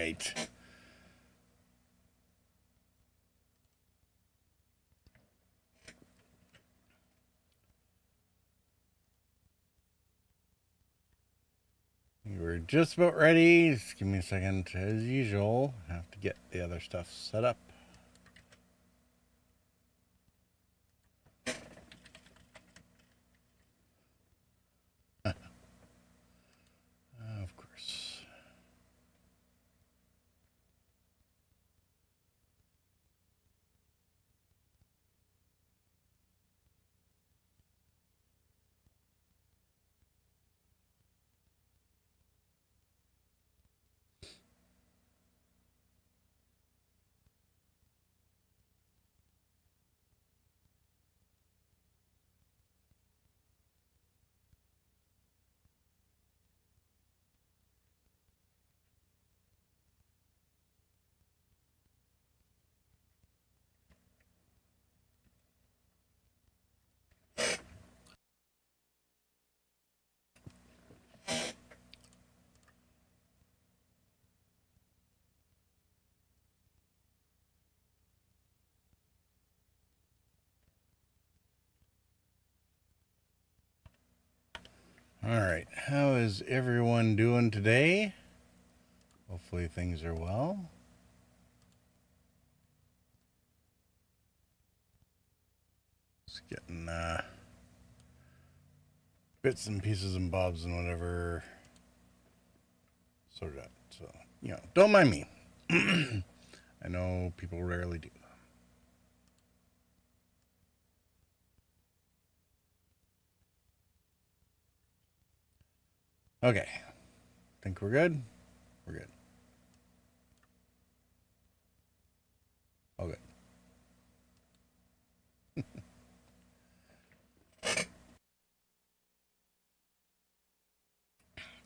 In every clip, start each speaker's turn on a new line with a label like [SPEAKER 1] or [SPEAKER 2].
[SPEAKER 1] right. We're just about ready. Just give me a second. As usual, have to get the other stuff set up. Of course. All right, how is everyone doing today? Hopefully things are well. Just getting bits and pieces and bobs and whatever sorted out. So, don't mind me. I know people rarely do. Okay, think we're good? We're good. All good.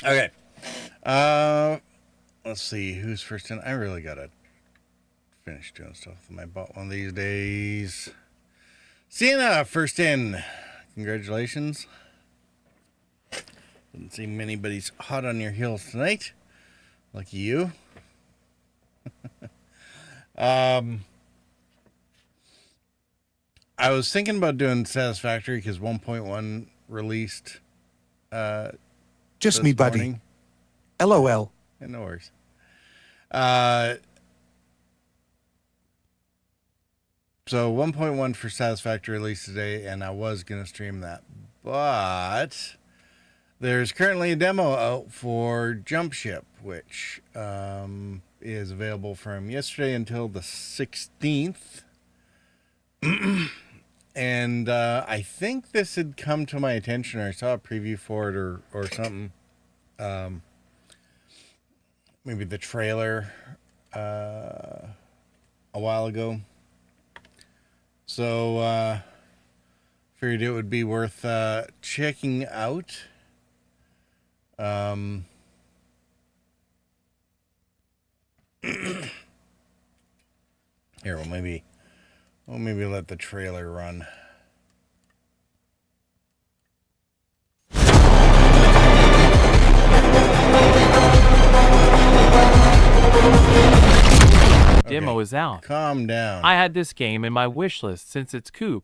[SPEAKER 1] Okay. Let's see who's first in. I really gotta finish doing stuff with my bot one of these days. Sienna, first in. Congratulations. Doesn't seem anybody's hot on your heels tonight. Lucky you. I was thinking about doing Satisfactory because 1.1 released
[SPEAKER 2] just me, buddy.
[SPEAKER 1] morning.
[SPEAKER 2] LOL.
[SPEAKER 1] Yeah, no worries. So 1.1 for Satisfactory released today, and I was going to stream that. But there's currently a demo out for Jump Ship, which is available from yesterday until the 16th. And I think this had come to my attention, or I saw a preview for it or something. Maybe the trailer a while ago. So figured it would be worth checking out. Here, we'll maybe let the trailer run.
[SPEAKER 3] Demo is out.
[SPEAKER 1] Calm down.
[SPEAKER 3] I had this game in my wish list since its coup.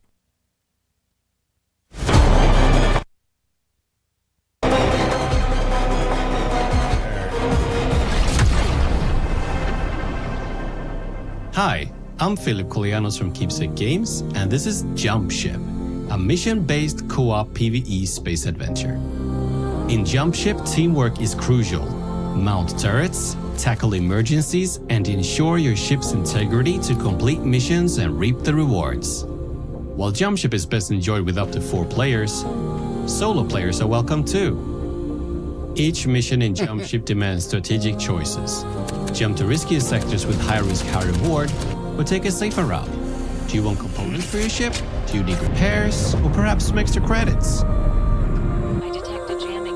[SPEAKER 4] Hi, I'm Philip Kolianos from Keepsake Games, and this is Jump Ship, a mission-based co-op PvE space adventure. In Jump Ship, teamwork is crucial. Mount turrets, tackle emergencies, and ensure your ship's integrity to complete missions and reap the rewards. While Jump Ship is best enjoyed with up to 4 players, solo players are welcome too. Each mission in Jump Ship demands strategic choices. Jump to riskier sectors with high risk, high reward, or take a safer route. Do you want components for your ship? Do you need repairs? Or perhaps some extra credits?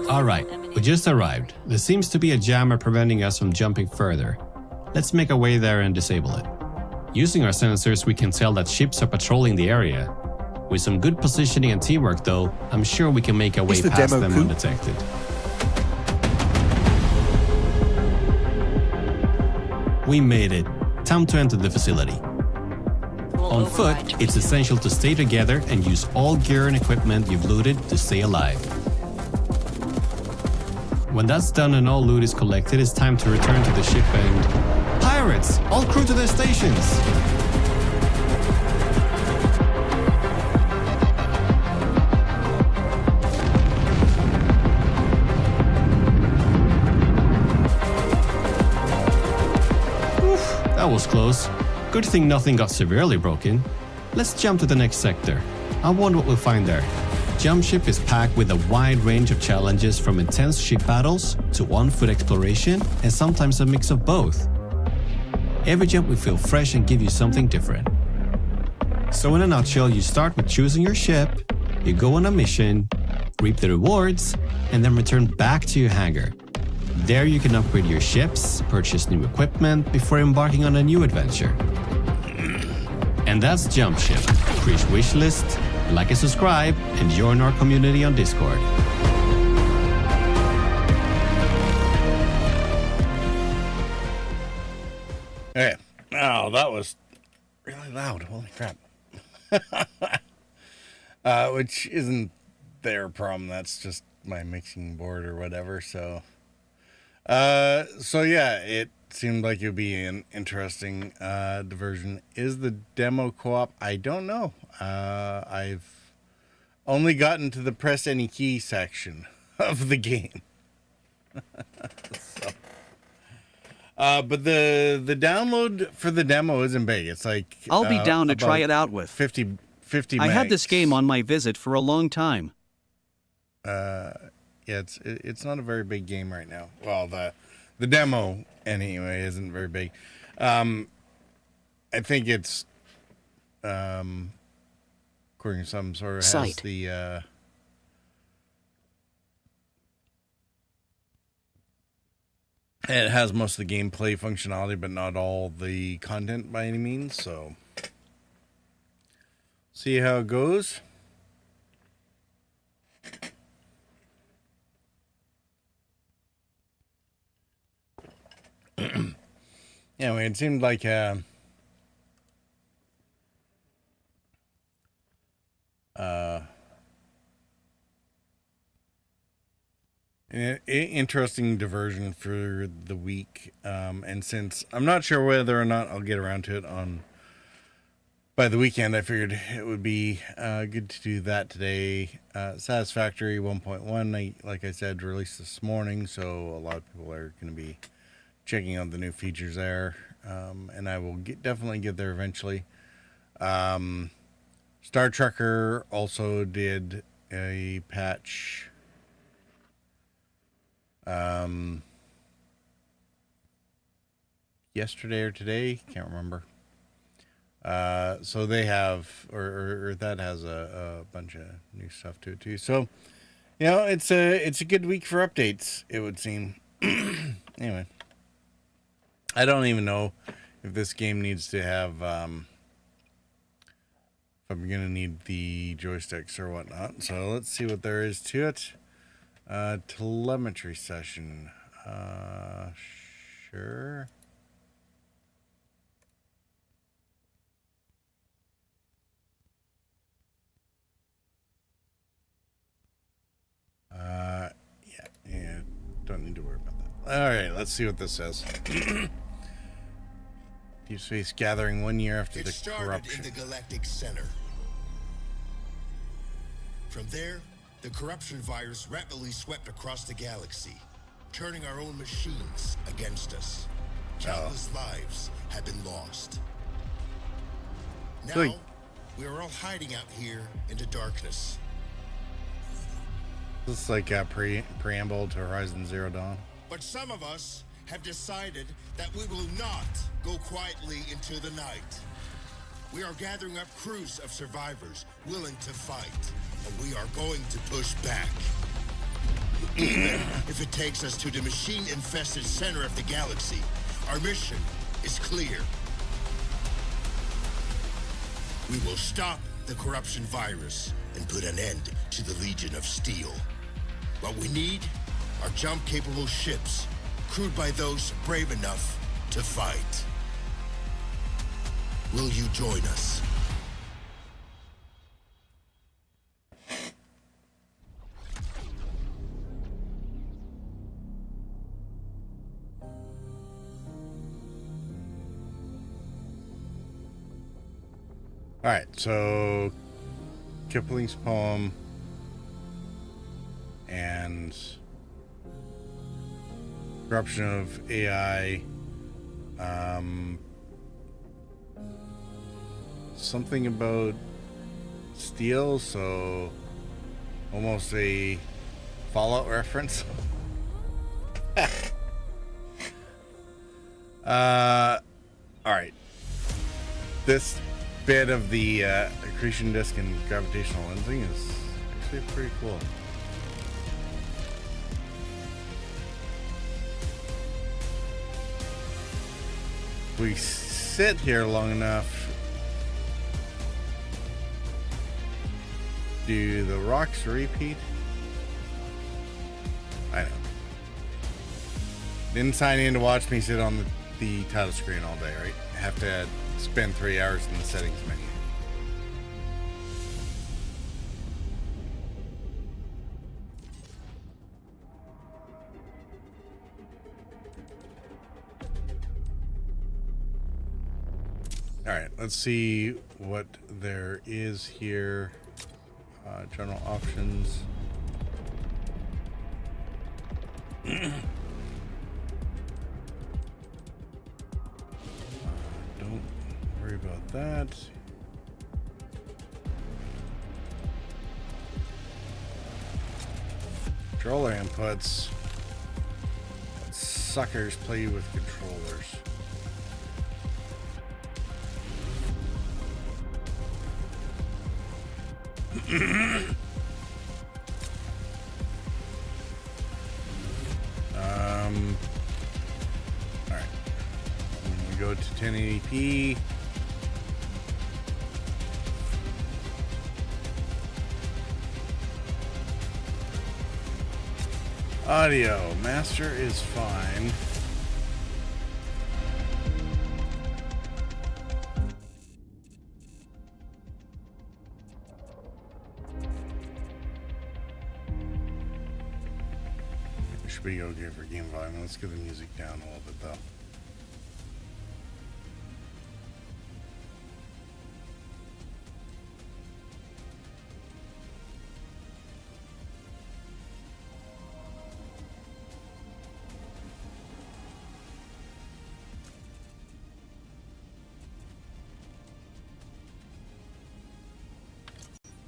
[SPEAKER 4] Alright, we just arrived. There seems to be a jammer preventing us from jumping further. Let's make our way there and disable it. Using our sensors, we can tell that ships are patrolling the area. With some good positioning and teamwork though, I'm sure we can make our way past them undetected. We made it. Time to enter the facility. On foot, it's essential to stay together and use all gear and equipment you've looted to stay alive. When that's done and all loot is collected, it's time to return to the ship and... Pirates! All crew to their stations! That was close. Good thing nothing got severely broken. Let's jump to the next sector. I wonder what we'll find there. Jump Ship is packed with a wide range of challenges from intense ship battles to on-foot exploration and sometimes a mix of both. Every jump will feel fresh and give you something different. So in a nutshell, you start with choosing your ship, you go on a mission, reap the rewards, and then return back to your hangar. There you can upgrade your ships, purchase new equipment before embarking on a new adventure. And that's Jump Ship. Create wishlist, like and subscribe, and join our community on Discord.
[SPEAKER 1] Okay. Oh, that was really loud. Holy crap. Which isn't their problem. That's just my mixing board or whatever. So yeah, it seemed like it would be an interesting diversion. Is the demo co-op? I don't know. I've only gotten to the press any key section of the game. But the download for the demo isn't big. It's like
[SPEAKER 5] I'll be down to try it out with.
[SPEAKER 1] 50
[SPEAKER 5] I had this
[SPEAKER 1] megs.
[SPEAKER 5] game on my visit for a long time.
[SPEAKER 1] Yeah, it's not a very big game right now. Well, the demo anyway isn't very big. I think it's according to some sort of has
[SPEAKER 6] Sight.
[SPEAKER 1] the it has most of the gameplay functionality, but not all the content by any means. So see how it goes. Yeah, I mean, it seemed like an interesting diversion for the week. And since I'm not sure whether or not I'll get around to it by the weekend, I figured it would be good to do that today. Satisfactory 1.1, like I said, released this morning, so a lot of people are going to be checking out the new features there, and I will definitely get there eventually. Star Trekker also did a patch yesterday or today, can't remember. So they have, or that has a bunch of new stuff to it too. So, you know, it's a good week for updates, it would seem. Anyway. I don't even know if this game needs to have, if I'm going to need the joysticks or whatnot. So let's see what there is to it. Telemetry session. Sure. Yeah, don't need to worry about that. All right, let's see what this says. Deep Space Gathering 1 year after the corruption.
[SPEAKER 7] It started in the Galactic Center. From there, the corruption virus rapidly swept across the galaxy, turning our own machines against us. Countless lives have been lost. Now,
[SPEAKER 1] Like-
[SPEAKER 7] we are all hiding out here in the darkness.
[SPEAKER 1] This is like a preamble to Horizon Zero Dawn.
[SPEAKER 7] But some of us have decided that we will not go quietly into the night. We are gathering up crews of survivors willing to fight, and we are going to push back. Even if it takes us to the machine-infested center of the galaxy, our mission is clear. We will stop the corruption virus and put an end to the Legion of Steel. What we need are jump-capable ships, crewed by those brave enough to fight. Will you join us?
[SPEAKER 1] All right, so Kipling's poem and corruption of AI, something about steel, so almost a Fallout reference. All right, this bit of the accretion disk and gravitational lensing is actually pretty cool. We sit here long enough, do the rocks repeat? I know. Didn't sign in to watch me sit on the title screen all day, right? I have to spend 3 hours in the settings menu. All right, let's see what there is here. General options. Don't worry about that. Controller inputs. Suckers play with controllers. All right. We go to 1080p. Audio master is fine. Should be okay for game volume. Let's get the music down a little bit though.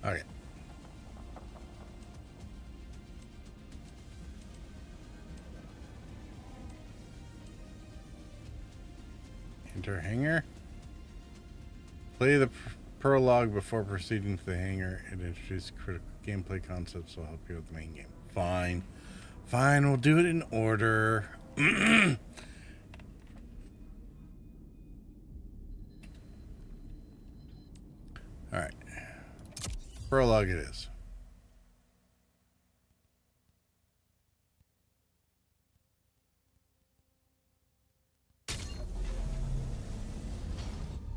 [SPEAKER 1] Okay. Enter hangar. Play the prologue before proceeding to the hangar. It introduces critical gameplay concepts will help you with the main game. Fine. Fine, we'll do it in order. Alright. Prologue it is.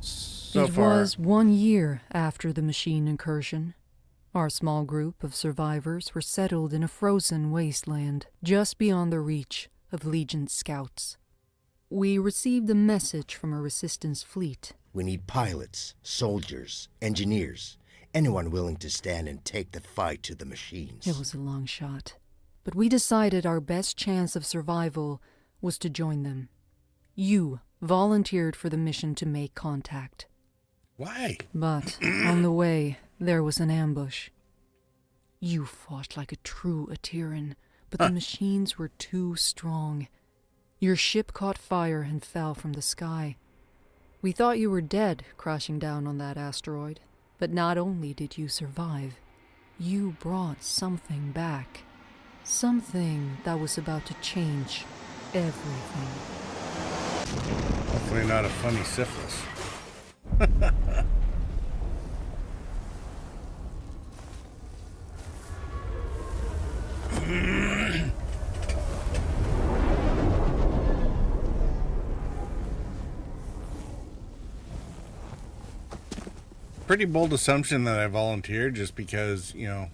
[SPEAKER 1] So
[SPEAKER 6] It
[SPEAKER 1] far,
[SPEAKER 6] was 1 year after the machine incursion. Our small group of survivors were settled in a frozen wasteland just beyond the reach of Legion scouts. We received a message from a resistance fleet.
[SPEAKER 8] We need pilots, soldiers, engineers, anyone willing to stand and take the fight to the machines.
[SPEAKER 6] It was a long shot, but we decided our best chance of survival was to join them. You volunteered for the mission to make contact.
[SPEAKER 1] why?
[SPEAKER 6] But on the way, there was an ambush. You fought like a true Atiran, but the machines were too strong. Your ship caught fire and fell from the sky. We thought you were dead crashing down on that asteroid, but not only did you survive, you brought something back. Something that was about to change everything.
[SPEAKER 1] Hopefully not a funny syphilis. pretty bold assumption that I volunteered just because, you know,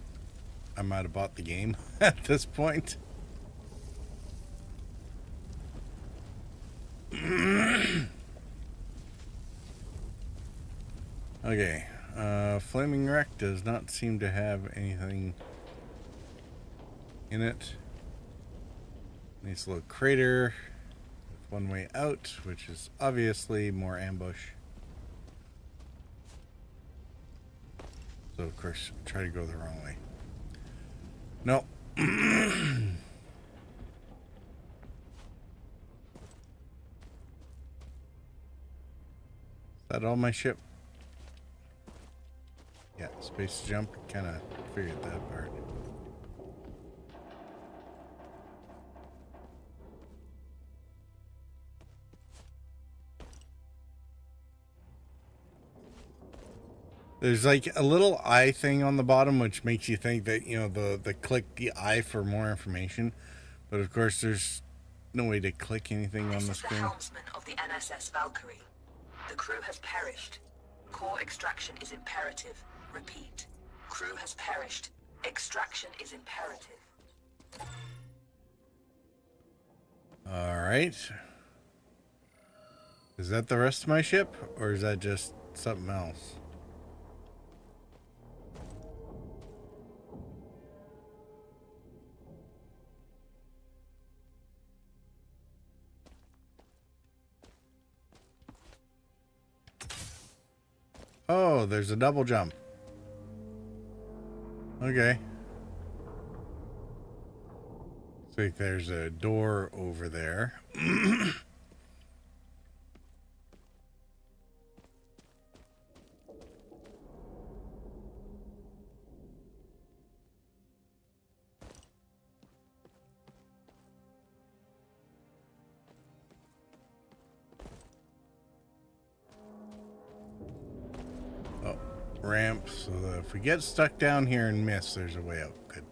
[SPEAKER 1] I might have bought the game at this point. Okay, Flaming Wreck does not seem to have anything in it. Nice little crater with one way out, which is obviously more ambush. So of course, try to go the wrong way. No. Is that all my ship? Yeah, space jump, kind of figured that part. There's like a little eye thing on the bottom, which makes you think that, you know, the click the eye for more information. But of course, there's no way to click anything on the screen.
[SPEAKER 9] This is the helmsman of the NSS Valkyrie. The crew has perished. Core extraction is imperative. Repeat. Crew has perished. Extraction is imperative.
[SPEAKER 1] Alright. Is that the rest of my ship? Or is that just something else? Oh, there's a double jump. Okay. Looks like there's a door over there. Ramp, so that if we get stuck down here and miss, there's a way out. Good.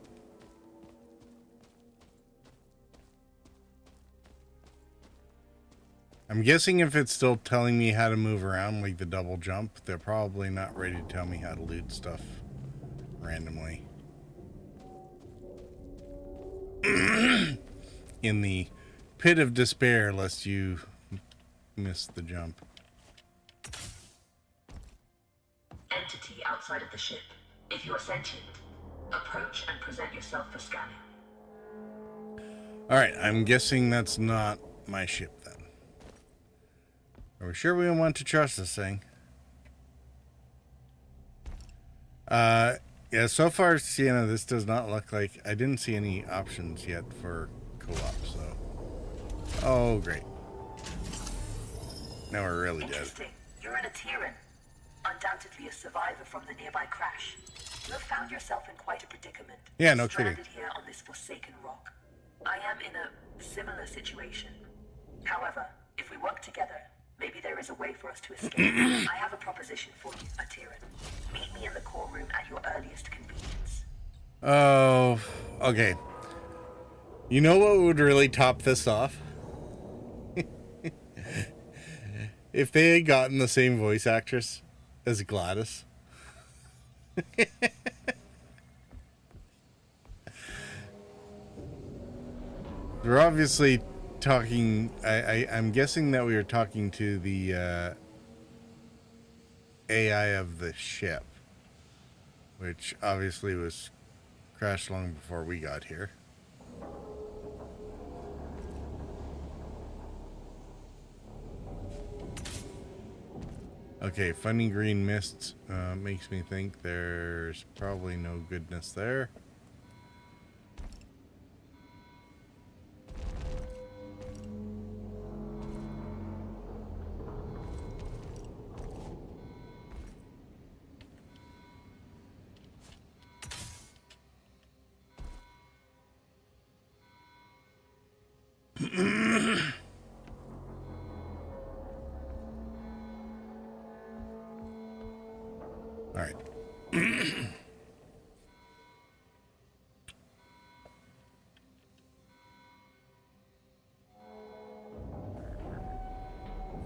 [SPEAKER 1] I'm guessing if it's still telling me how to move around, like the double jump, they're probably not ready to tell me how to loot stuff randomly. In the pit of despair, lest you miss the jump.
[SPEAKER 9] Entity outside of the ship. If you are sentient, approach and present yourself for scanning.
[SPEAKER 1] Alright, I'm guessing that's not my ship then. Are we sure we want to trust this thing? Yeah, so far, Sienna, this does not look like... I didn't see any options yet for co-op, so... Oh, great. Now we're really dead.
[SPEAKER 9] Interesting. You're an Atiran. Undoubtedly a survivor from the nearby crash. You have found yourself in quite a predicament.
[SPEAKER 1] Yeah, no kidding.
[SPEAKER 9] Stranded here on this forsaken rock. I am in a similar situation. However, if we work together, maybe there is a way for us to escape. I have a proposition for you, Atiran. Meet me in the core room at your earliest convenience.
[SPEAKER 1] Oh, okay. You know what would really top this off? If they had gotten the same voice actress as Gladys. We're obviously talking... I'm guessing that we were talking to the AI of the ship, which obviously was crashed long before we got here. Okay, funny green mist makes me think there's probably no goodness there. All right.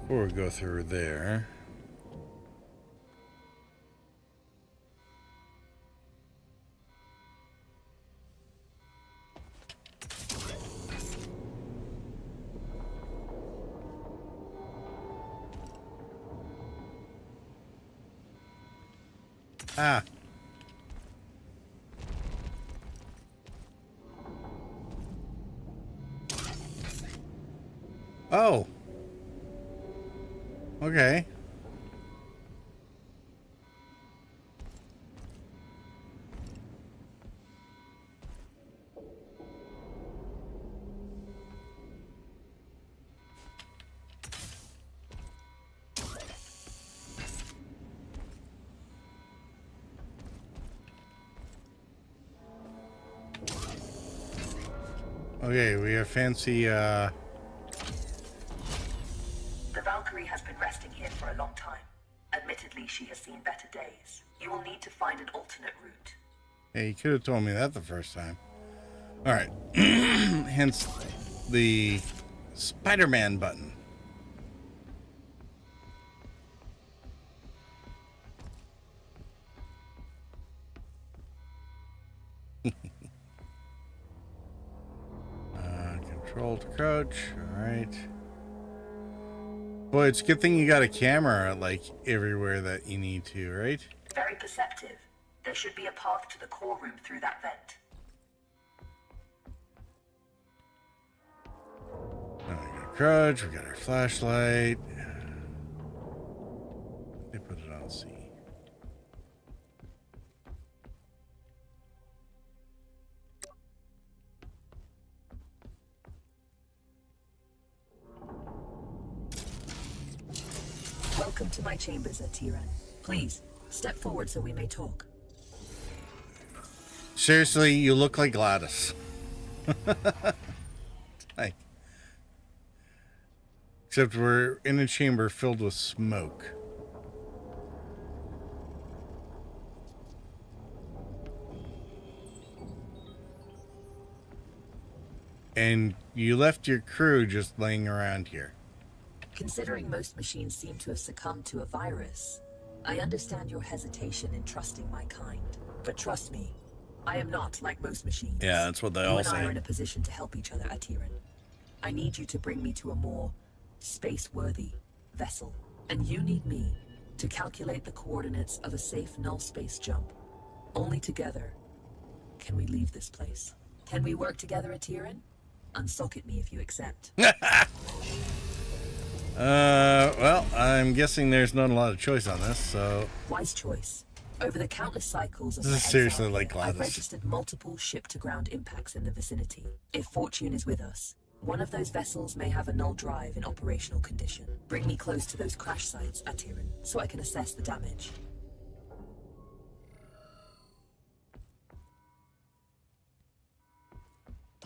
[SPEAKER 1] Before we go through there, Ah. Oh. Okay. Okay, we have fancy,
[SPEAKER 9] The Valkyrie has been resting here for a long time. Admittedly, she has seen better days. You will need to find an alternate route.
[SPEAKER 1] Hey, you could have told me that the first time. Alright. Hence the Spider-Man button. Control to crouch. Alright. Boy, it's a good thing you got a camera, like, everywhere that you need to, right?
[SPEAKER 9] Very perceptive. There should be a path to the core room through that vent.
[SPEAKER 1] Now we got crouch, we got our flashlight. They put it on C.
[SPEAKER 9] Welcome to my chambers, Atiran. Please, step forward so we may talk.
[SPEAKER 1] Seriously, you look like Gladys. Like, except we're in a chamber filled with smoke. And you left your crew just laying around here.
[SPEAKER 9] Considering most machines seem to have succumbed to a virus, I understand your hesitation in trusting my kind. But trust me, I am not like most machines.
[SPEAKER 1] Yeah, that's what they
[SPEAKER 9] you
[SPEAKER 1] all
[SPEAKER 9] and I
[SPEAKER 1] say.
[SPEAKER 9] are in a position to help each other, Atiran. I need you to bring me to a more space-worthy vessel. And you need me to calculate the coordinates of a safe null space jump. Only together can we leave this place. Can we work together, Atiran? Unsocket me if you accept.
[SPEAKER 1] Well, I'm guessing there's not a lot of choice on this, so...
[SPEAKER 9] Wise choice. Over the countless cycles of
[SPEAKER 1] This
[SPEAKER 9] my
[SPEAKER 1] is seriously
[SPEAKER 9] exile
[SPEAKER 1] like
[SPEAKER 9] here, I've
[SPEAKER 1] Gladys.
[SPEAKER 9] registered multiple ship-to-ground impacts in the vicinity. If fortune is with us, one of those vessels may have a null drive in operational condition. Bring me close to those crash sites, Atiran, so I can assess the damage.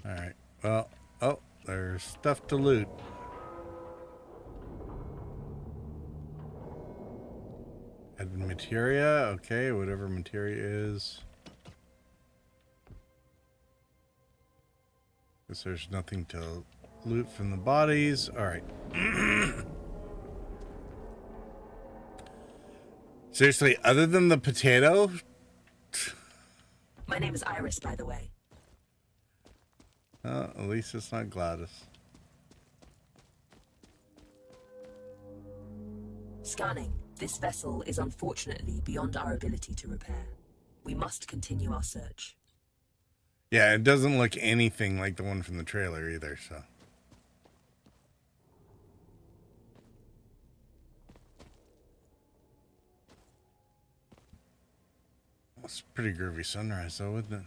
[SPEAKER 1] Alright, well... Oh, there's stuff to loot. Add materia, okay, whatever materia is. Guess there's nothing to loot from the bodies. Alright. Seriously, other than the potato?
[SPEAKER 9] My name is Iris, by the way.
[SPEAKER 1] At least it's not Gladys.
[SPEAKER 9] Scanning. This vessel is unfortunately beyond our ability to repair. We must continue our search.
[SPEAKER 1] Yeah, it doesn't look anything like the one from the trailer either, so. That's a pretty groovy sunrise though, isn't it?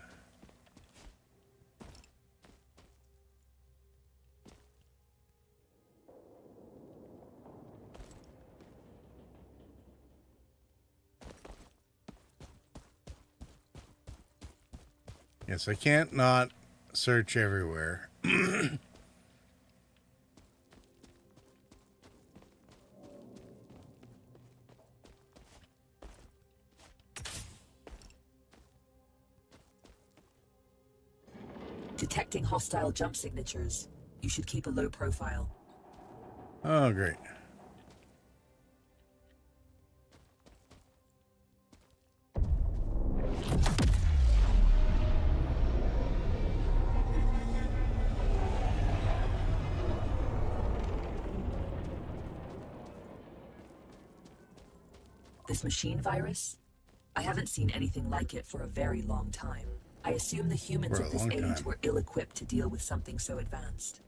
[SPEAKER 1] Yes, I can't not search everywhere.
[SPEAKER 9] Detecting hostile jump signatures. You should keep a low profile.
[SPEAKER 1] Oh, great.
[SPEAKER 9] This machine virus? I haven't seen anything like it for a very long time. I assume the humans
[SPEAKER 1] For a
[SPEAKER 9] of this
[SPEAKER 1] long
[SPEAKER 9] age
[SPEAKER 1] time.
[SPEAKER 9] were ill-equipped to deal with something so advanced.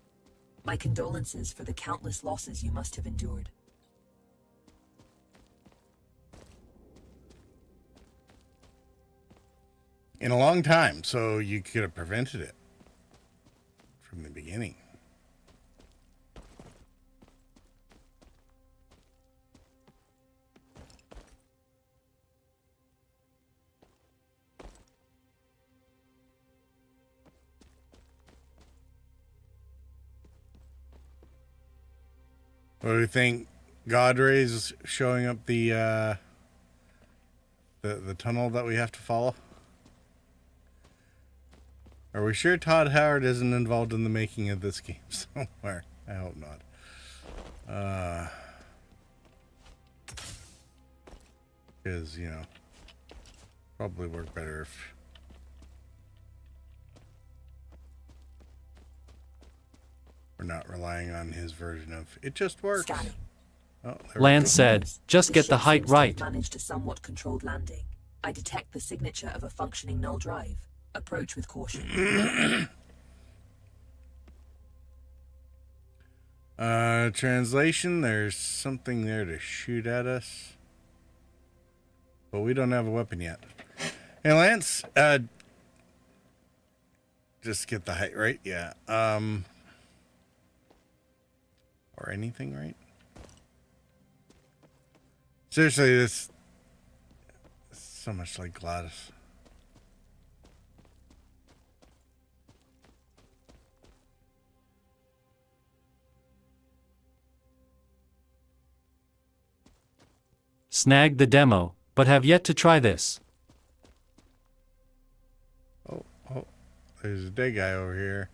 [SPEAKER 9] My condolences for the countless losses you must have endured.
[SPEAKER 1] In a long time, so you could have prevented it from the beginning. What do you think? God rays showing up the tunnel that we have to follow? Are we sure Todd Howard isn't involved in the making of this game somewhere? I hope not. Because, you know, probably work better if... we're not relying on his version of it just works.
[SPEAKER 9] Scanning.
[SPEAKER 1] Oh, there we
[SPEAKER 3] Lance
[SPEAKER 1] go.
[SPEAKER 3] said, just get the
[SPEAKER 9] ship
[SPEAKER 3] height
[SPEAKER 9] seems to have
[SPEAKER 3] right.
[SPEAKER 9] managed a somewhat controlled landing. I detect the signature of a functioning null drive. Approach with caution.
[SPEAKER 1] Translation, there's something there to shoot at us. But we don't have a weapon yet. Hey, Lance, just get the height right, yeah. Or anything right? Seriously, this is so much like Gladys.
[SPEAKER 3] Snagged the demo, but have yet to try this.
[SPEAKER 1] Oh, there's a dead guy over here.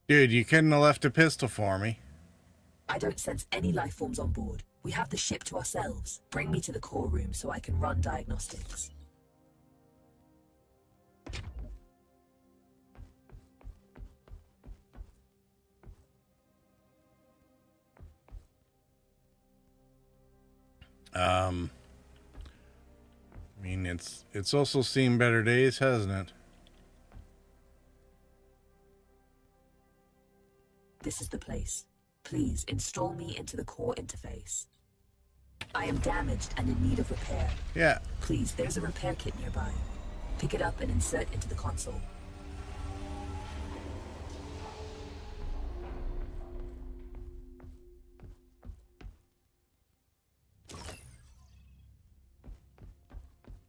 [SPEAKER 1] Dude, you couldn't have left a pistol for me.
[SPEAKER 9] I don't sense any life forms on board. We have the ship to ourselves. Bring me to the core room so I can run diagnostics.
[SPEAKER 1] I mean, it's also seen better days, hasn't it?
[SPEAKER 9] This is the place. Please install me into the core interface. I am damaged and in need of repair.
[SPEAKER 1] Yeah.
[SPEAKER 9] Please, there's a repair kit nearby. Pick it up and insert into the console.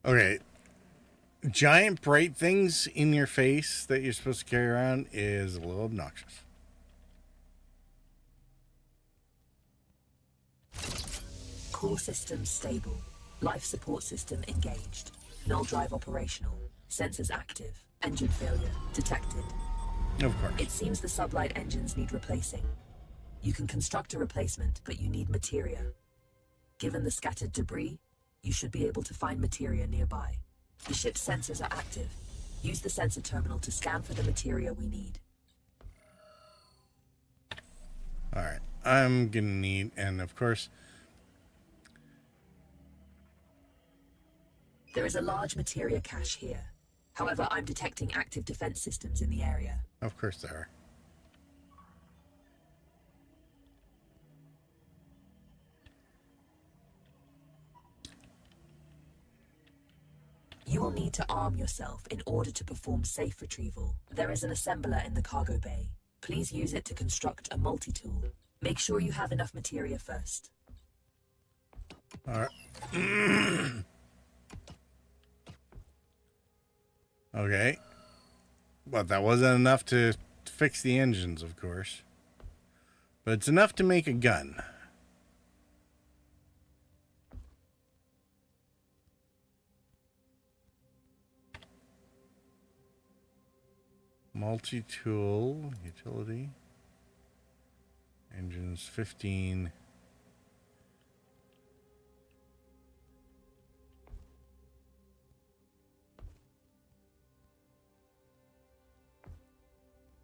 [SPEAKER 1] Okay. Giant bright things in your face that you're supposed to carry around is a little obnoxious.
[SPEAKER 9] Core system stable. Life support system engaged. Null drive operational. Sensors active. Engine failure detected.
[SPEAKER 1] Of course.
[SPEAKER 9] It seems the sublight engines need replacing. You can construct a replacement, but you need materia. Given the scattered debris, you should be able to find materia nearby. The ship's sensors are active. Use the sensor terminal to scan for the materia we need.
[SPEAKER 1] Alright. I'm gonna need, and of course...
[SPEAKER 9] There is a large materia cache here. However, I'm detecting active defense systems in the area.
[SPEAKER 1] Of course there are.
[SPEAKER 9] You will need to arm yourself in order to perform safe retrieval. There is an assembler in the cargo bay. Please use it to construct a multi-tool. Make sure you have enough materia first.
[SPEAKER 1] Alright. Okay. But that wasn't enough to fix the engines, of course. But it's enough to make a gun. Multi-tool, utility. Engines 15.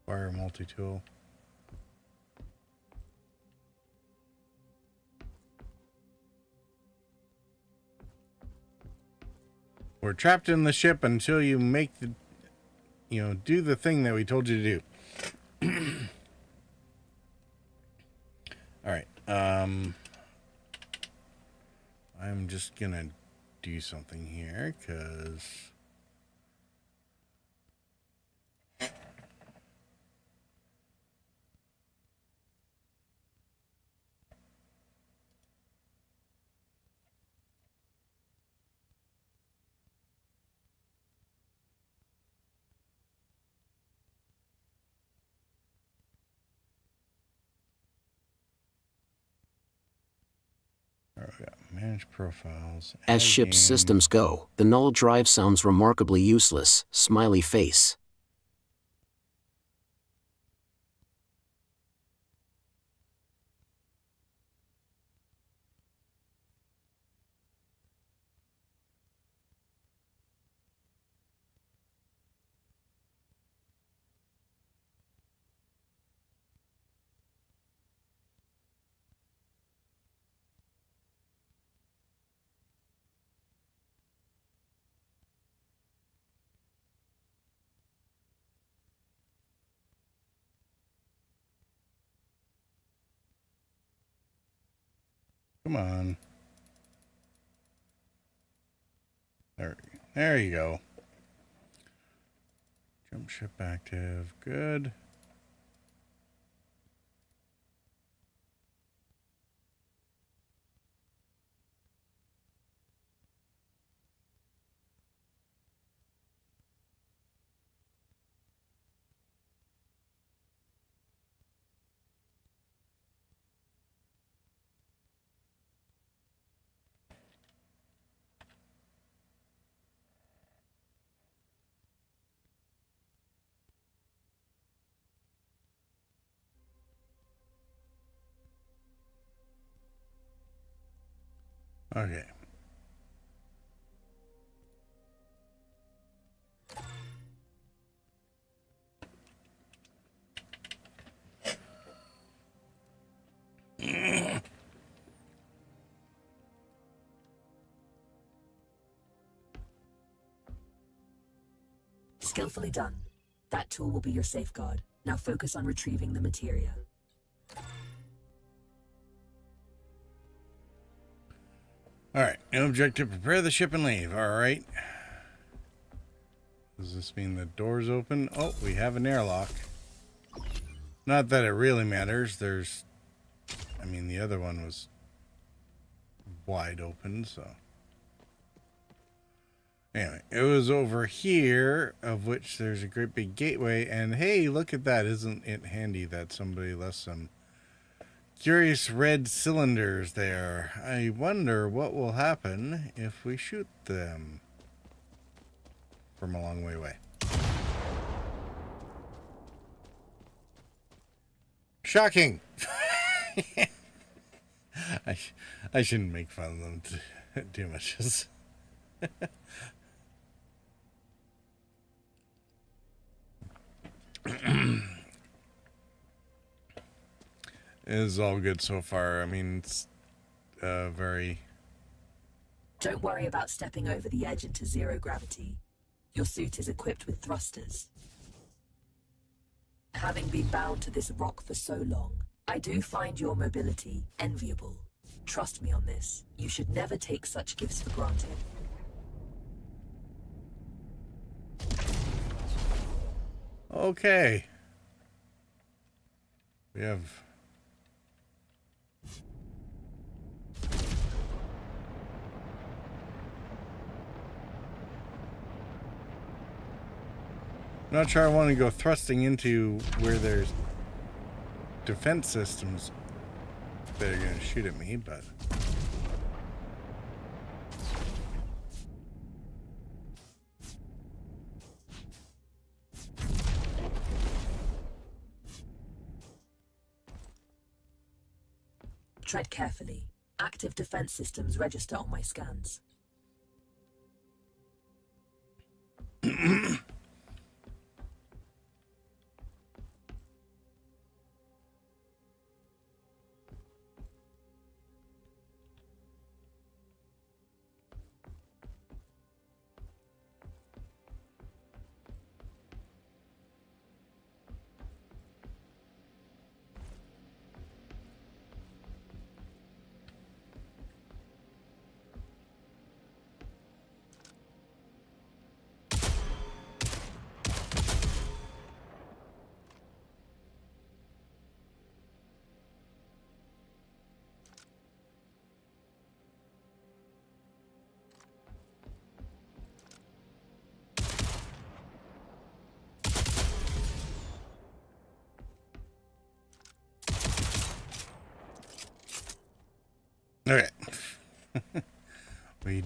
[SPEAKER 1] Fire multi-tool. We're trapped in the ship until you make the, do the thing that we told you to do. All right. I'm just gonna do something here because manage profiles.
[SPEAKER 10] As ship's systems go, the null drive sounds remarkably useless. Smiley face.
[SPEAKER 1] Come on. There you go. Jump ship active. Good. Okay.
[SPEAKER 9] Skillfully done. That tool will be your safeguard. Now focus on retrieving the materia.
[SPEAKER 1] Alright, new objective, prepare the ship and leave. Alright. Does this mean the door's open? Oh, we have an airlock. Not that it really matters. The other one was wide open, so. Anyway, it was over here, of which there's a great big gateway, and hey, look at that. Isn't it handy that somebody left some curious red cylinders there? I wonder what will happen if we shoot them from a long way away. Shocking! I shouldn't make fun of them too much. It is all good so far. It's very...
[SPEAKER 9] Don't worry about stepping over the edge into zero gravity. Your suit is equipped with thrusters. Having been bound to this rock for so long, I do find your mobility enviable. Trust me on this. You should never take such gifts for granted.
[SPEAKER 1] Okay. We have... Not sure I want to go thrusting into where there's defense systems that are going to shoot at me, but...
[SPEAKER 9] Tread carefully. Active defense systems register on my scans.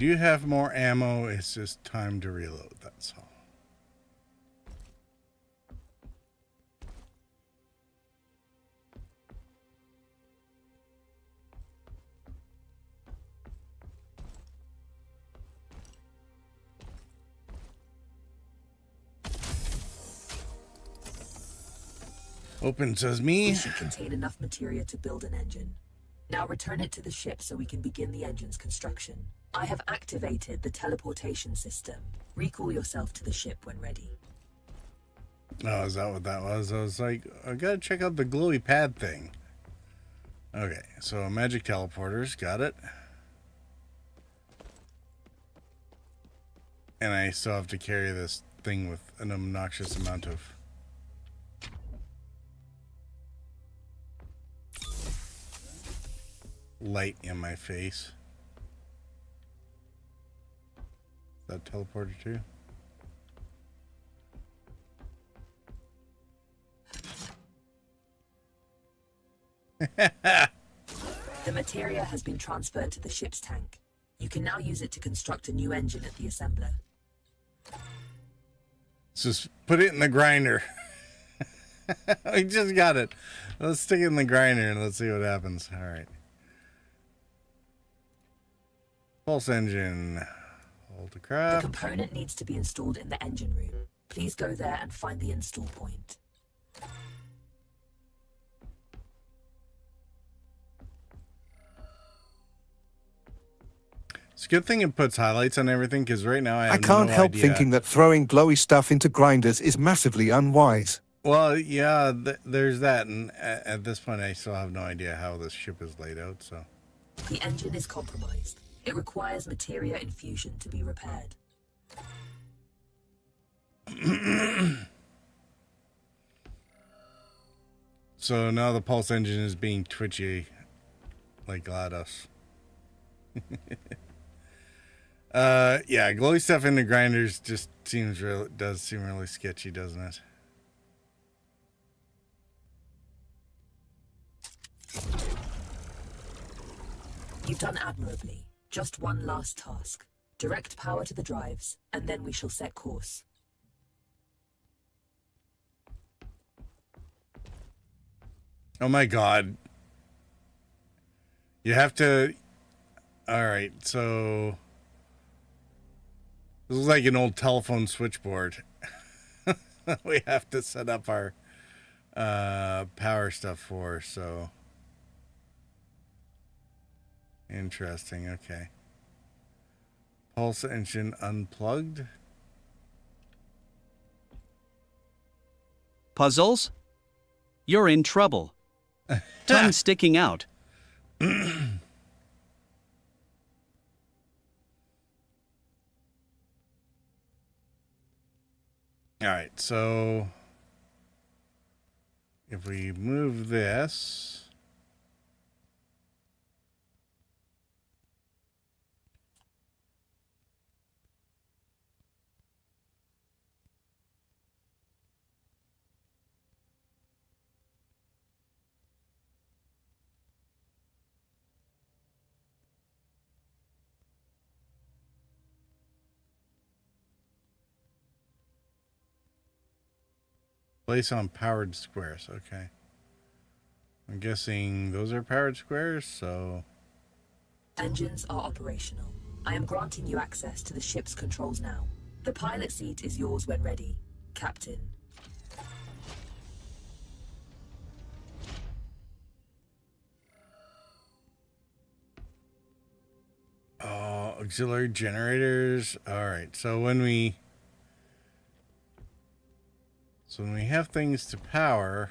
[SPEAKER 1] do have more ammo. It's just time to reload. That's all. Open says me.
[SPEAKER 9] This should contain enough materia to build an engine. Now return it to the ship so we can begin the engine's construction. I have activated the teleportation system. Recall yourself to the ship when ready.
[SPEAKER 1] Oh, is that what that was? I was like, I gotta check out the glowy pad thing. Okay, so magic teleporters, got it. And I still have to carry this thing with an obnoxious amount of light in my face. Is that teleporter too?
[SPEAKER 9] The materia has been transferred to the ship's tank. You can now use it to construct a new engine at the assembler.
[SPEAKER 1] Let's just put it in the grinder. I just got it. Let's stick it in the grinder and let's see what happens. All right. Pulse engine. Hold the
[SPEAKER 9] The
[SPEAKER 1] craft.
[SPEAKER 9] component needs to be installed in the engine room. Please go there and find the install point.
[SPEAKER 1] It's a good thing it puts highlights on everything because right now I have
[SPEAKER 2] can't
[SPEAKER 1] no
[SPEAKER 2] help
[SPEAKER 1] idea.
[SPEAKER 2] thinking that throwing glowy stuff into grinders is massively unwise.
[SPEAKER 1] Well, yeah, there's that, and at this point I still have no idea how this ship is laid out, so.
[SPEAKER 9] The engine is compromised. It requires materia infusion to be repaired.
[SPEAKER 1] So now the pulse engine is being twitchy like GLaDOS. Yeah, glowy stuff in the grinders just does seem really sketchy, doesn't it?
[SPEAKER 9] You've done admirably. Just one last task. Direct power to the drives, and then we shall set course.
[SPEAKER 1] Oh my god. You have to... Alright, so... This is like an old telephone switchboard. We have to set up our power stuff for, so... Interesting, okay. Pulse engine unplugged.
[SPEAKER 5] Puzzles? You're in trouble. Tongue sticking out.
[SPEAKER 1] Alright, so... If we move this... Place on powered squares, okay. I'm guessing those are powered squares, so...
[SPEAKER 9] Engines are operational. I am granting you access to the ship's controls now. The pilot seat is yours when ready, Captain.
[SPEAKER 1] Oh, auxiliary generators. Alright, so when we have things to power...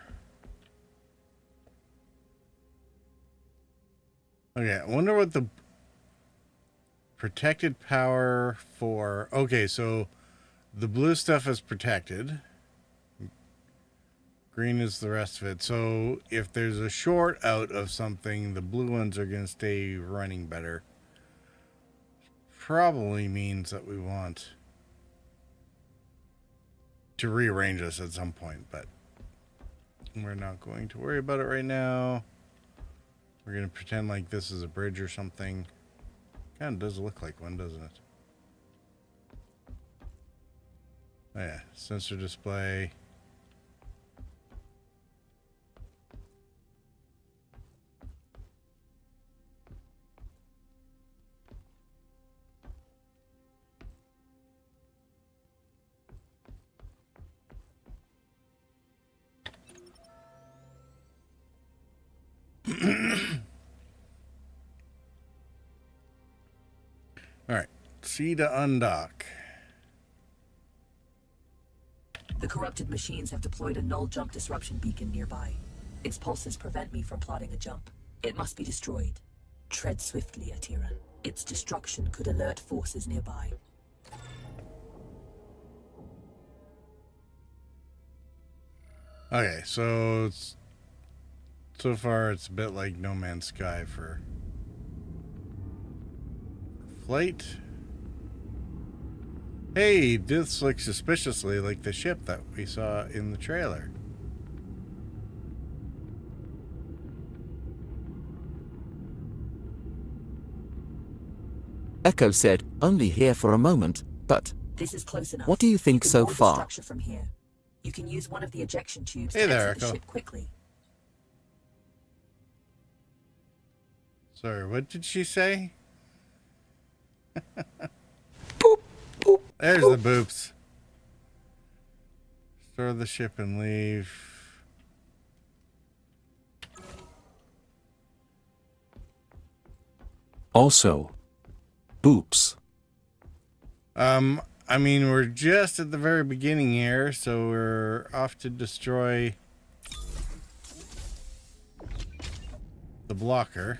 [SPEAKER 1] Okay, I wonder what the protected power for... Okay, so the blue stuff is protected. Green is the rest of it. So if there's a short out of something, the blue ones are going to stay running better. Probably means that we want to rearrange this at some point, but we're not going to worry about it right now. We're going to pretend like this is a bridge or something. Kind of does look like one, doesn't it? Oh yeah, sensor display. All right, C to undock.
[SPEAKER 9] The corrupted machines have deployed a null jump disruption beacon nearby. Its pulses prevent me from plotting a jump. It must be destroyed. Tread swiftly, Atiran. Its destruction could alert forces nearby.
[SPEAKER 1] Okay, so so far it's a bit like No Man's Sky for flight. Hey, this looks suspiciously like the ship that we saw in the trailer.
[SPEAKER 11] Echo said, only here for a moment, but
[SPEAKER 9] This is close enough.
[SPEAKER 11] what do you think
[SPEAKER 9] can
[SPEAKER 11] so
[SPEAKER 9] board the
[SPEAKER 11] far?
[SPEAKER 9] structure from here. You can use one of the ejection tubes
[SPEAKER 1] Hey
[SPEAKER 9] to
[SPEAKER 1] there,
[SPEAKER 9] exit the
[SPEAKER 1] Echo.
[SPEAKER 9] ship quickly.
[SPEAKER 1] Sorry, what did she say? Boop, boop. There's the boops. Store the ship and leave.
[SPEAKER 2] Also, boops.
[SPEAKER 1] I mean, we're just at the very beginning here, so we're off to destroy the blocker.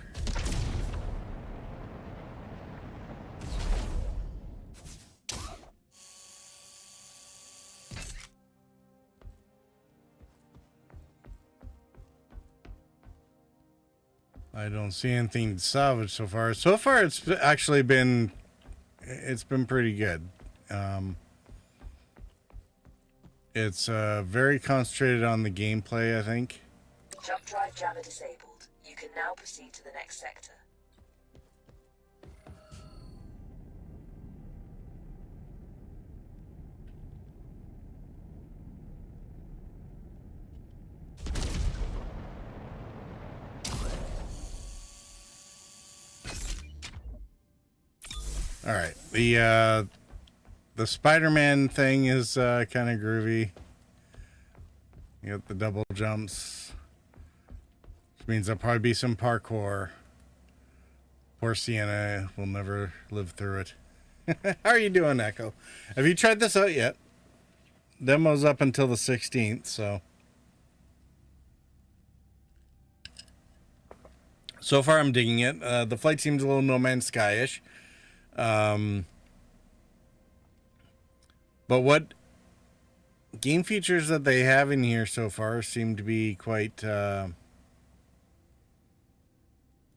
[SPEAKER 1] I don't see anything to salvage so far. So far, it's actually been pretty good. It's very concentrated on the gameplay, I think.
[SPEAKER 9] Jump drive jammer disabled. You can now proceed to the next sector.
[SPEAKER 1] All right, the Spider-Man thing is kind of groovy. You got the double jumps, which means there'll probably be some parkour. Poor Sienna will never live through it. How are you doing, Echo? Have you tried this out yet? Demo's up until the 16th, so far I'm digging it. The flight seems a little No Man's Sky-ish. But what game features that they have in here so far seem to be quite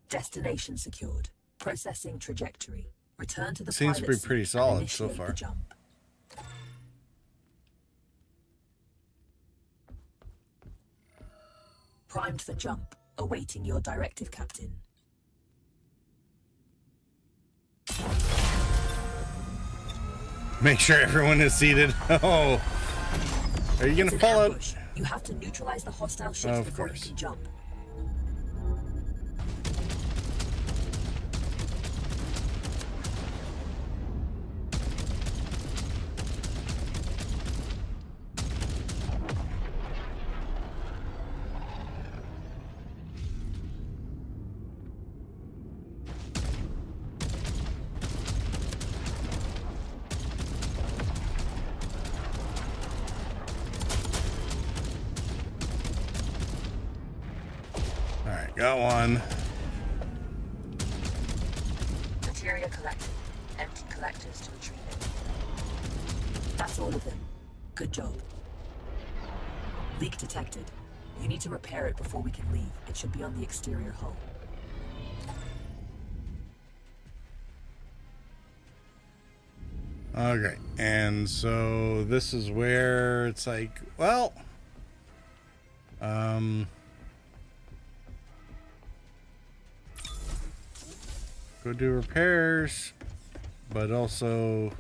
[SPEAKER 9] Destination secured. Processing trajectory. Return to the
[SPEAKER 1] seems to
[SPEAKER 9] pilot
[SPEAKER 1] be pretty
[SPEAKER 9] seat and
[SPEAKER 1] solid so
[SPEAKER 9] initiate the
[SPEAKER 1] far.
[SPEAKER 9] jump. Primed for jump. Awaiting your directive, Captain.
[SPEAKER 1] Make sure everyone is seated. Oh, are you gonna
[SPEAKER 9] It's an
[SPEAKER 1] fall out?
[SPEAKER 9] ambush. You have to neutralize the hostile ships
[SPEAKER 1] Of
[SPEAKER 9] before
[SPEAKER 1] course.
[SPEAKER 9] you can jump.
[SPEAKER 1] All right, got one.
[SPEAKER 9] Materia collected. Empty collectors to retrieve it. That's all of them. Good job. Leak detected. You need to repair it before we can leave. It should be on the exterior hull.
[SPEAKER 1] Okay, and so this is where it's like, well, go do repairs, but also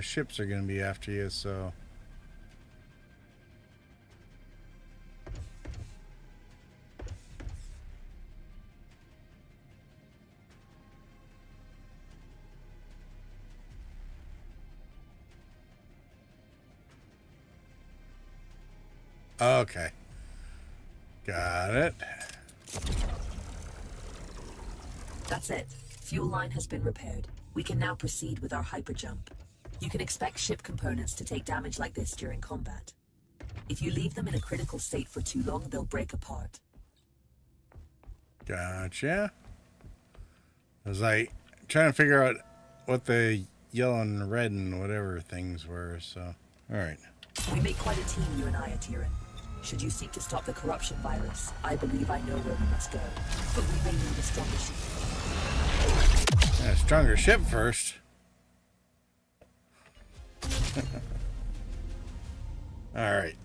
[SPEAKER 1] ships are going to be after you, so. Okay. Got it.
[SPEAKER 9] That's it. Fuel line has been repaired. We can now proceed with our hyperjump. You can expect ship components to take damage like this during combat. If you leave them in a critical state for too long, they'll break apart.
[SPEAKER 1] Gotcha. I was like trying to figure out what the yellow and red and whatever things were, so. Alright.
[SPEAKER 9] We make quite a team, you and I, Atiran. Should you seek to stop the corruption virus, I believe I know where we must go. But we may need a stronger ship.
[SPEAKER 1] A stronger ship first. Alright.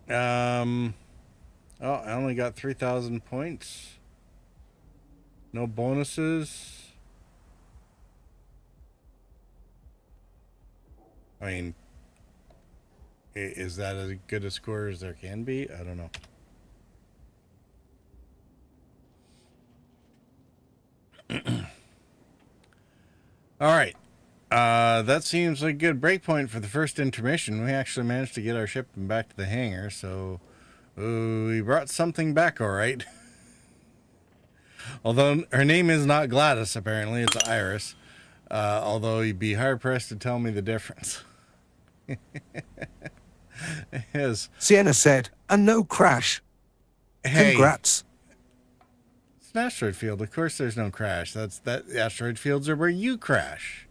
[SPEAKER 1] Oh, I only got 3,000 points. No bonuses. I mean, is that as good a score as there can be? I don't know. All right. That seems like a good break point for the first intermission. We actually managed to get our ship back to the hangar, so we brought something back all right. Although her name is not Gladys, apparently. It's Iris. Although you'd be hard-pressed to tell me the difference. Yes.
[SPEAKER 2] Sienna said, and no crash.
[SPEAKER 1] Hey.
[SPEAKER 2] Congrats.
[SPEAKER 1] It's an asteroid field. Of course there's no crash. The asteroid fields are where you crash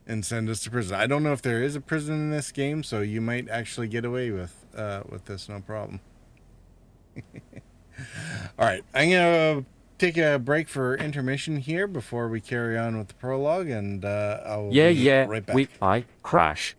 [SPEAKER 1] and send us to prison. I don't know if there is a prison in this game, so you might actually get away with this, no problem. All right, I'm gonna take a break for intermission here before we carry on with the prologue, and I'll be right back.
[SPEAKER 11] I crash.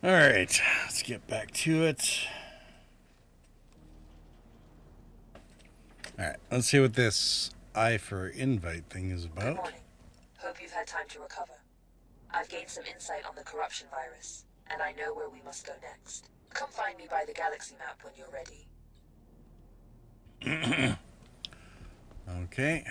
[SPEAKER 1] All right, let's get back to it. All right, let's see what this I for invite thing is
[SPEAKER 9] Good
[SPEAKER 1] about.
[SPEAKER 9] morning. Hope you've had time to recover. I've gained some insight on the corruption virus, and I know where we must go next. Come find me by the galaxy map when you're ready.
[SPEAKER 1] Okay.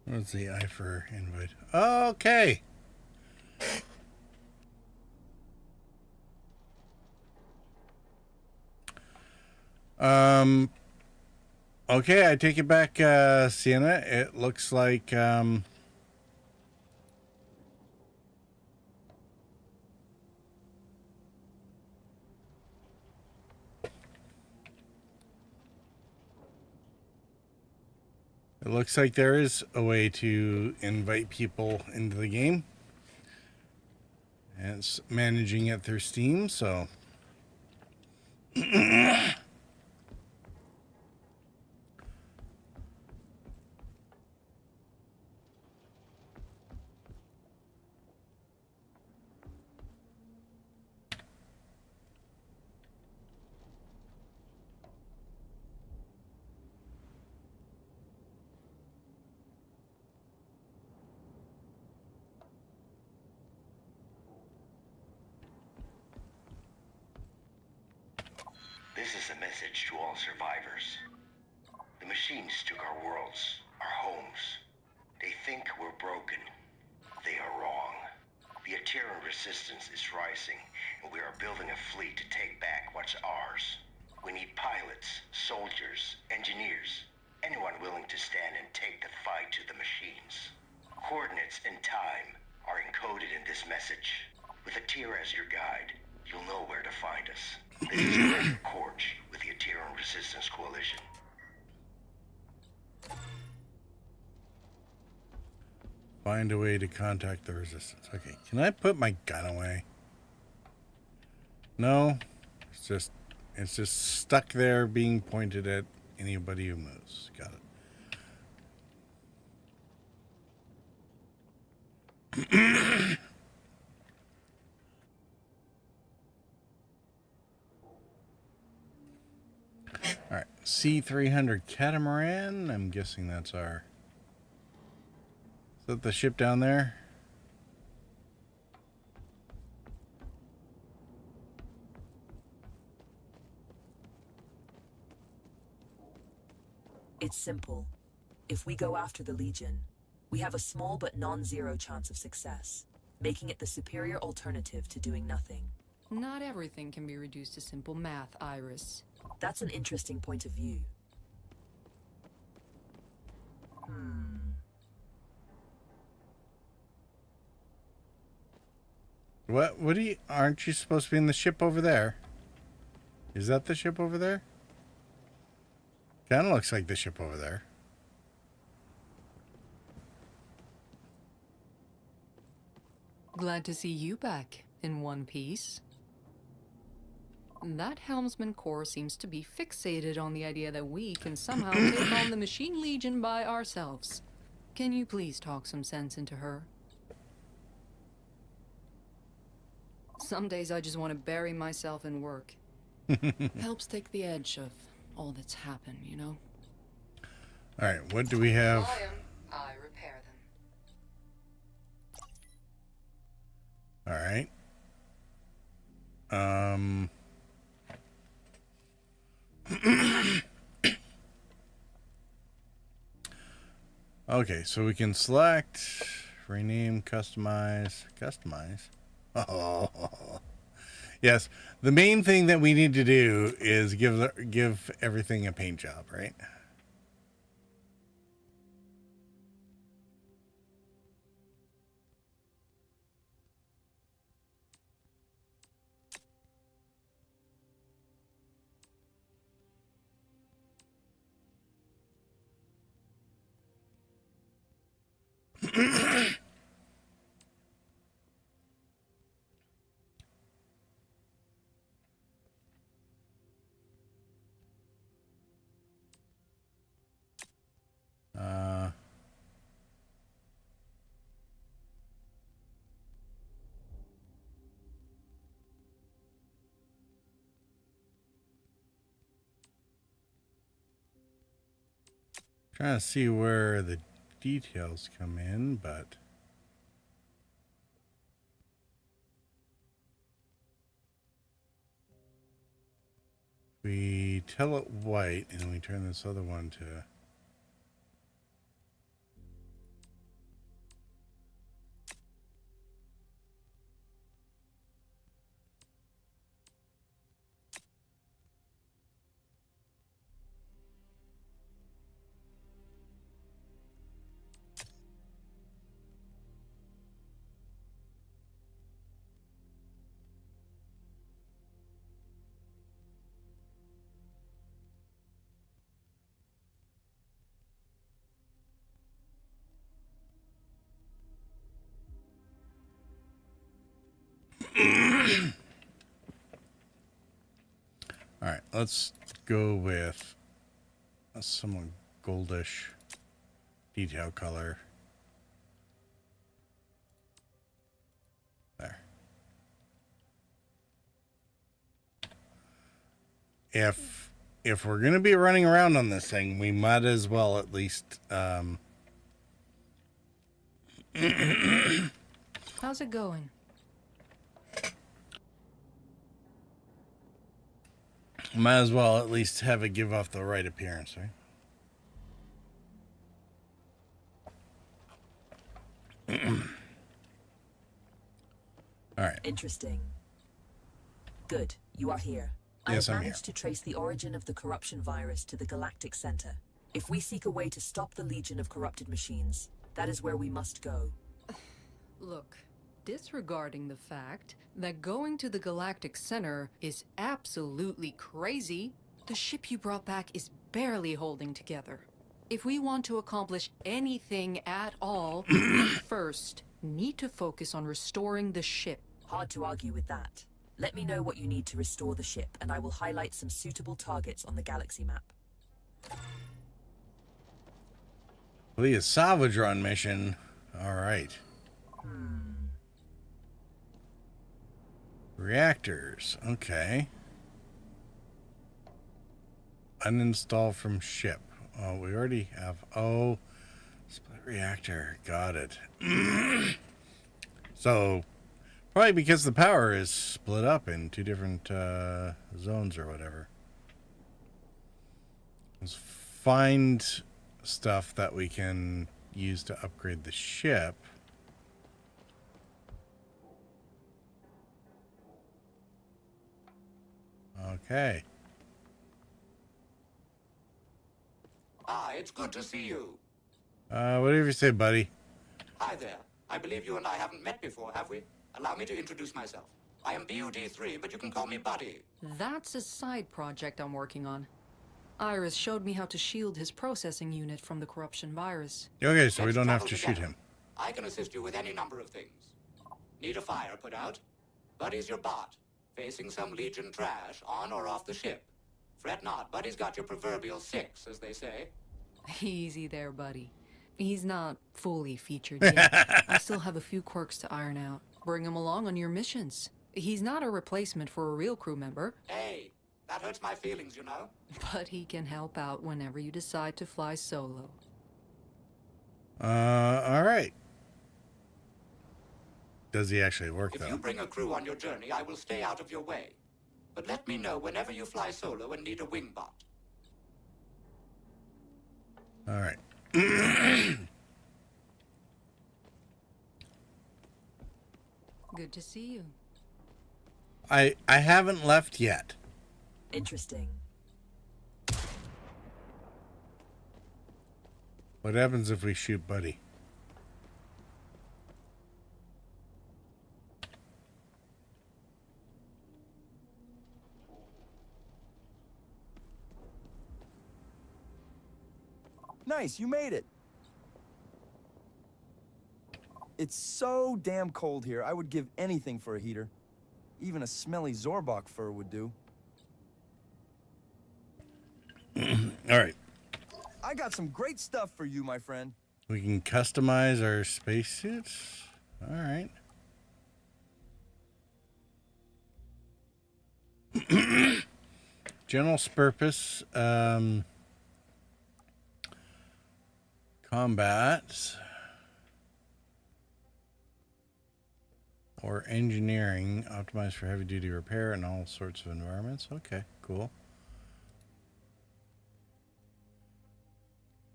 [SPEAKER 1] What's the I for invite? Okay. Okay, I take it back, Sienna. It looks like, it looks like there is a way to invite people into the game. And it's managing it through Steam, so.
[SPEAKER 8] This is a message to all survivors. The machines took our worlds, our homes. They think we're broken. They are wrong. The Ateran resistance is rising, and we are building a fleet to take back what's ours. We need pilots, soldiers, engineers, anyone willing to stand and take the fight to the machines. Coordinates and time are encoded in this message. With Atira as your guide, you'll know where to find us. This is Commander Korch with the Ateran Resistance Coalition.
[SPEAKER 1] Find a way to contact the resistance. Okay, can I put my gun away? No, it's just stuck there being pointed at anybody who moves. Got it. All right, C-300 Catamaran. I'm guessing that's our... Is that the ship down there?
[SPEAKER 9] It's simple. If we go after the Legion, we have a small but non-zero chance of success, making it the superior alternative to doing nothing.
[SPEAKER 6] Not everything can be reduced to simple math, Iris.
[SPEAKER 9] That's an interesting point of view.
[SPEAKER 1] What do you... Aren't you supposed to be in the ship over there? Is that the ship over there? Kind of looks like the ship over there.
[SPEAKER 6] Glad to see you back in one piece. That Helmsman Corps seems to be fixated on the idea that we can somehow take on the Machine Legion by ourselves. Can you please talk some sense into her? Some days I just want to bury myself in work. Helps take the edge of all that's happened, you know?
[SPEAKER 1] Alright, what do we have?
[SPEAKER 6] I repair them.
[SPEAKER 1] Alright. Okay, so we can select, rename, customize. Oh, yes. The main thing that we need to do is give everything a paint job, right? Trying to see where the details come in, but we tell it white and we turn this other one to all right, let's go with a somewhat goldish detail color. There. If we're gonna be running around on this thing, we might as well at least
[SPEAKER 6] How's it going?
[SPEAKER 1] might as well at least have it give off the right appearance, right? All right.
[SPEAKER 9] Interesting. Good, you are here.
[SPEAKER 1] Yes,
[SPEAKER 9] I
[SPEAKER 1] I'm
[SPEAKER 9] have
[SPEAKER 1] here.
[SPEAKER 9] managed to trace the origin of the corruption virus to the Galactic Center. If we seek a way to stop the legion of corrupted machines, that is where we must go.
[SPEAKER 6] Look, disregarding the fact that going to the Galactic Center is absolutely crazy, the ship you brought back is barely holding together. If we want to accomplish anything at all, we first need to focus on restoring the ship.
[SPEAKER 9] Hard to argue with that. Let me know what you need to restore the ship, and I will highlight some suitable targets on the galaxy map.
[SPEAKER 1] The salvage run mission. All right. Reactors. Okay. Uninstall from ship. Oh, we already have. Oh, split reactor. Got it. So, probably because the power is split up in two different zones or whatever. Let's find stuff that we can use to upgrade the ship. Okay.
[SPEAKER 12] It's good to see you.
[SPEAKER 1] Whatever you say, buddy.
[SPEAKER 12] Hi there. I believe you and I haven't met before, have we? Allow me to introduce myself. I am BUD3, but you can call me Buddy.
[SPEAKER 6] That's a side project I'm working on. Iris showed me how to shield his processing unit from the corruption virus.
[SPEAKER 1] Okay, so we
[SPEAKER 12] Let's
[SPEAKER 1] don't have
[SPEAKER 12] travel
[SPEAKER 1] to shoot
[SPEAKER 12] together.
[SPEAKER 1] him.
[SPEAKER 12] I can assist you with any number of things. Need a fire put out? Buddy's your bot, facing some Legion trash on or off the ship. Fret not, Buddy's got your proverbial 6, as they say.
[SPEAKER 6] Easy there, buddy. He's not fully featured yet. I still have a few quirks to iron out. Bring him along on your missions. He's not a replacement for a real crew member,
[SPEAKER 12] Hey, that hurts my feelings, you know.
[SPEAKER 6] but he can help out whenever you decide to fly solo.
[SPEAKER 1] All right. Does he actually work,
[SPEAKER 12] If
[SPEAKER 1] though?
[SPEAKER 12] you bring a crew on your journey, I will stay out of your way. But let me know whenever you fly solo and need a wing bot.
[SPEAKER 1] All right.
[SPEAKER 6] Good to see you.
[SPEAKER 1] I haven't left yet.
[SPEAKER 9] Interesting.
[SPEAKER 1] What happens if we shoot Buddy?
[SPEAKER 13] Nice, you made it. It's so damn cold here. I would give anything for a heater. Even a smelly Zorbok fur would do.
[SPEAKER 1] All right.
[SPEAKER 13] I got some great stuff for you, my friend.
[SPEAKER 1] We can customize our spacesuits. All right. General purpose. combat or engineering, optimized for heavy duty repair in all sorts of environments. Okay, cool.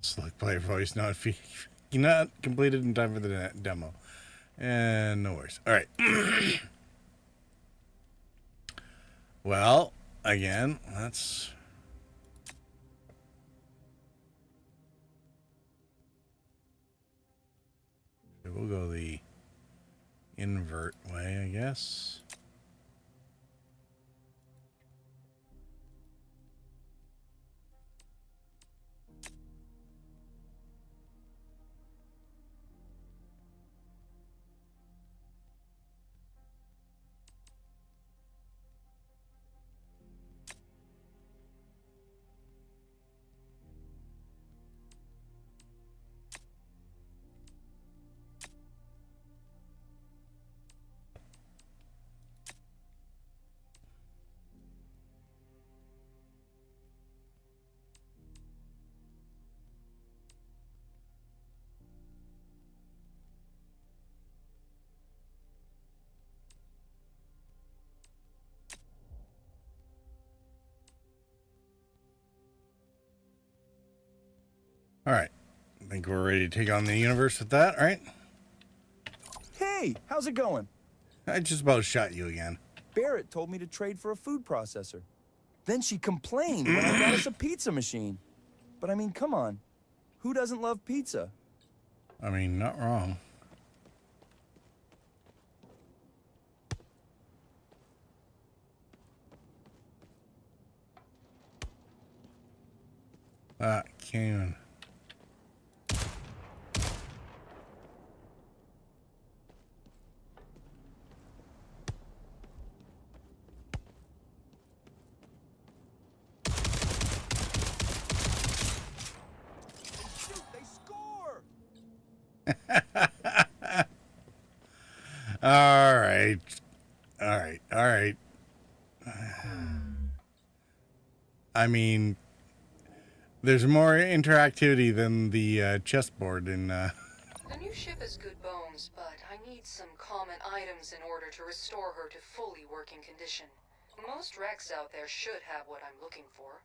[SPEAKER 1] Select player voice not completed in time for the demo. And no worries. All right. Well, again, let's. We'll go the invert way, I guess. All right. I think we're ready to take on the universe with that, right?
[SPEAKER 13] Hey, how's it going?
[SPEAKER 1] I just about shot you again.
[SPEAKER 13] Barrett told me to trade for a food processor. Then she complained when I got us a pizza machine. But I mean, come on. Who doesn't love pizza?
[SPEAKER 1] I mean, not wrong. Can't even.
[SPEAKER 13] They score!
[SPEAKER 1] All right. All right. All right. I mean, there's more interactivity than the chessboard in.
[SPEAKER 6] The new ship is good bones, but I need some common items in order to restore her to fully working condition. Most wrecks out there should have what I'm looking for.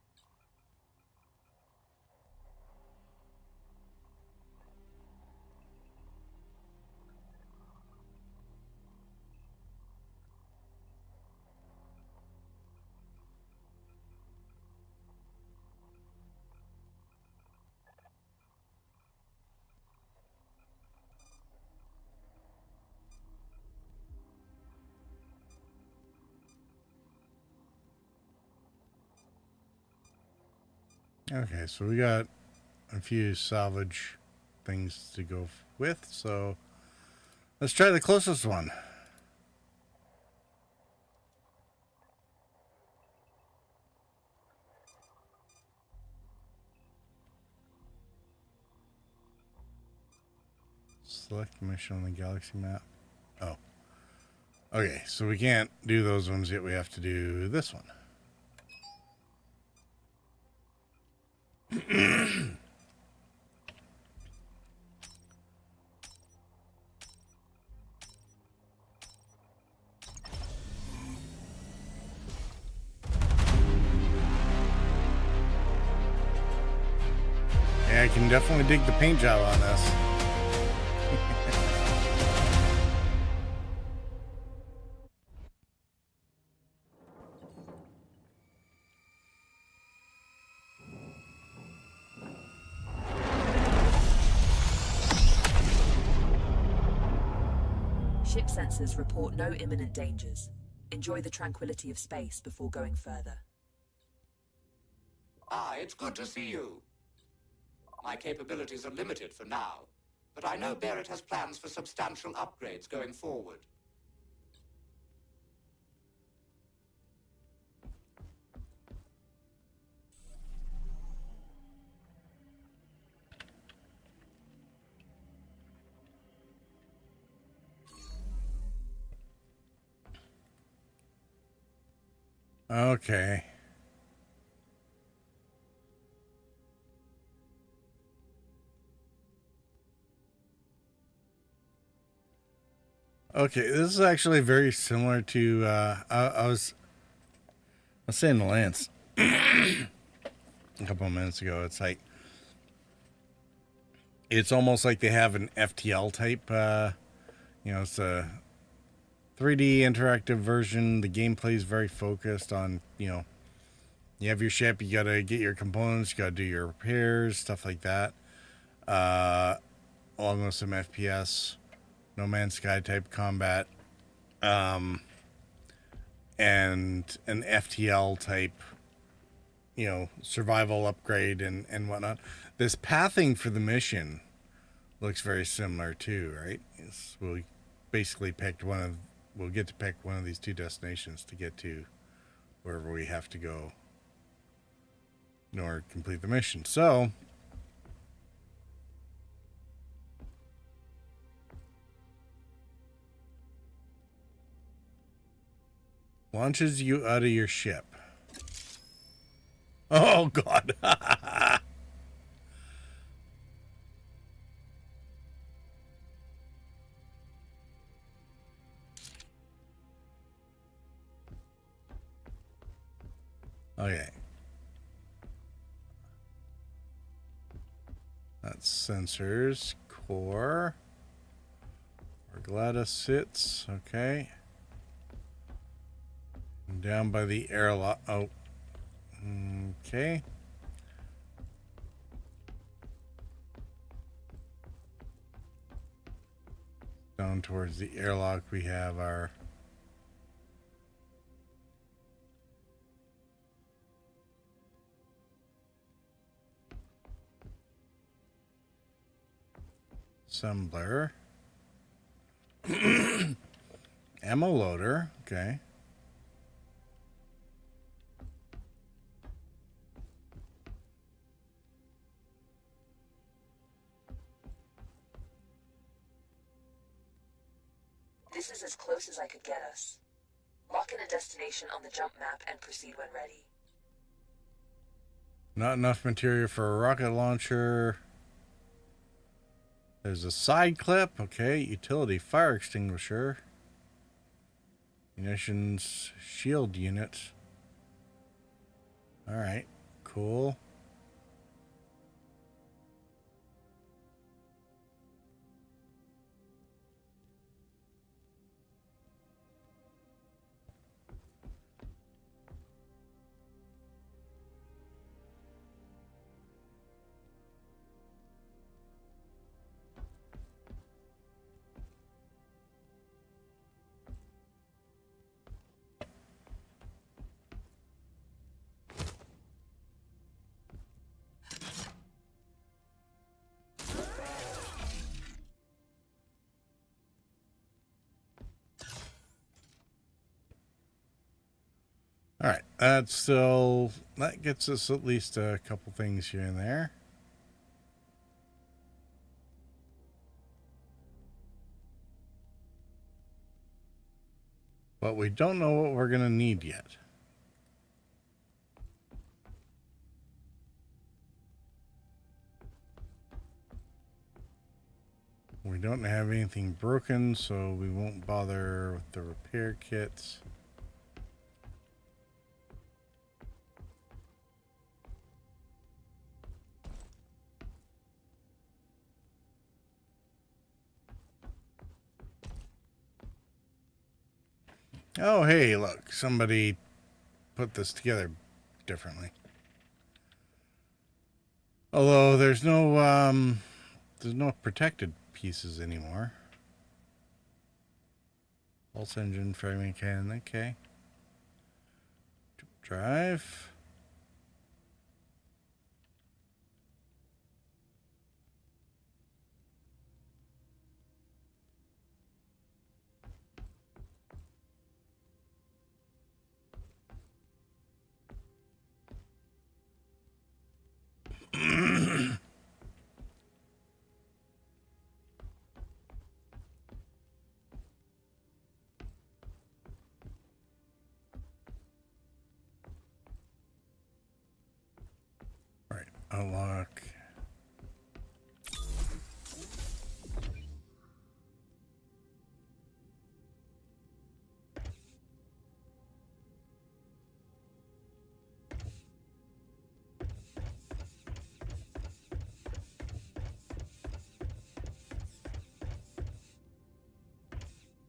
[SPEAKER 1] Okay, so we got a few salvage things to go with, so let's try the closest one. Select mission on the galaxy map. Oh. Okay, so we can't do those ones yet. We have to do this one. Yeah, I can definitely dig the paint job on this.
[SPEAKER 9] Ship sensors report no imminent dangers. Enjoy the tranquility of space before going further.
[SPEAKER 12] Ah, it's good to see you. My capabilities are limited for now, but I know Barrett has plans for substantial upgrades going forward.
[SPEAKER 1] Okay. Okay, this is actually very similar to I was saying to Lance a couple of minutes ago. It's like it's almost like they have an FTL type. It's a 3D interactive version. The gameplay is very focused on you have your ship. You gotta get your components. You gotta do your repairs, stuff like that. Along with some FPS. No Man's Sky type combat, and an FTL type, survival upgrade and whatnot. This pathing for the mission looks very similar too, right? We'll basically we'll get to pick one of these two destinations to get to wherever we have to go in order to complete the mission. So, launches you out of your ship. Oh, God. Okay. That's sensors, core, where Gladys sits. Okay. Down by the airlock. Oh, okay. Down towards the airlock, we have our assembler, ammo loader. Okay.
[SPEAKER 9] This is as close as I could get us. Lock in a destination on the jump map and proceed when ready.
[SPEAKER 1] Not enough material for a rocket launcher. There's a side clip. Okay. Utility fire extinguisher. Munitions shield unit. Alright. Cool. All right, that gets us at least a couple things here and there. But we don't know what we're going to need yet. We don't have anything broken, so we won't bother with the repair kits. Oh, hey, look, somebody put this together differently. Although there's no protected pieces anymore. Pulse engine, framing cannon, okay. Drive. Right, unlock.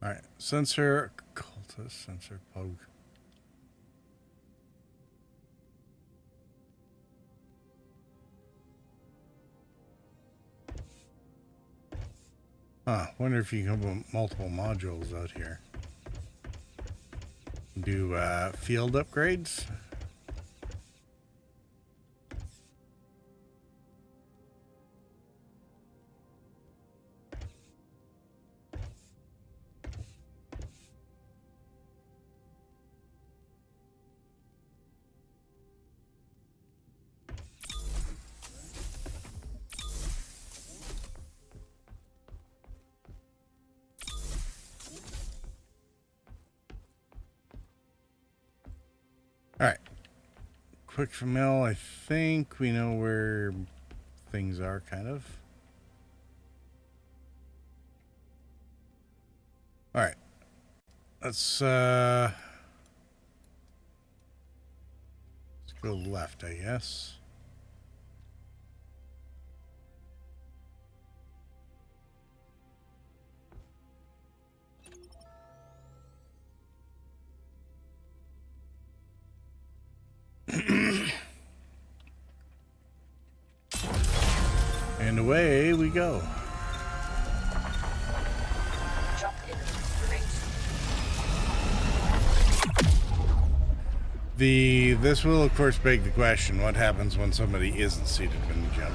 [SPEAKER 1] Alright, sensor, cultist, sensor, poke. Wonder if you can put multiple modules out here. Do field upgrades. Alright. Quick for mill, I think we know where things are, kind of. Alright. Let's go left, I guess. And away we go. This will of course beg the question, what happens when somebody isn't seated when you jump?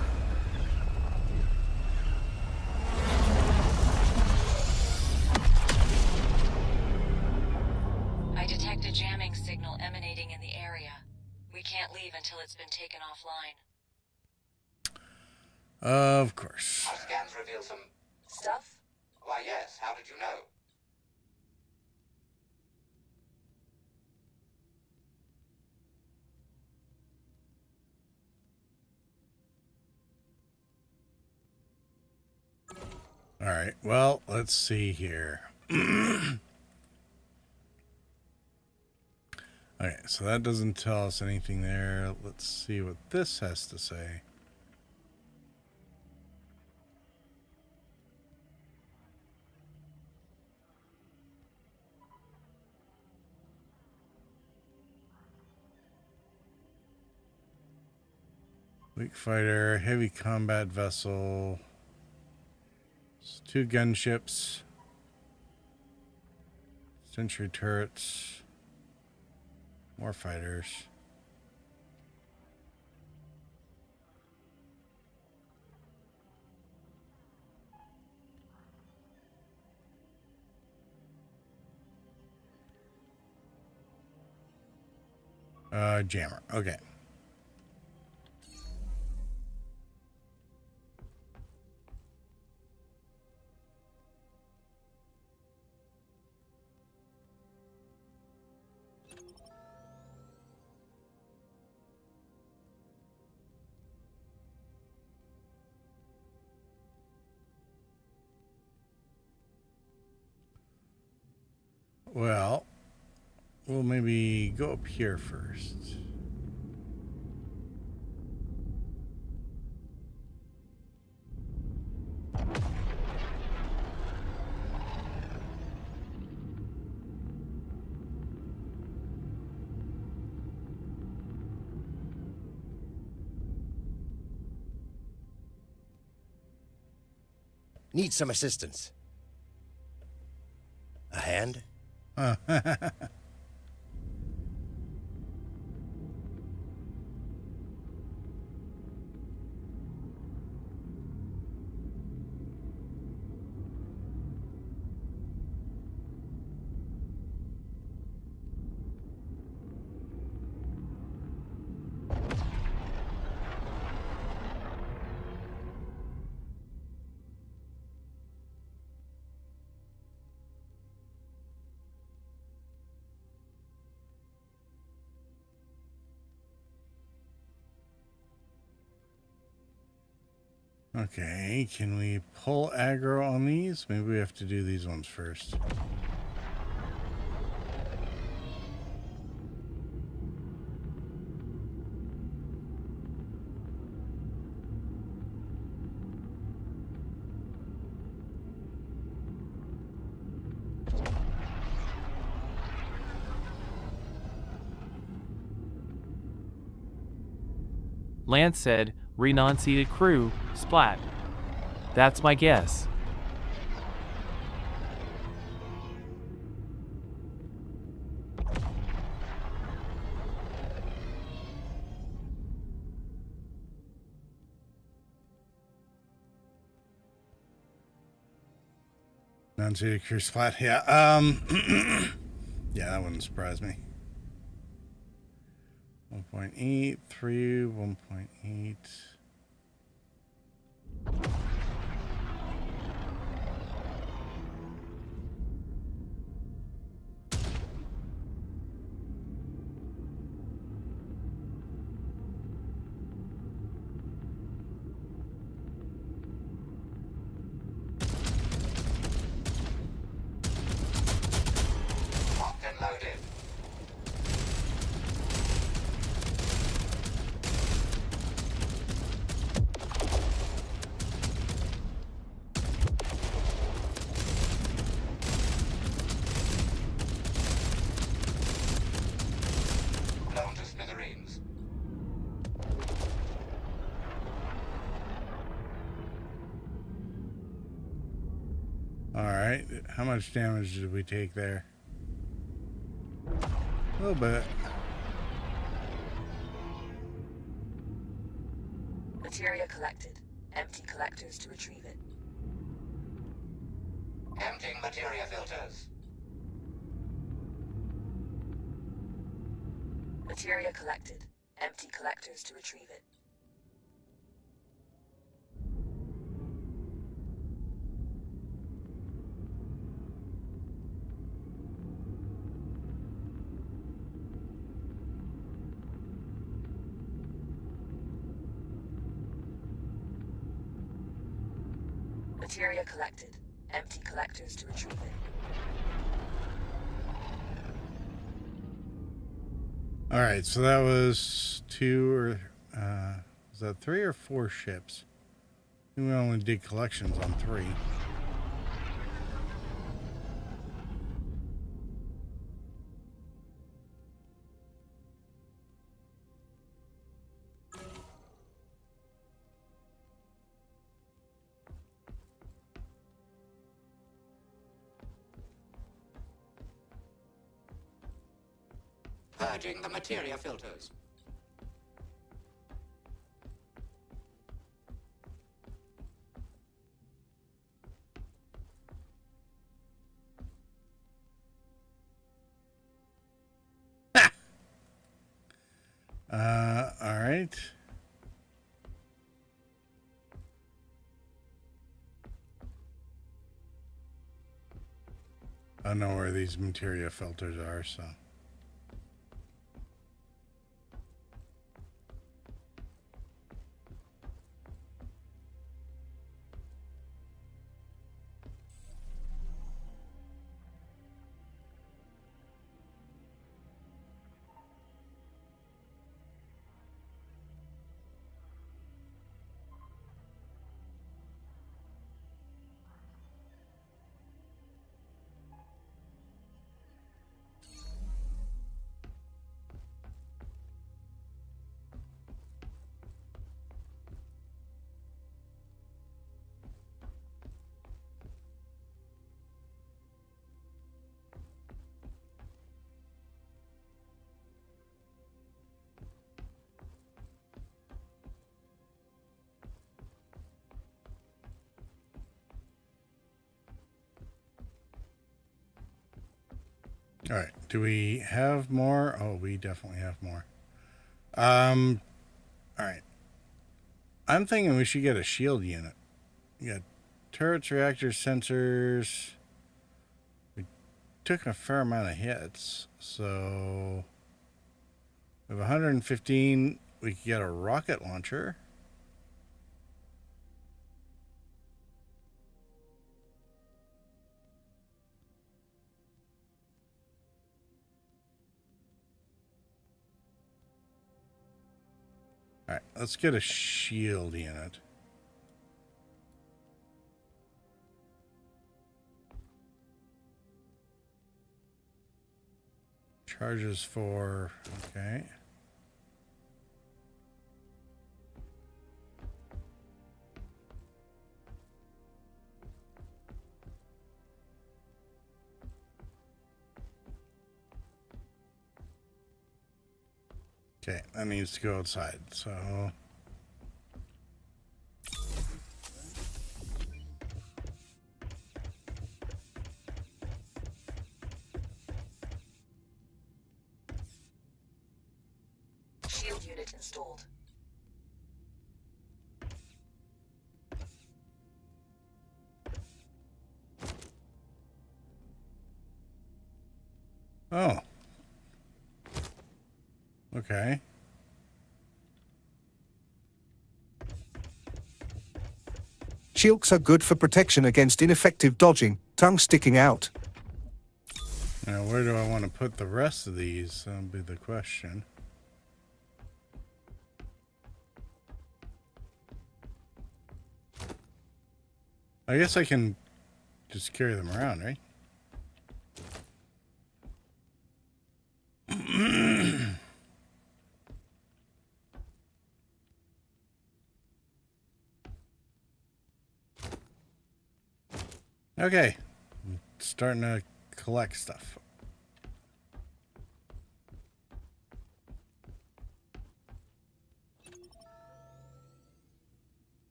[SPEAKER 14] I detect a jamming signal emanating in the area. We can't leave until it's been taken offline.
[SPEAKER 1] Of course.
[SPEAKER 12] Our scans reveal some
[SPEAKER 9] Stuff?
[SPEAKER 12] Why, yes. How did you know?
[SPEAKER 1] All right. Well, let's see here. Okay, so that doesn't tell us anything there. Let's see what this has to say. Weak fighter, heavy combat vessel, 2 gunships, sentry turrets, more fighters. Jammer. Okay. Well, we'll maybe go up here first.
[SPEAKER 15] Need some assistance. A hand?
[SPEAKER 1] Okay, can we pull aggro on these? Maybe we have to do these ones first.
[SPEAKER 15] Lance said, re-non-seated crew, splat. That's my guess.
[SPEAKER 1] Non-seated crew splat. Yeah. Yeah, that wouldn't surprise me. 1.8, 3, 1.8.
[SPEAKER 12] Locked and loaded. Blown to smithereens.
[SPEAKER 1] All right. How much damage did we take there? A little bit.
[SPEAKER 9] Materia collected. Empty collectors to retrieve it.
[SPEAKER 12] Emptying materia filters.
[SPEAKER 9] Materia collected. Empty collectors to retrieve it. Materia collected. Empty collectors to retrieve it.
[SPEAKER 1] All right, so that was 2 or was that 3 or 4 ships? I think we only did collections on 3.
[SPEAKER 12] Purging the materia filters.
[SPEAKER 1] All right. I know where these materia filters are, so. All right. Do we have more? Oh, we definitely have more. All right. I'm thinking we should get a shield unit. You got turrets, reactors, sensors. We took a fair amount of hits, so we have 115. We could get a rocket launcher. All right, let's get a shield unit. Charges for, okay. Okay, that needs to go outside, so...
[SPEAKER 9] Shield unit installed.
[SPEAKER 1] Oh. Okay.
[SPEAKER 2] Shilks are good for protection against ineffective dodging, tongue sticking out.
[SPEAKER 1] Now, where do I want to put the rest of these? That'll be the question. I guess I can just carry them around, right? Okay. Starting to collect stuff.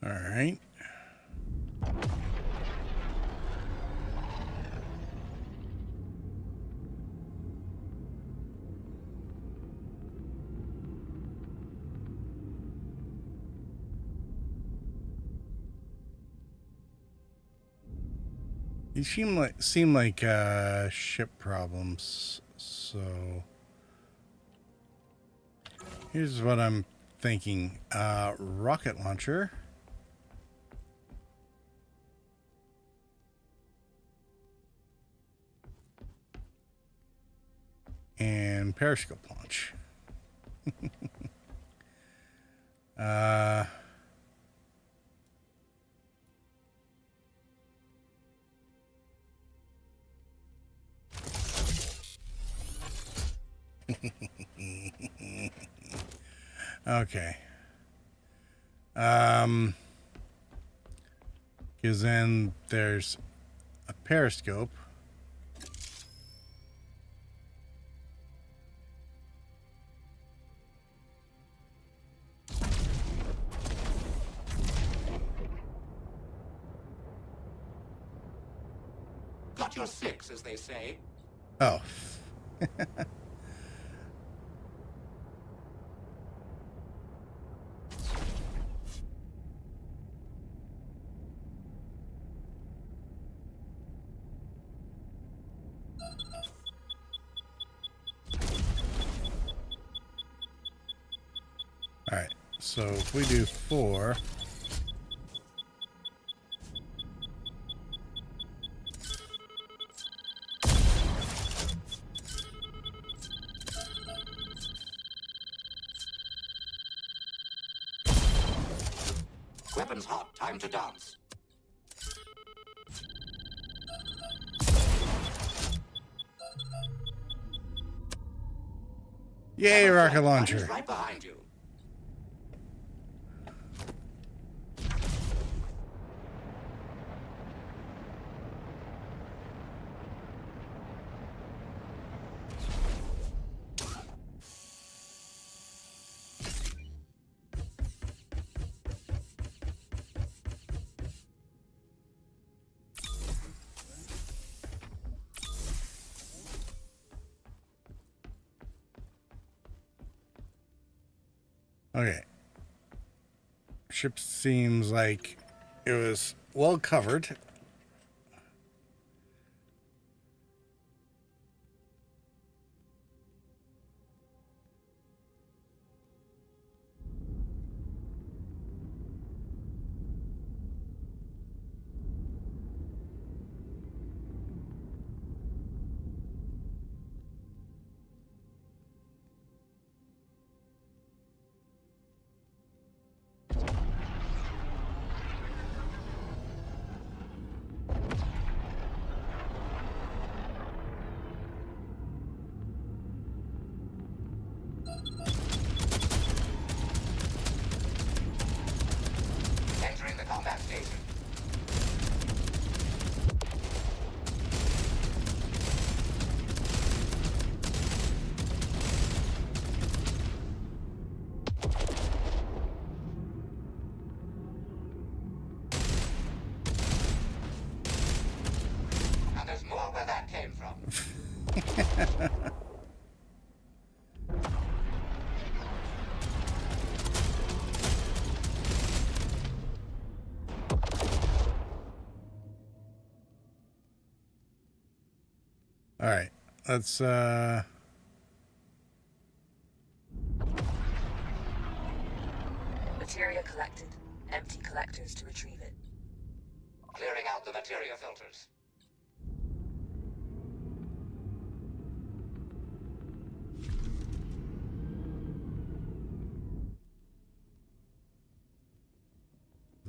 [SPEAKER 1] All right. These seem like ship problems. So here's what I'm thinking. Rocket launcher. And periscope launch. Okay. Because then there's a periscope.
[SPEAKER 12] Got your six, as they say.
[SPEAKER 1] Oh. All right, so if we do 4,
[SPEAKER 12] Weapons hot, time to dance.
[SPEAKER 1] yay, rocket launcher.
[SPEAKER 12] Right behind you.
[SPEAKER 1] Okay. Ship seems like it was well covered.
[SPEAKER 12] Entering the combat station. And there's more where that came from.
[SPEAKER 1] All right, let's
[SPEAKER 9] Materia collected. Empty collectors to retrieve it.
[SPEAKER 12] Clearing out the materia filters.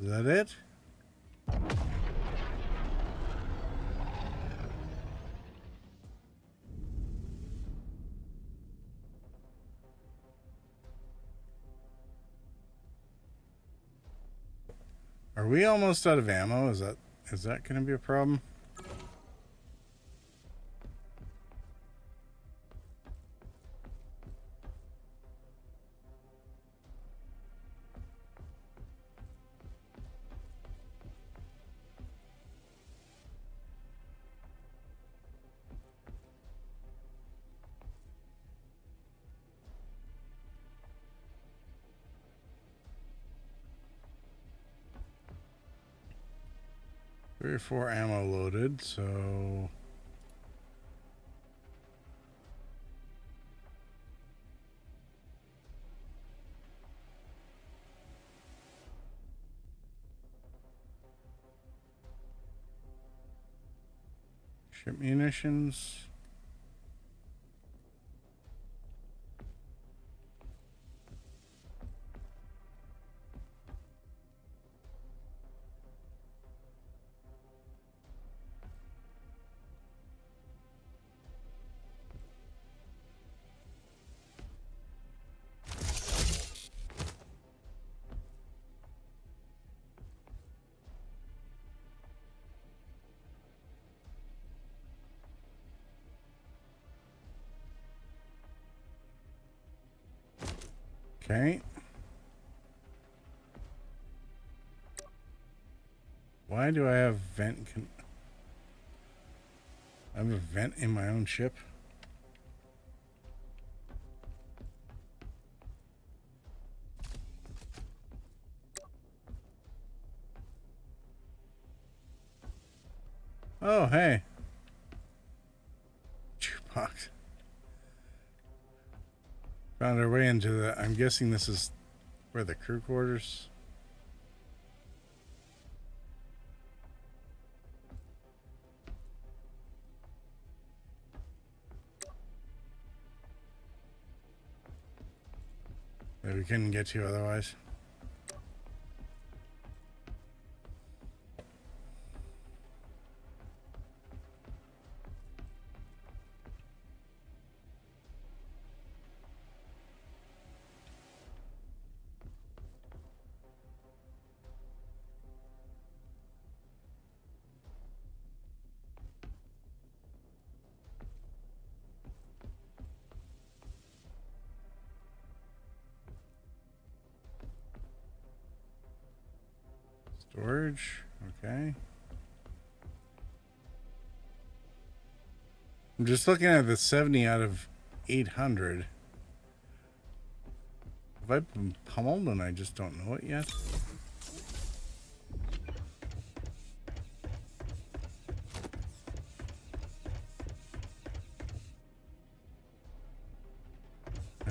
[SPEAKER 1] Is that it? Are we almost out of ammo? Is that going to be a problem? Three or four ammo loaded, so ship munitions. Okay. Why do I have vent? I have a vent in my own ship. Oh, hey. Jukebox. Found our way into the... I'm guessing this is where the crew quarters... that we couldn't get to otherwise. Storage, okay. I'm just looking at the 70 out of 800. Have I been pummeled and I just don't know it yet?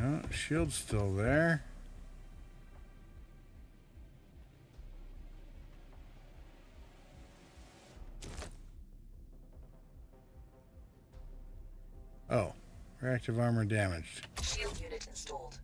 [SPEAKER 1] No, shield's still there. Oh, reactive armor damaged.
[SPEAKER 9] Shield unit installed.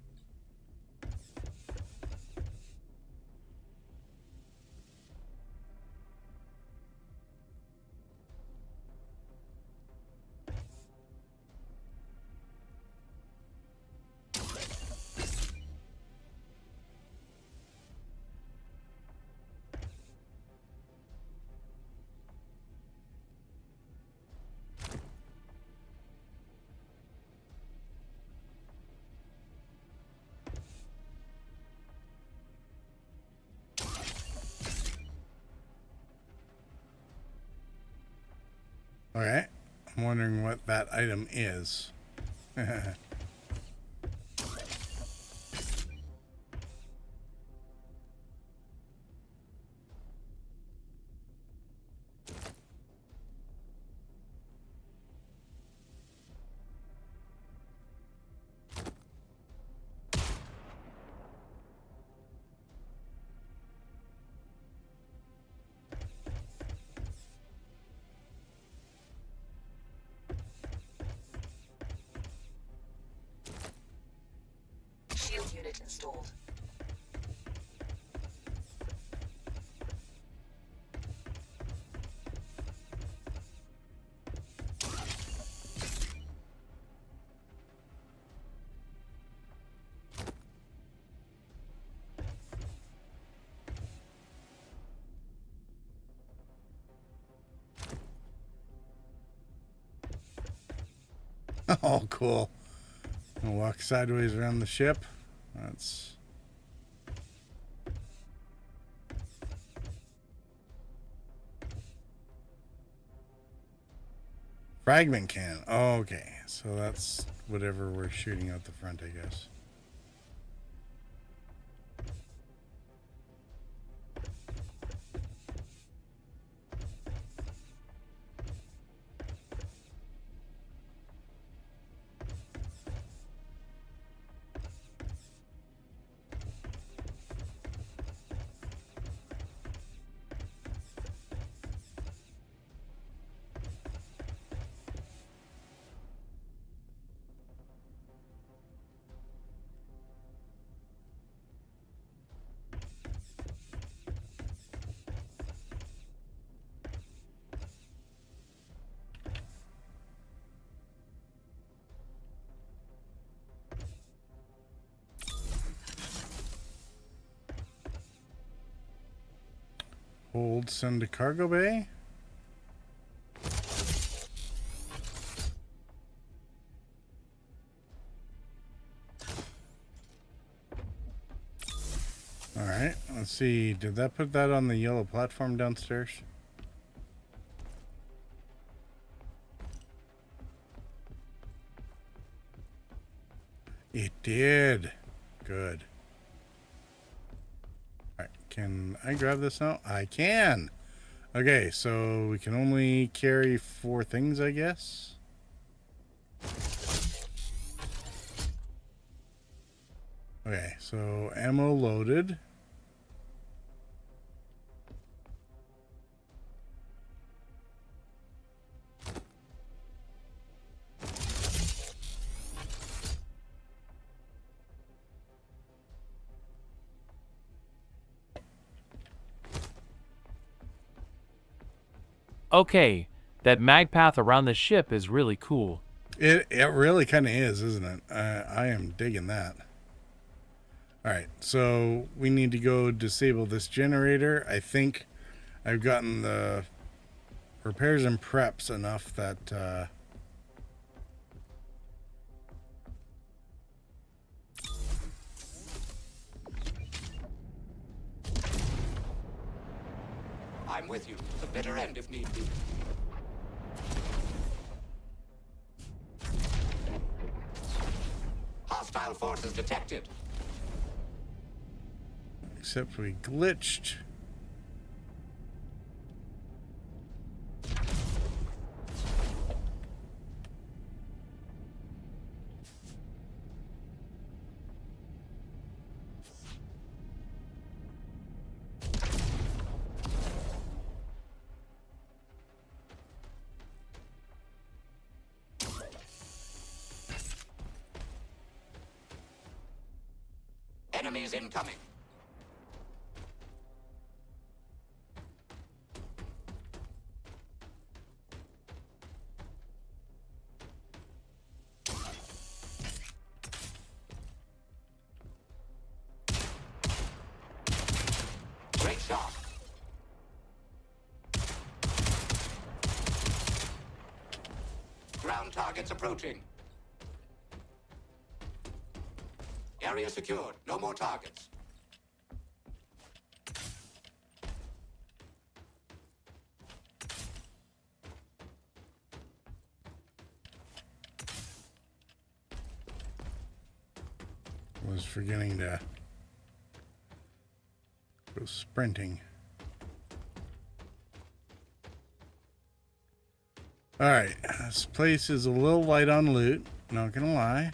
[SPEAKER 1] Alright. I'm wondering what that item is.
[SPEAKER 9] Shield unit installed.
[SPEAKER 1] Oh, cool. I'll walk sideways around the ship. That's... Fragment cannon. Oh, okay. So that's whatever we're shooting out the front, I guess. Hold, send to cargo bay. All right, let's see. Did that put that on the yellow platform downstairs? It did. Good. Can I grab this now? I can. Okay, so we can only carry 4 things, I guess. Okay, so ammo loaded.
[SPEAKER 15] Okay, that mag path around the ship is really cool.
[SPEAKER 1] It really kind of is, isn't it? I am digging that. All right, so we need to go disable this generator. I think I've gotten the repairs and preps enough that
[SPEAKER 12] I'm with you. The bitter end if need be. Hostile forces detected.
[SPEAKER 1] Except we glitched.
[SPEAKER 12] Enemies incoming. Great shot. Ground targets approaching. Area secured. No more targets.
[SPEAKER 1] Was forgetting to go sprinting. All right, this place is a little light on loot, not gonna lie.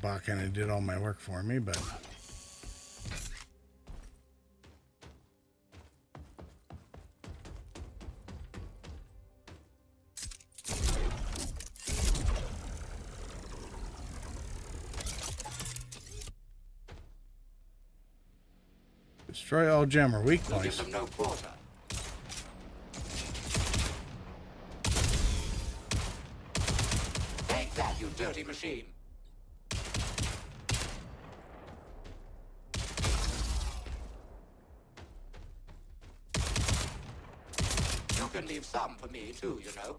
[SPEAKER 1] Bot kind of did all my work for me, but destroy all jammer weak
[SPEAKER 12] We'll give
[SPEAKER 1] points.
[SPEAKER 12] them no quarter. Take that, you dirty machine. You can leave some for me too, you know.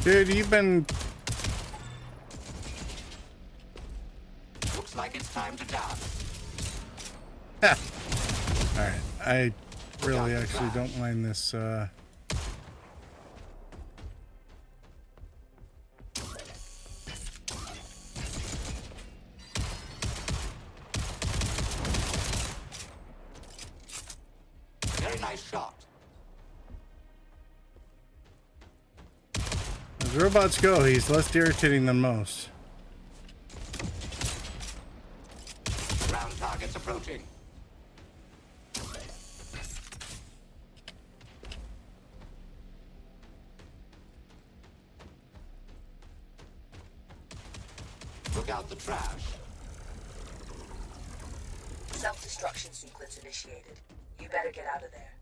[SPEAKER 1] Dude, you've been...
[SPEAKER 12] Looks like it's time to dance.
[SPEAKER 1] Alright, I really actually don't mind this,
[SPEAKER 12] Very nice shot.
[SPEAKER 1] As robots go, he's less irritating than most.
[SPEAKER 12] Ground targets approaching. Look out the trash.
[SPEAKER 9] Self-destruction sequence initiated. You better get out of there.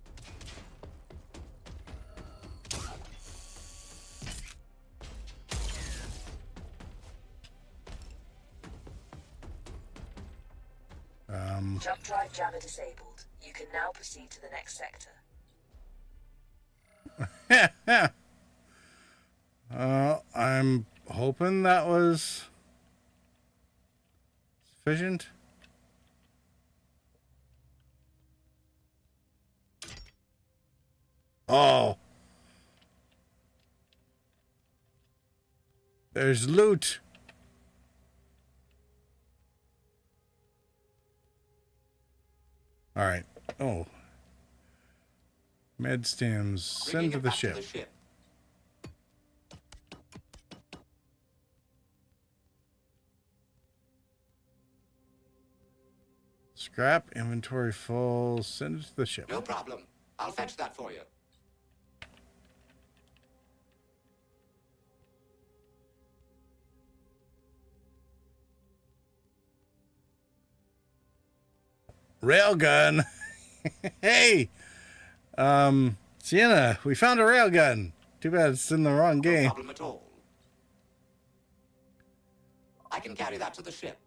[SPEAKER 9] Jump drive jammer disabled. You can now proceed to the next sector.
[SPEAKER 1] I'm hoping that was sufficient. Oh. There's loot. All right. Oh. Med stems. Send to the ship. Scrap inventory full. Send it to the ship.
[SPEAKER 12] No problem. I'll fetch that for you.
[SPEAKER 1] Railgun. Hey. Sienna, we found a railgun. Too bad it's in the wrong game.
[SPEAKER 12] No problem at all. I can carry that to the ship.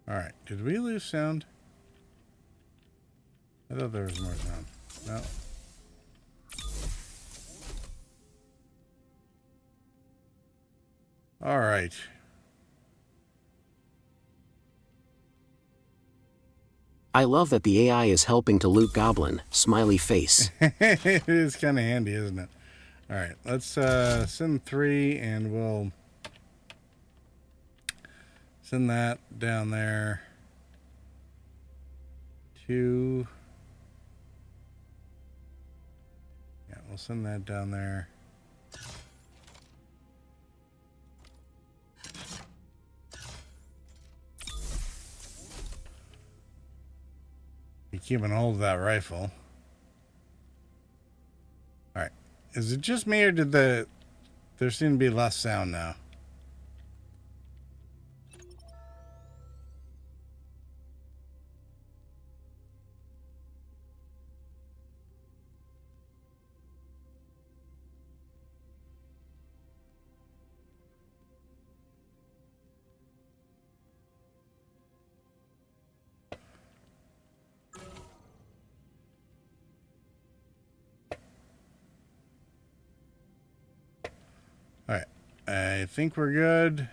[SPEAKER 1] All right. Did we lose sound? I thought there was more sound. No. All right.
[SPEAKER 10] I love that the AI is helping to loot Goblin, smiley face.
[SPEAKER 1] It is kind of handy, isn't it? All right, let's send 3, and we'll send that down there. 2. Yeah, we'll send that down there. Be keeping hold of that rifle. All right. Is it just me, or did there seem to be less sound now? All right. I think we're good.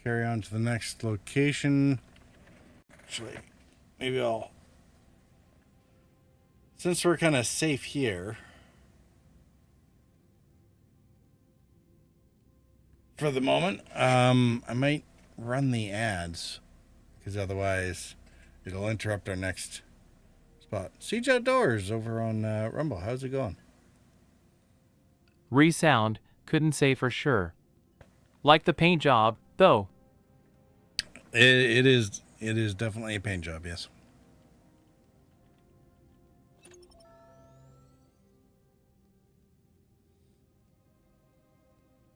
[SPEAKER 1] Carry on to the next location. Actually, maybe I'll... Since we're kind of safe here, for the moment, I might run the ads, because otherwise it'll interrupt our next spot. Siege Outdoors over on Rumble. How's it going?
[SPEAKER 15] Resound, couldn't say for sure. Like the paint job, though.
[SPEAKER 1] It is definitely a paint job, yes.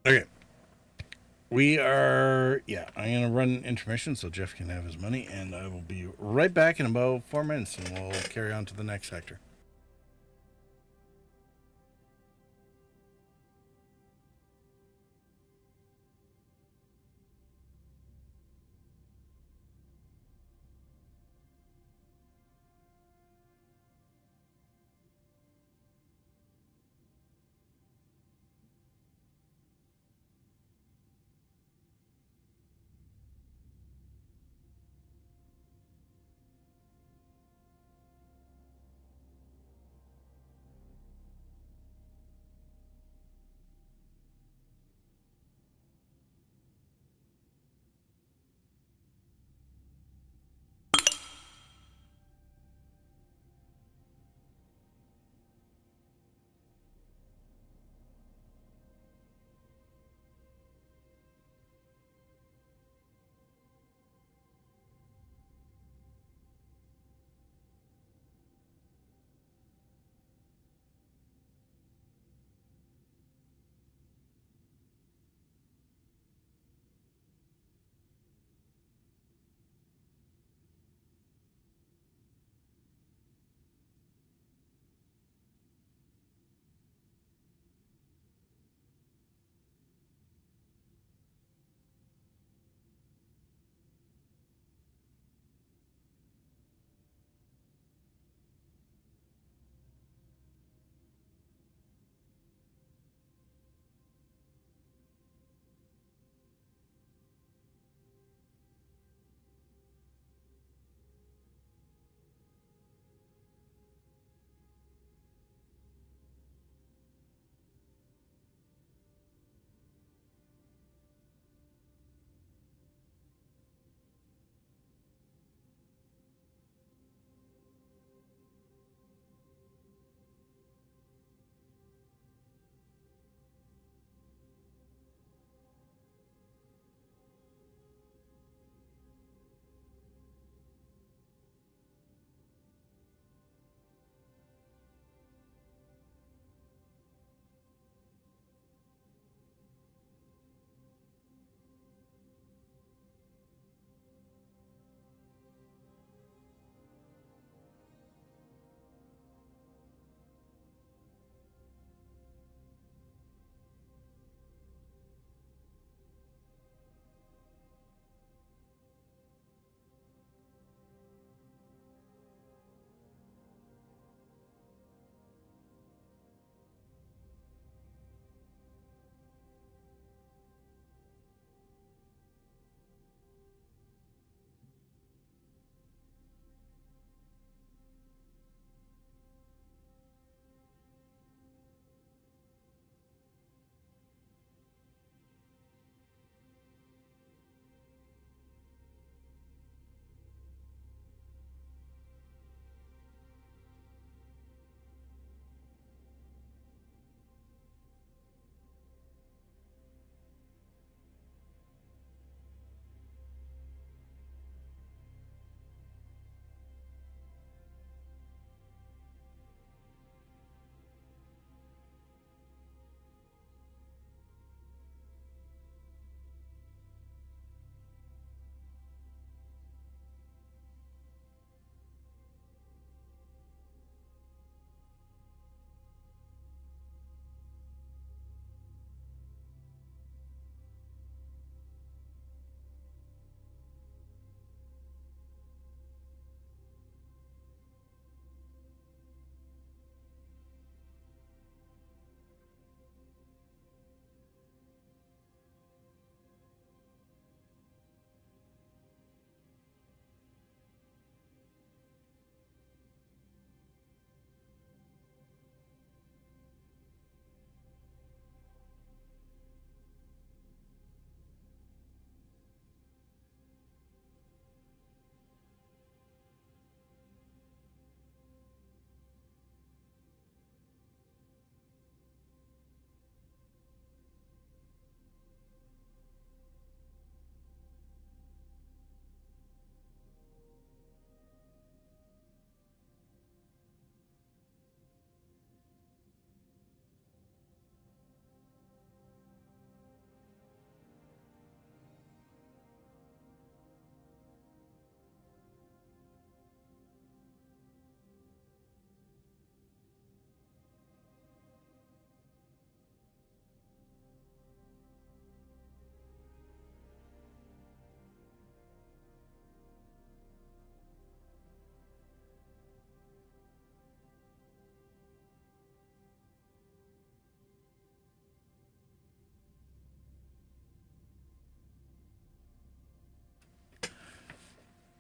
[SPEAKER 1] Okay. We are, yeah, I'm going to run intermission so Jeff can have his money, and I will be right back in about 4 minutes, and we'll carry on to the next sector.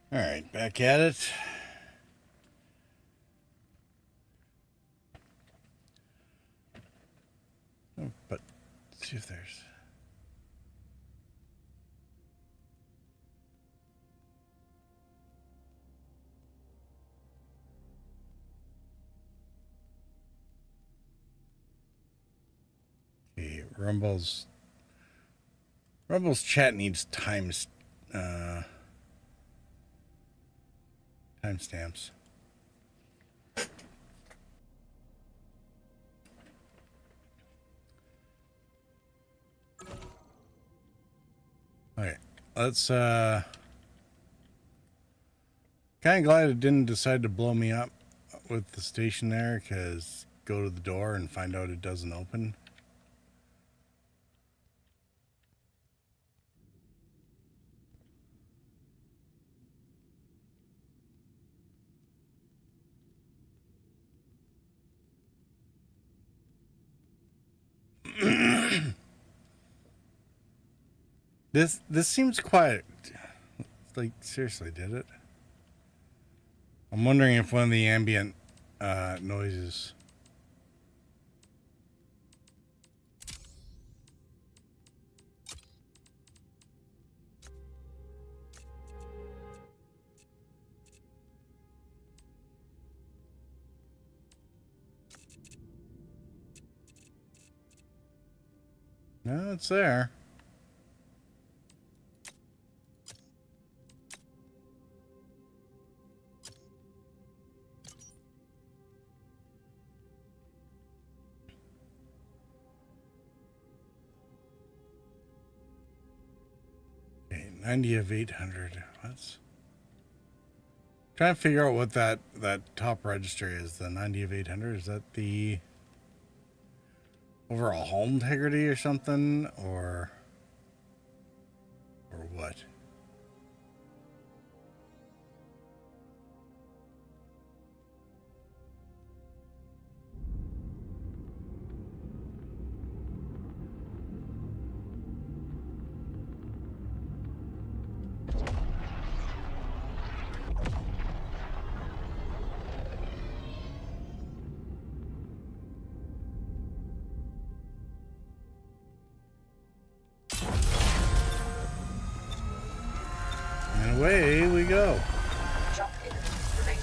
[SPEAKER 1] All right, back at it. Oh, but let's see if there's. Okay, Rumble's chat needs timestamps. Okay, let's kind of glad it didn't decide to blow me up with the station there, because go to the door and find out it doesn't open. This seems quiet. Like, seriously, did it? I'm wondering if one of the ambient noises. No, it's there. Okay, 90 of 800. What's trying to figure out what that top register is. The 90 of 800. Is that the overall home integrity or something, or what? And away we go.
[SPEAKER 9] Jump in remains.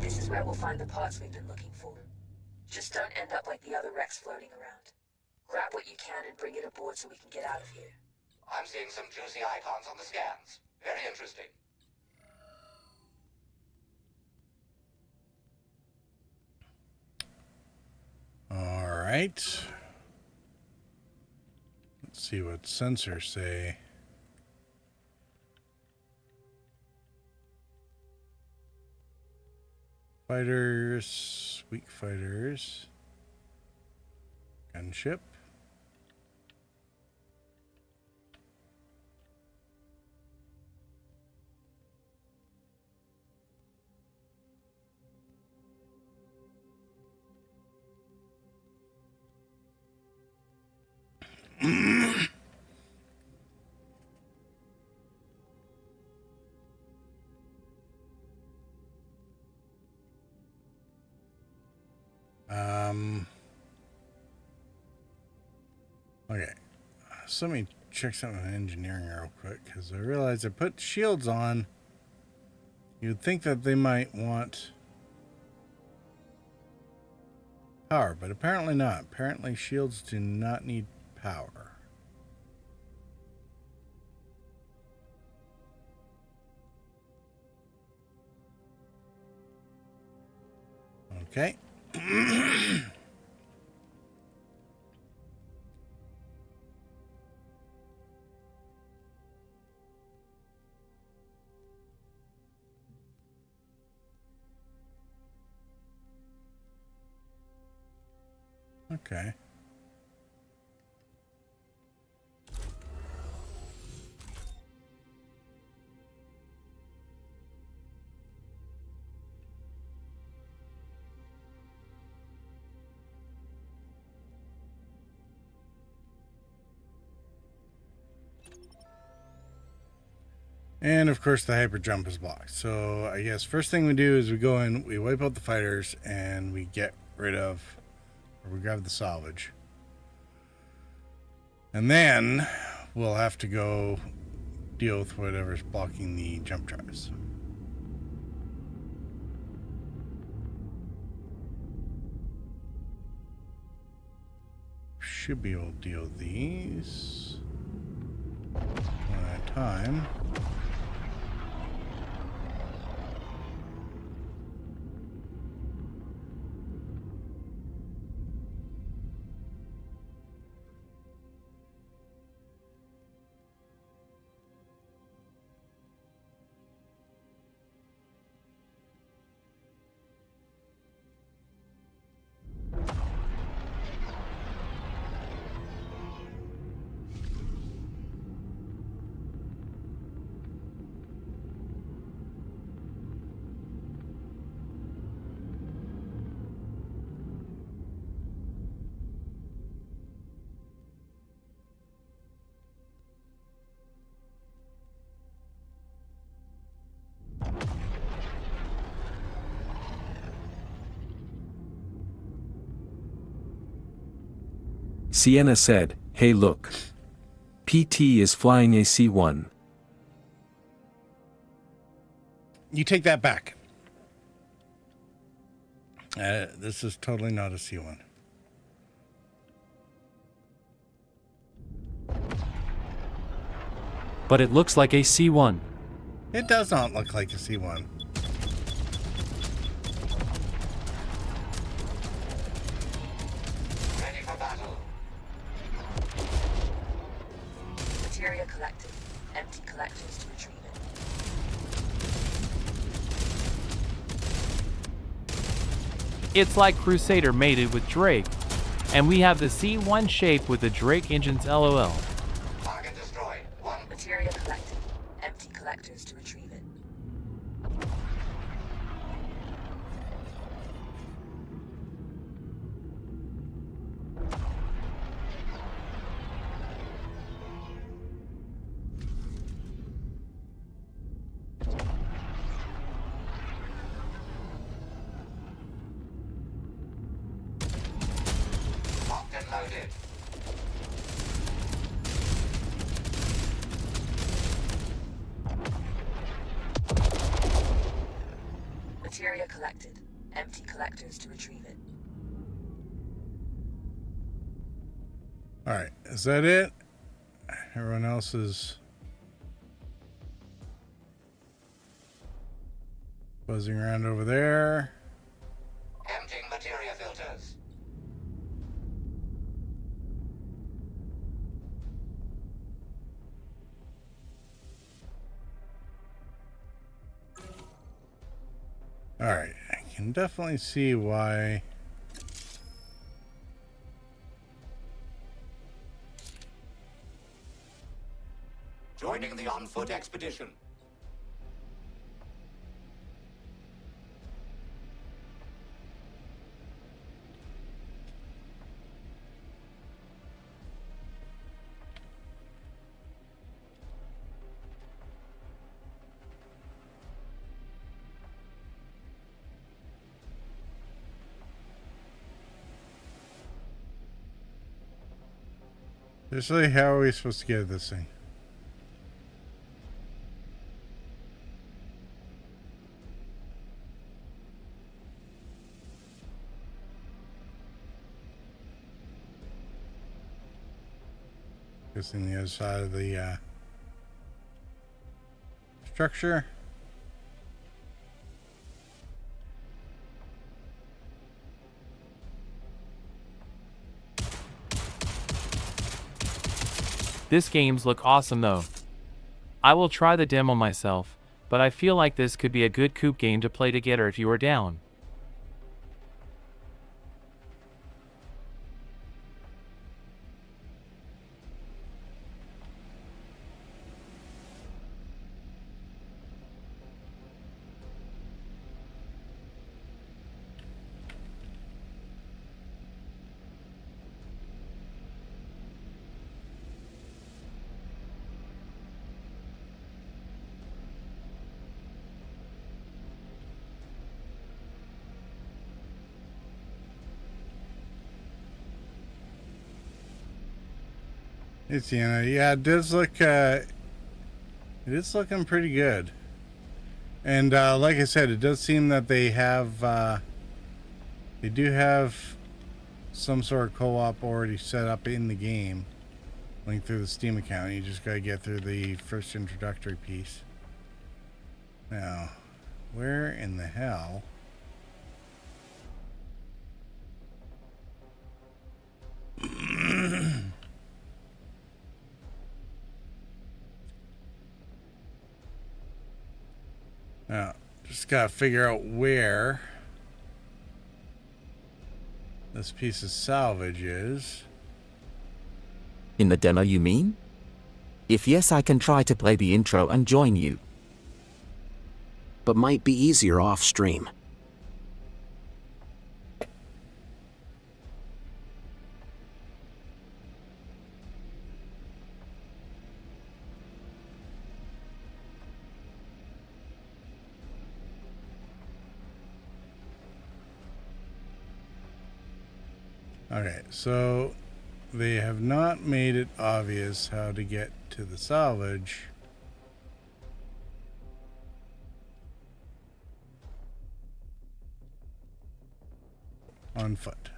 [SPEAKER 9] This is where we'll find the parts we've been looking for. Just don't end up like the other wrecks floating around. Grab what you can and bring it aboard so we can get out of here.
[SPEAKER 12] I'm seeing some juicy icons on the scans. Very interesting.
[SPEAKER 1] All right. Let's see what sensors say. Fighters, weak fighters, gunship. Okay, so let me check something on engineering real quick, because I realized I put shields on. You'd think that they might want power, but apparently not. Apparently shields do not need power. Okay. Okay. And of course the hyper jump is blocked. So I guess first thing we do is we go in, we wipe out the fighters, and we get rid of, or we grab the salvage. And then we'll have to go deal with whatever's blocking the jump drives. Should be able to deal with these one at a time.
[SPEAKER 16] Sienna said, "Hey look. PT is flying a C1.
[SPEAKER 1] You take that back. This is totally not a C1.
[SPEAKER 3] But it looks like a C1.
[SPEAKER 1] It does not look like a C1.
[SPEAKER 12] Ready for battle.
[SPEAKER 9] Materia collected. Empty collectors to retrieve it.
[SPEAKER 15] It's like Crusader mated with Drake. And we have the C1 shape with the Drake engines LOL.
[SPEAKER 12] Target destroyed. One.
[SPEAKER 9] Materia collected. Empty collectors to retrieve it.
[SPEAKER 12] Locked and loaded.
[SPEAKER 9] Materia collected. Empty collectors to retrieve it.
[SPEAKER 1] Alright, is that it? Everyone else is buzzing around over there.
[SPEAKER 12] Emptying materia filters.
[SPEAKER 1] Alright, I can definitely see why.
[SPEAKER 12] Joining the on-foot expedition.
[SPEAKER 1] Seriously, how are we supposed to get at this thing? Guessing the other side of the structure.
[SPEAKER 15] This games look awesome though. I will try the demo myself, but I feel like this could be a good coop game to play together if you are down.
[SPEAKER 1] It's, you know, yeah, it does look, it is looking pretty good. And like I said, it does seem that they have, they do have some sort of co-op already set up in the game. Link through the Steam account. You just gotta get through the first introductory piece. Now, where in the hell? Now, just gotta figure out where this piece of salvage is.
[SPEAKER 11] In the demo, you mean? If yes, I can try to play the intro and join you.
[SPEAKER 10] But might be easier off stream.
[SPEAKER 1] Okay, so they have not made it obvious how to get to the salvage. On foot.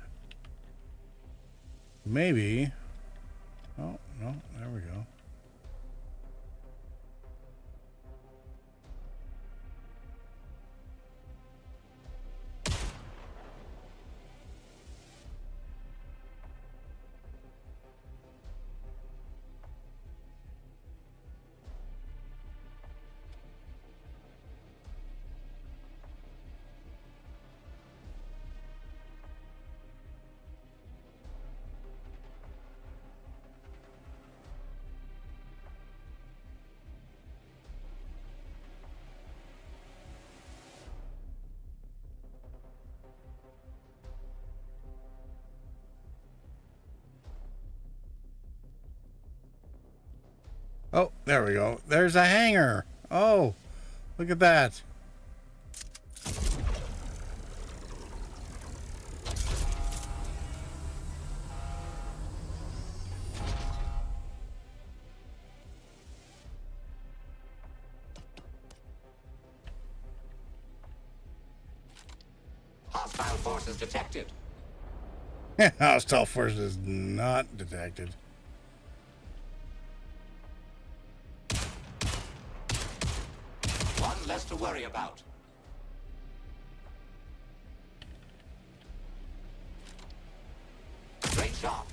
[SPEAKER 1] Maybe. Oh, no, there we go. Oh, there we go. There's a hangar. Oh, look at that.
[SPEAKER 12] Hostile forces detected.
[SPEAKER 1] Hostile forces not detected.
[SPEAKER 12] One less to worry about. Great shot.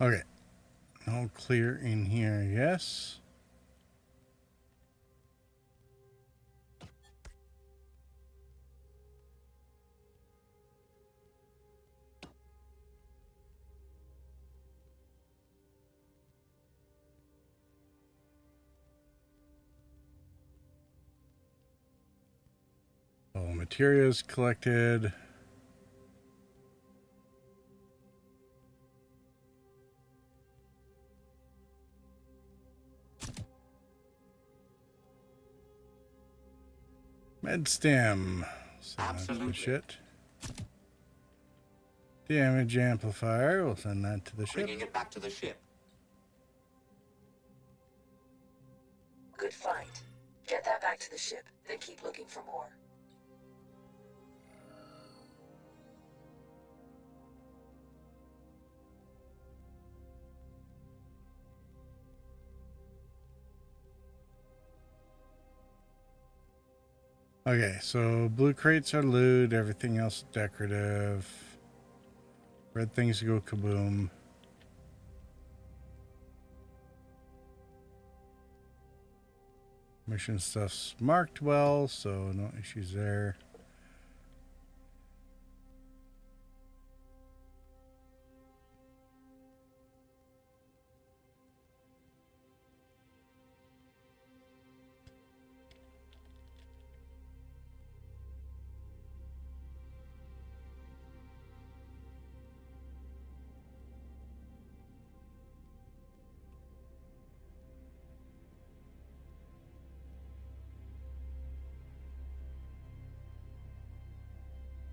[SPEAKER 1] Okay. All clear in here, yes. Oh, materials collected. Med stem. Send that to the shit. Damage amplifier. We'll send that to the ship.
[SPEAKER 12] Bringing it back to the ship.
[SPEAKER 9] Good fight. Get that back to the ship, then keep looking for more.
[SPEAKER 1] Okay, so blue crates are loot, everything else decorative. Red things go kaboom. Mission stuff's marked well, so no issues there.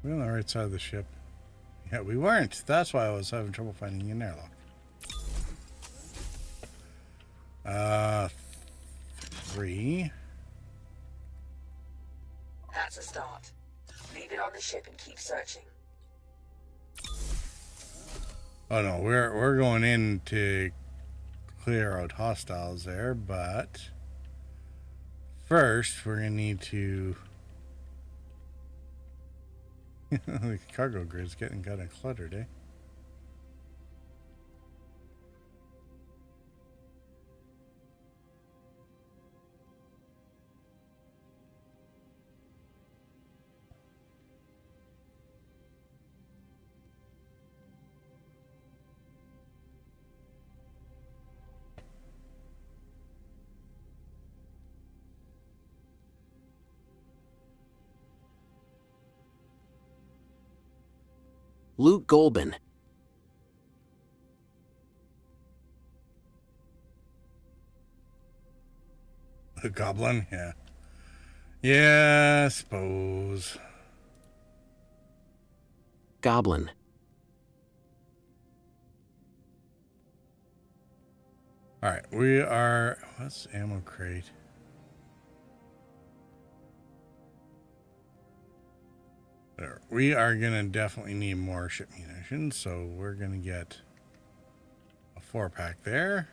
[SPEAKER 1] We're on the right side of the ship. Yeah, we weren't. That's why I was having trouble finding an airlock. 3.
[SPEAKER 9] That's a start. Leave it on the ship and keep searching.
[SPEAKER 1] Oh no, we're going in to clear out hostiles there, but first we're gonna need to. The cargo grid's getting kind of cluttered, eh?
[SPEAKER 10] Luke Golban.
[SPEAKER 1] The goblin, yeah. Yeah, I suppose.
[SPEAKER 10] Goblin.
[SPEAKER 1] Alright, we are. What's ammo crate? There. We are gonna definitely need more ship munitions, so we're gonna get a 4-pack there.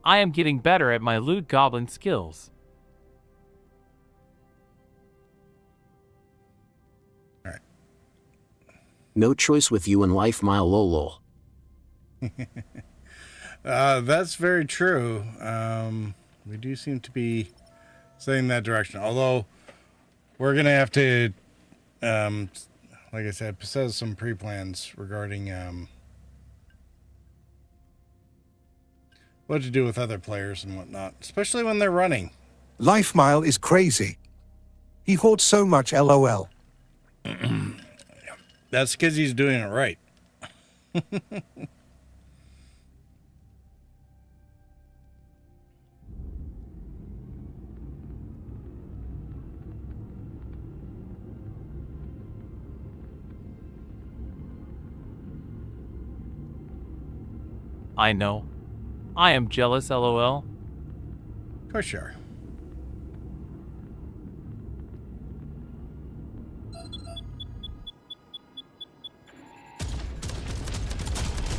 [SPEAKER 15] I am getting better at my loot goblin skills.
[SPEAKER 1] Alright.
[SPEAKER 10] No choice with you in life, my lolol.
[SPEAKER 1] That's very true. We do seem to be setting that direction. Although, we're going to have to, like I said, possess some pre-plans regarding what to do with other players and whatnot, especially when they're running.
[SPEAKER 2] Lifemile is crazy. He hoards so much LOL.
[SPEAKER 1] That's because he's doing it right.
[SPEAKER 15] I know. I am jealous, lol.
[SPEAKER 1] Of course you are.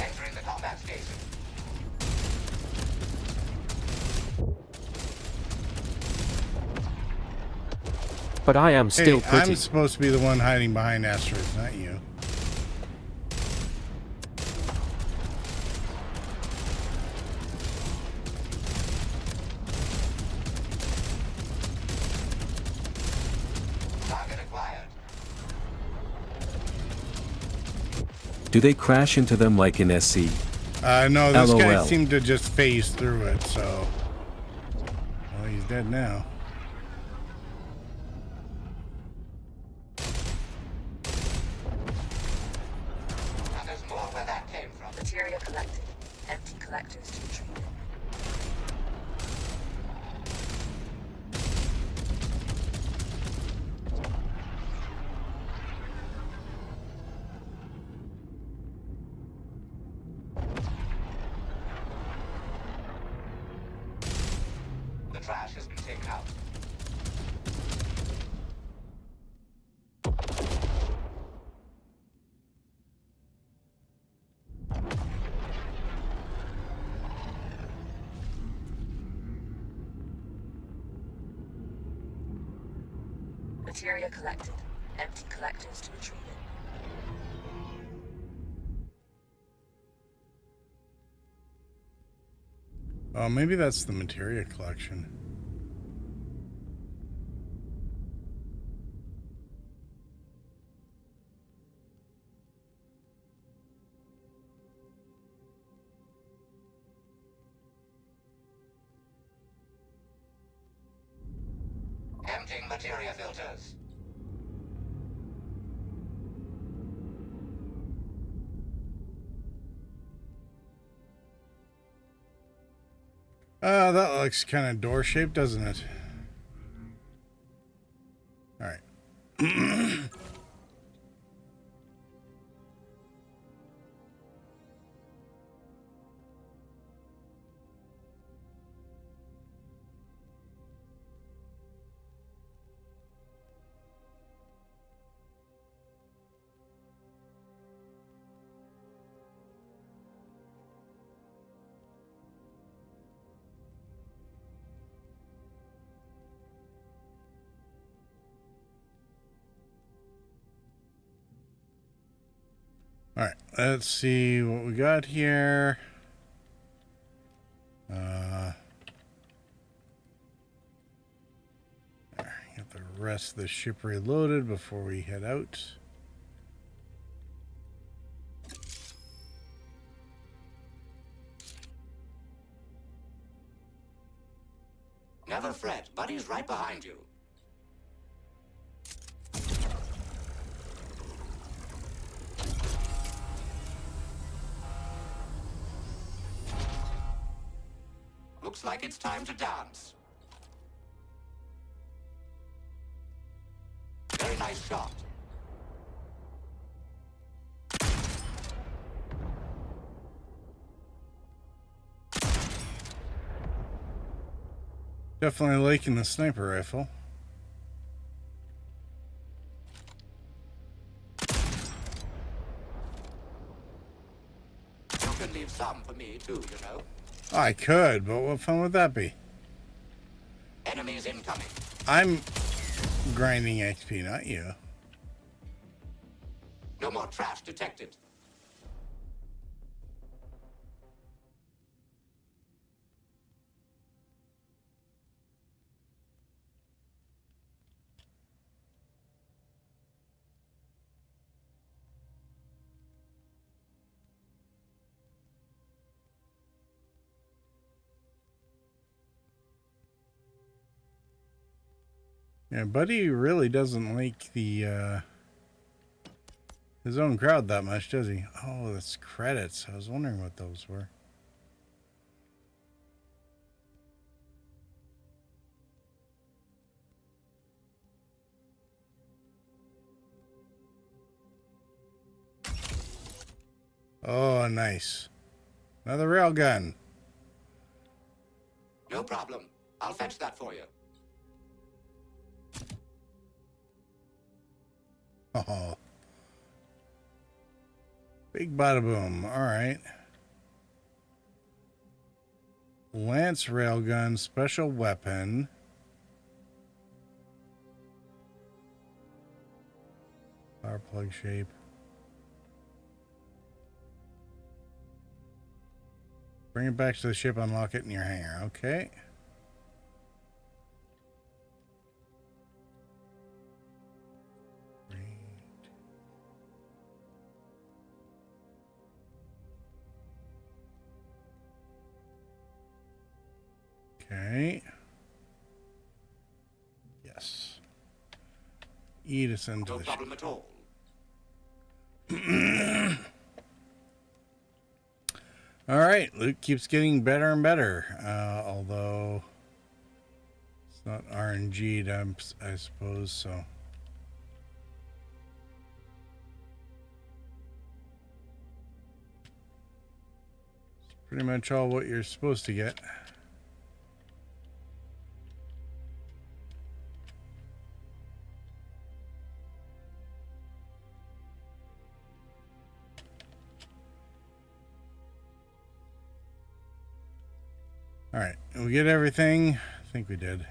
[SPEAKER 12] Entering the combat station.
[SPEAKER 3] But I am still
[SPEAKER 1] Hey,
[SPEAKER 3] pretty.
[SPEAKER 1] I'm supposed to be the one hiding behind asteroids, not you.
[SPEAKER 12] Target acquired.
[SPEAKER 16] Do they crash into them like in SC?
[SPEAKER 1] No, this guy
[SPEAKER 16] LOL.
[SPEAKER 1] seemed to just phase through it, so. Well, he's dead now.
[SPEAKER 12] And there's more where that came from.
[SPEAKER 9] Materia collected. Empty collectors to be treated.
[SPEAKER 12] The trash has been taken out.
[SPEAKER 9] Materia collected. Empty collectors to be treated.
[SPEAKER 1] Oh, maybe that's the materia collection.
[SPEAKER 12] Emptying materia filters.
[SPEAKER 1] That looks kind of door shaped, doesn't it? All right. All right, let's see what we got here. Get the rest of the ship reloaded before we head out.
[SPEAKER 12] Never fret, Buddy's right behind you. Looks like it's time to dance. Very nice shot.
[SPEAKER 1] Definitely liking the sniper rifle.
[SPEAKER 12] You can leave some for me too, you know.
[SPEAKER 1] I could, but what fun would that be?
[SPEAKER 12] Enemies incoming.
[SPEAKER 1] I'm grinding XP, not you.
[SPEAKER 12] No more trash detected.
[SPEAKER 1] Yeah, Buddy really doesn't like the his own crowd that much, does he? Oh, that's credits. I was wondering what those were. Oh, nice. Another railgun.
[SPEAKER 12] No problem. I'll fetch that for you.
[SPEAKER 1] Oh. Big bada boom. All right. Lance railgun, special weapon. Power plug shape. Bring it back to the ship, unlock it in your hangar. Okay. Okay. Yes. Eat us into
[SPEAKER 12] No
[SPEAKER 1] the
[SPEAKER 12] problem at all.
[SPEAKER 1] All right, Luke keeps getting better and better. Although it's not RNG'd, I suppose so. It's pretty much all what you're supposed to get. All right, we get everything. I think we did.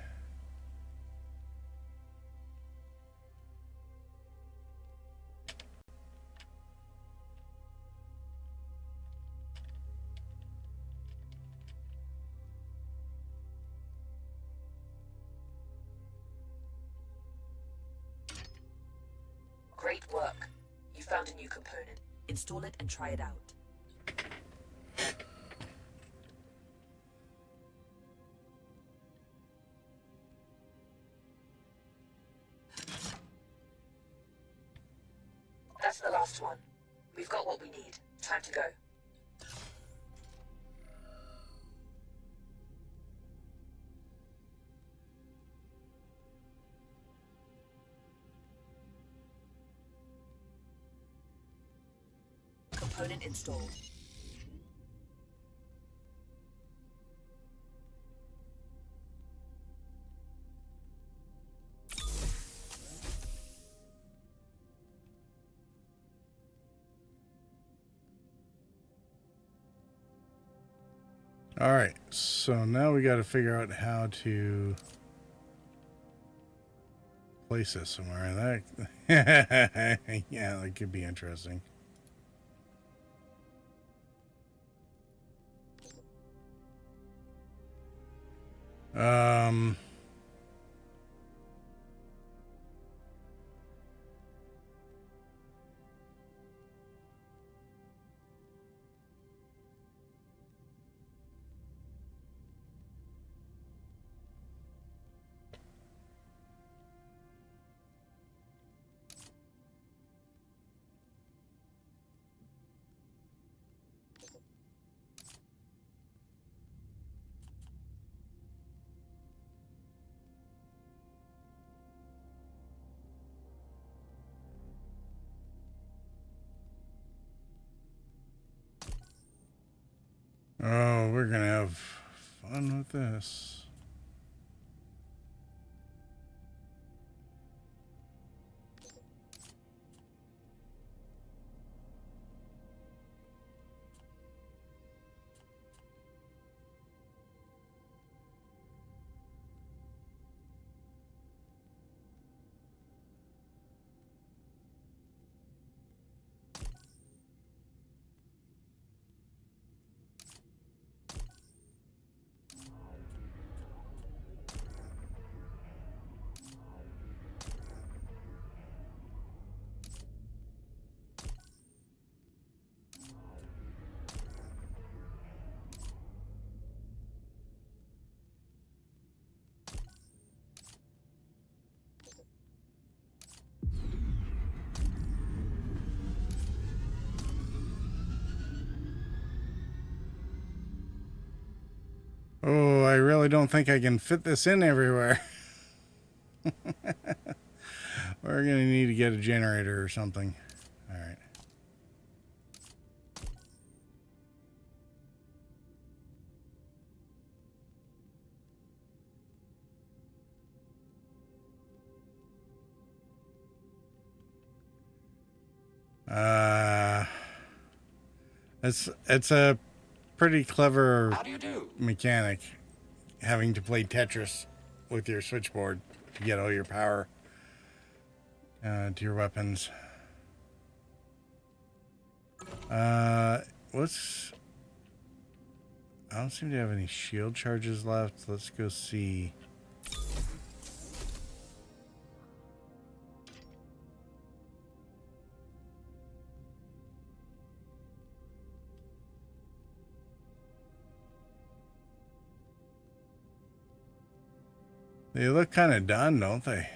[SPEAKER 9] Great work. You found a new component. Install it and try it out. That's the last one. We've got what we need. Time to go. component installed.
[SPEAKER 1] All right, so now we got to figure out how to place this somewhere. That, yeah, that could be interesting. Oh, we're gonna have fun with this. Oh, I really don't think I can fit this in everywhere. We're gonna need to get a generator or something. All right. It's a pretty clever mechanic, having to play Tetris with your switchboard to get all your power to your weapons. What's... I don't seem to have any shield charges left. Let's go see. They look kind of done, don't they?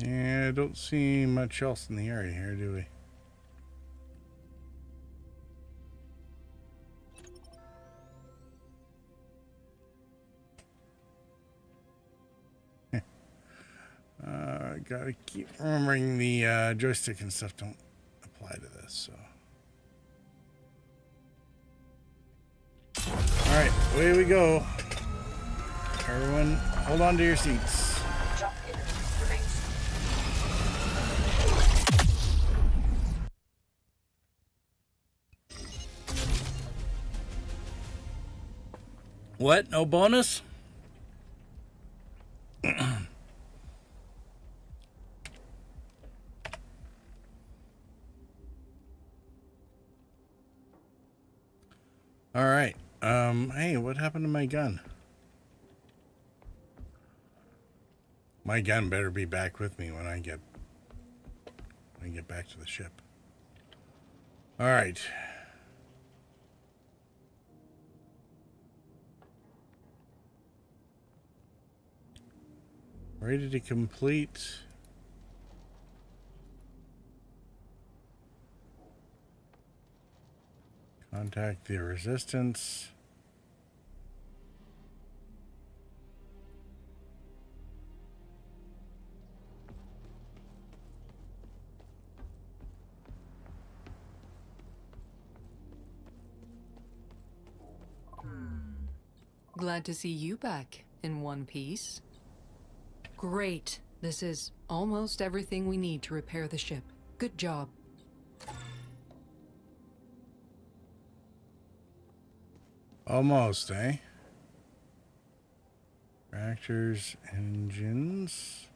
[SPEAKER 1] Yeah, I don't see much else in the area here, do we? Gotta keep remembering the joystick and stuff don't apply to this, so. Alright, away we go. Everyone, hold on to your seats.
[SPEAKER 9] Jump imminent. Remains.
[SPEAKER 1] What? No bonus? All right. Hey, what happened to my gun? My gun better be back with me when I get back to the ship. All right. Ready to complete. Contact the resistance.
[SPEAKER 6] Glad to see you back in one piece. Great. This is almost everything we need to repair the ship. Good job.
[SPEAKER 1] Almost, eh? Reactors, engines.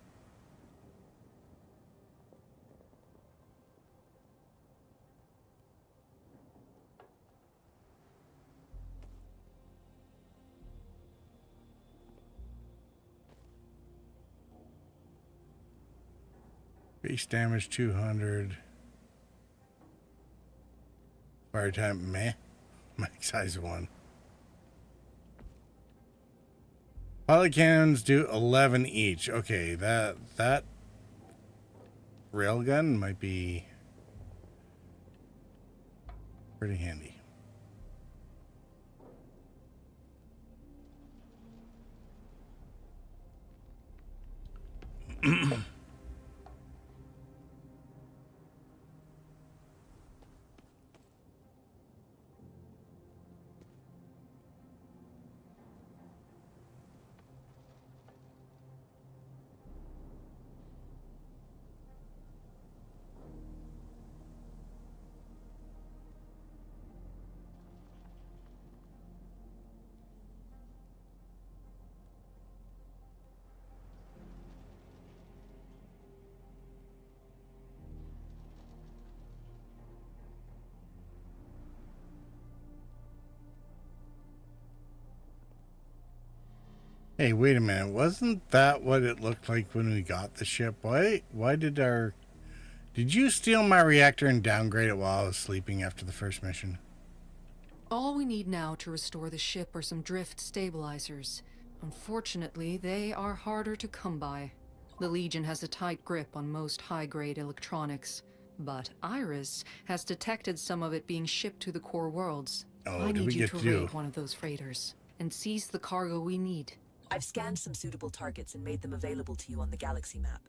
[SPEAKER 1] Base damage 200. Fire time, meh. Max size 1. Pilot cannons do 11 each. Okay, that railgun might be pretty handy. Hey, wait a minute. Wasn't that what it looked like when we got the ship? Why did you steal my reactor and downgrade it while I was sleeping after the first mission?
[SPEAKER 6] All we need now to restore the ship are some drift stabilizers. Unfortunately, they are harder to come by. The Legion has a tight grip on most high-grade electronics, but Iris has detected some of it being shipped to the core worlds.
[SPEAKER 1] Oh,
[SPEAKER 6] I
[SPEAKER 1] do we
[SPEAKER 6] need you
[SPEAKER 1] get
[SPEAKER 6] to
[SPEAKER 1] to do?
[SPEAKER 6] raid one of those freighters and seize the cargo we need.
[SPEAKER 9] I've scanned some suitable targets and made them available to you on the galaxy map.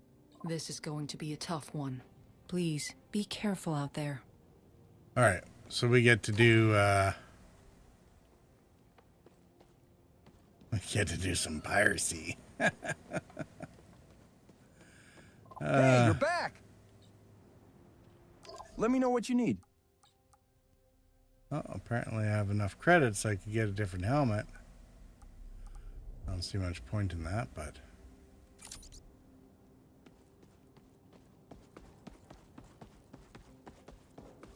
[SPEAKER 6] This is going to be a tough one. Please, be careful out there.
[SPEAKER 1] All right, so we get to do we get to do some piracy.
[SPEAKER 13] Hey, you're back. Let me know what you need.
[SPEAKER 1] Oh, apparently I have enough credits so I could get a different helmet. I don't see much point in that, but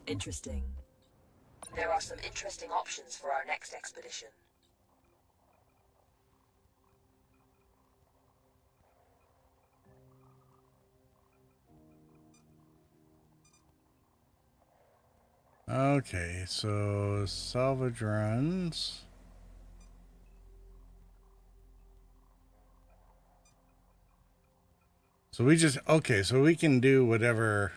[SPEAKER 9] Interesting. There are some interesting options for our next expedition.
[SPEAKER 1] okay, so salvage runs. So we just, okay, so we can do whatever.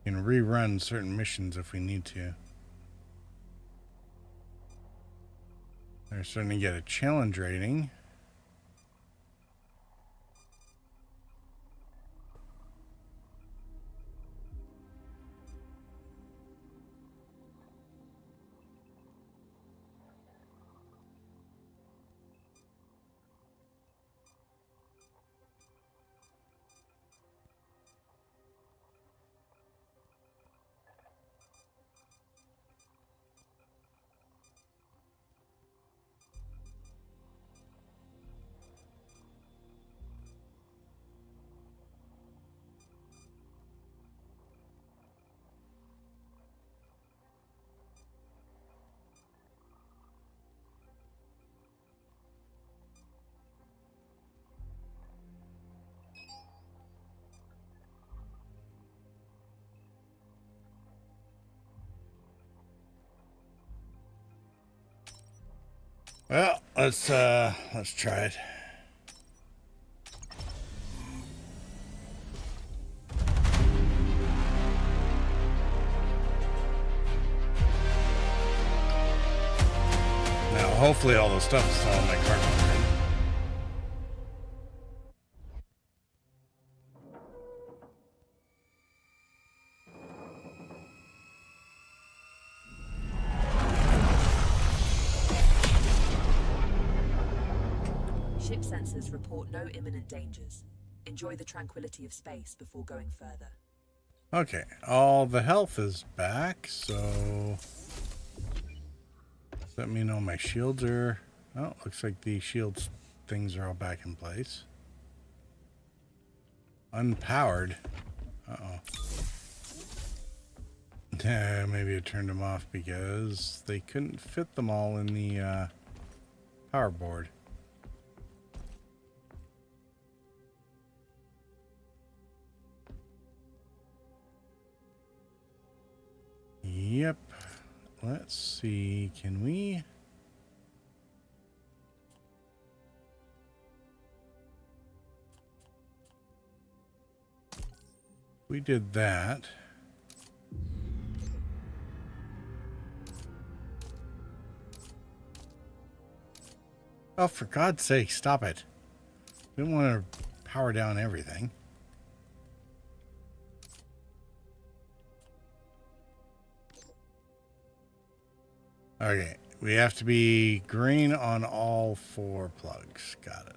[SPEAKER 1] Can rerun certain missions if we need to. They're starting to get a challenge rating. Well, let's try it. Now, hopefully all the stuff is still on my card.
[SPEAKER 9] Ship sensors report no imminent dangers. Enjoy the tranquility of space before going further.
[SPEAKER 1] Okay, all the health is back, so does that mean all my shields are... Oh, looks like the shields things are all back in place. Unpowered. Uh-oh. Yeah, maybe I turned them off because they couldn't fit them all in the power board. Yep. Let's see. Can we... We did that. Oh, for God's sake, stop it. We don't want to power down everything. Okay, we have to be green on all 4 plugs. Got it.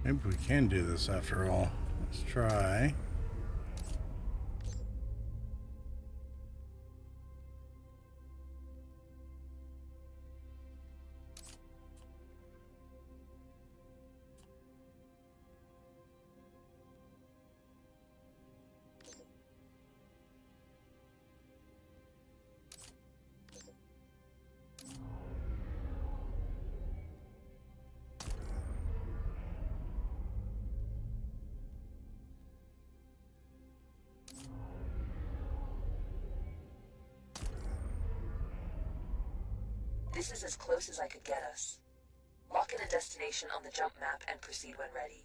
[SPEAKER 1] Maybe we can do this after all. Let's try.
[SPEAKER 9] This is as close as I could get us. Lock in a destination on the jump map and proceed when ready.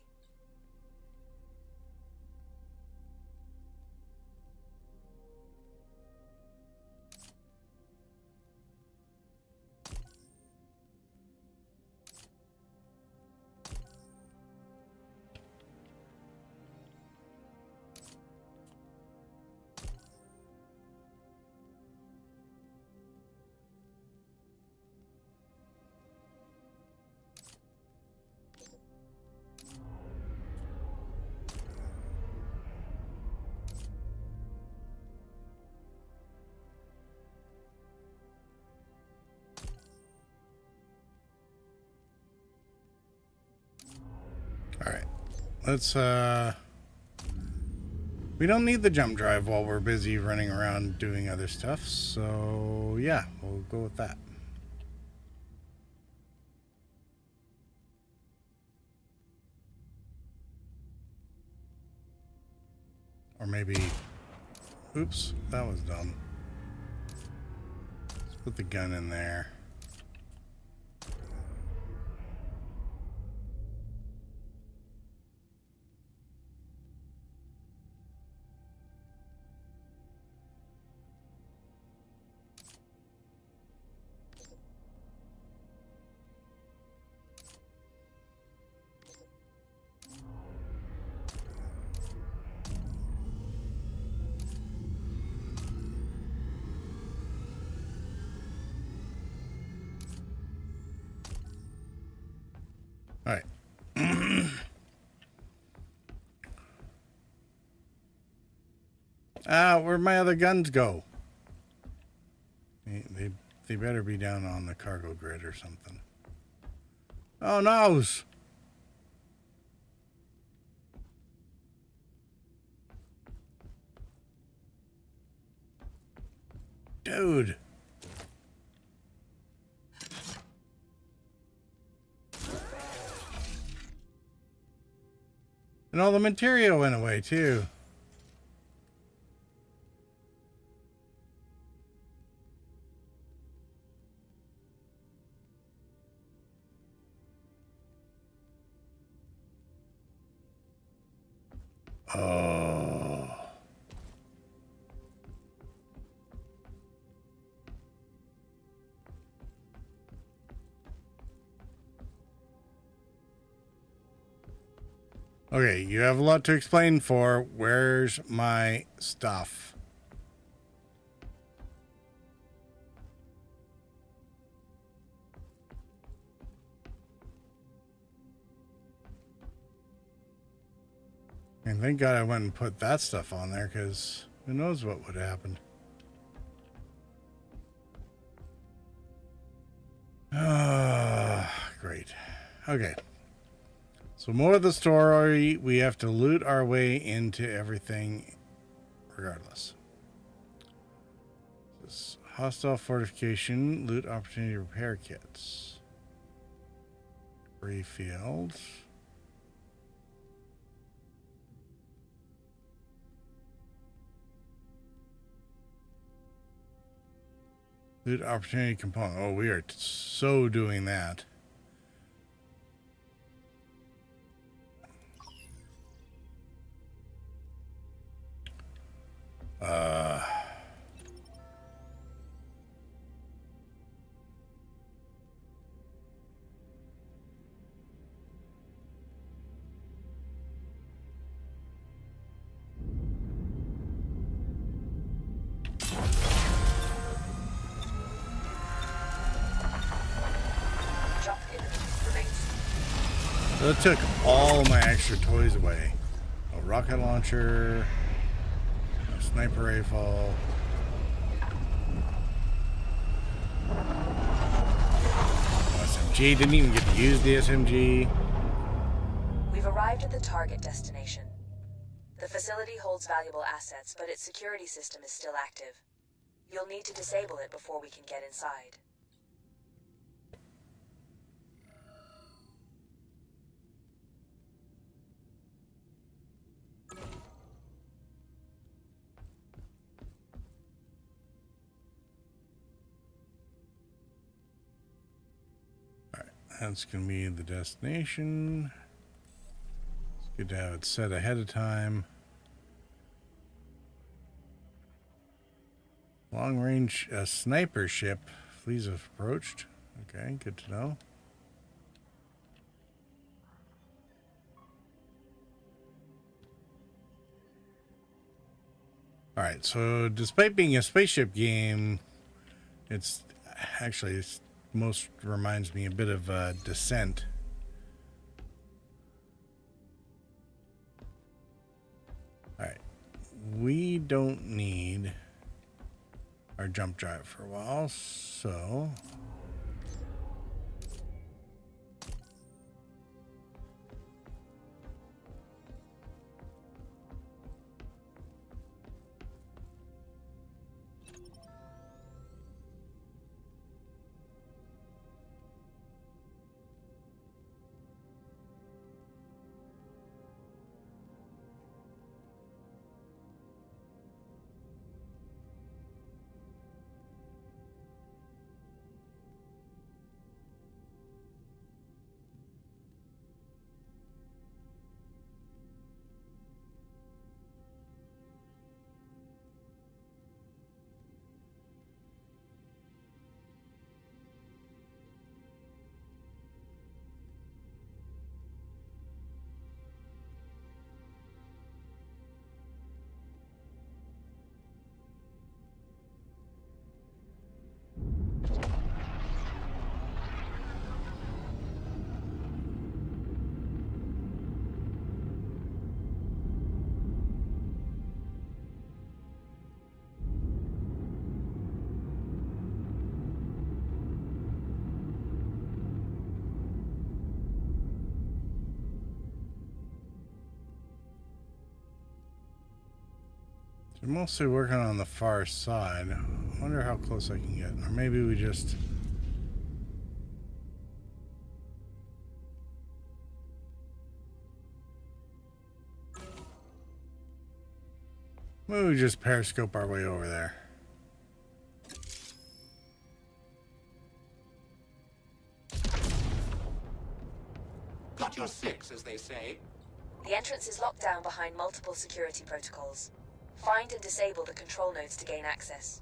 [SPEAKER 1] Let's, we don't need the jump drive while we're busy running around doing other stuff, so yeah, we'll go with that. Or maybe, oops, that was dumb. Let's put the gun in there. Where'd my other guns go? They better be down on the cargo grid or something. Oh, noes! Dude. And all the material went away too. Oh. Okay, you have a lot to explain for. Where's my stuff? And thank God I went and put that stuff on there, because who knows what would have happened. Great. Okay. So more of the story, we have to loot our way into everything regardless. This hostile fortification, loot opportunity repair kits. Free fields. Loot opportunity component. Oh, we are so doing that. That took all my extra toys away. A rocket launcher, a sniper rifle. SMG, didn't even get to use the SMG.
[SPEAKER 14] We've arrived at the target destination. The facility holds valuable assets, but its security system is still active. You'll need to disable it before we can get inside.
[SPEAKER 1] That's going to be the destination. It's good to have it set ahead of time. Long range sniper ship. Fleas have approached. Okay, good to know. Alright, so despite being a spaceship game, it's most reminds me a bit of Descent. Alright. We don't need our jump drive for a while, so They're mostly working on the far side. I wonder how close I can get. Or maybe we just... maybe we just periscope our way over there.
[SPEAKER 12] Got your six, as they say.
[SPEAKER 14] The entrance is locked down behind multiple security protocols. Find and disable the control nodes to gain access.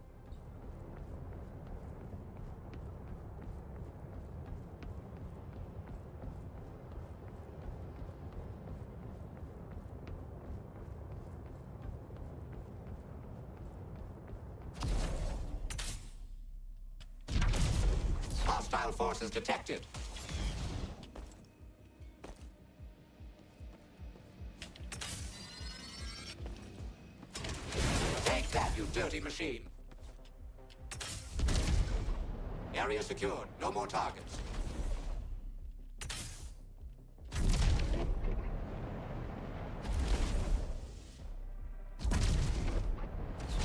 [SPEAKER 12] Hostile forces detected. Take that, you dirty machine. Area secured. No more targets.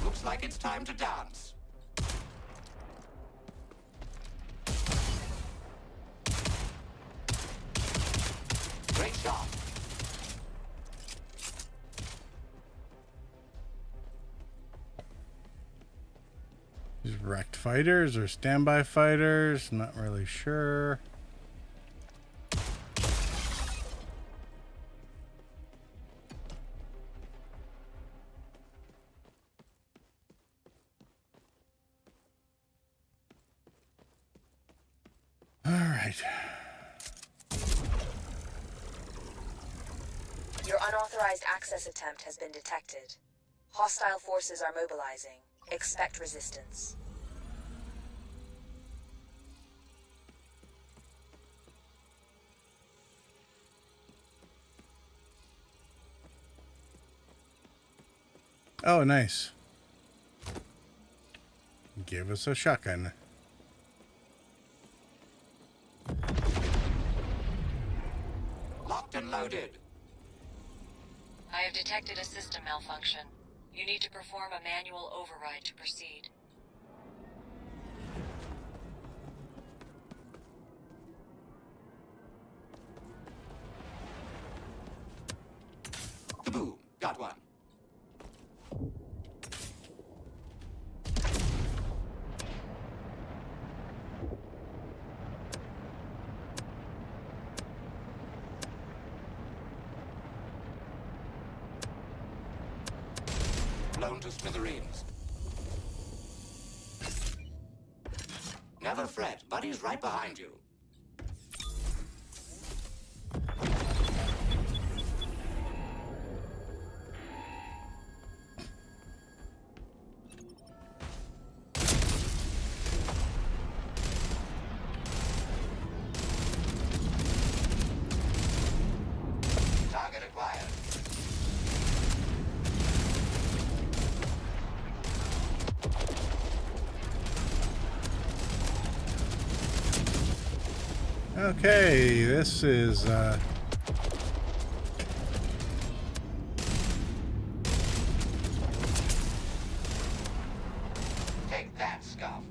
[SPEAKER 12] Looks like it's time to dance. Great shot.
[SPEAKER 1] These wrecked fighters or standby fighters? Not really sure. All right.
[SPEAKER 14] Your unauthorized access attempt has been detected. Hostile forces are mobilizing. Expect resistance.
[SPEAKER 1] Oh, nice. Give us a shotgun.
[SPEAKER 12] Locked and loaded.
[SPEAKER 14] I have detected a system malfunction. You need to perform a manual override to proceed.
[SPEAKER 12] Kaboom! Got one. Blown to smithereens. Never fret, Buddy's right behind you. Target acquired.
[SPEAKER 1] Okay, this is
[SPEAKER 12] Take that, Scuff.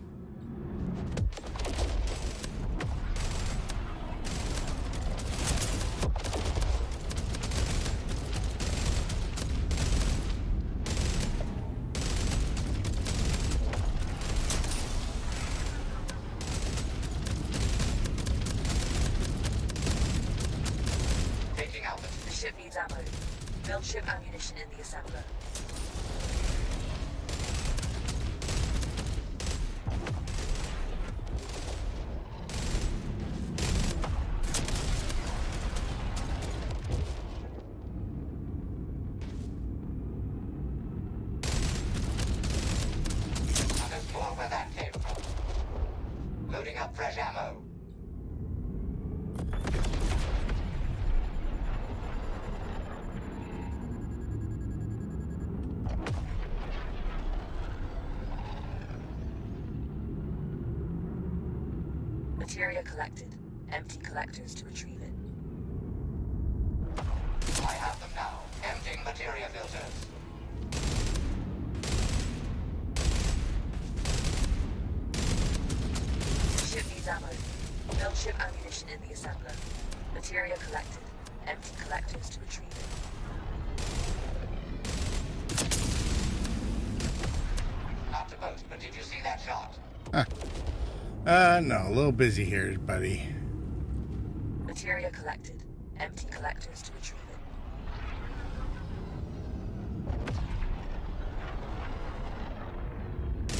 [SPEAKER 12] Taking out
[SPEAKER 14] The ship needs ammo. Build ship ammunition in the assembler.
[SPEAKER 12] There's more where that came from. Loading up fresh ammo.
[SPEAKER 14] Materia collected. Empty collectors to retrieve it.
[SPEAKER 12] I have them now. Emptying materia filters.
[SPEAKER 14] Build ship ammunition in the assembler. Materia collected. Empty collectors to retrieve it.
[SPEAKER 12] Not to boast, but did you see that shot?
[SPEAKER 1] No, a little busy here, buddy.
[SPEAKER 14] Materia collected. Empty collectors to retrieve it.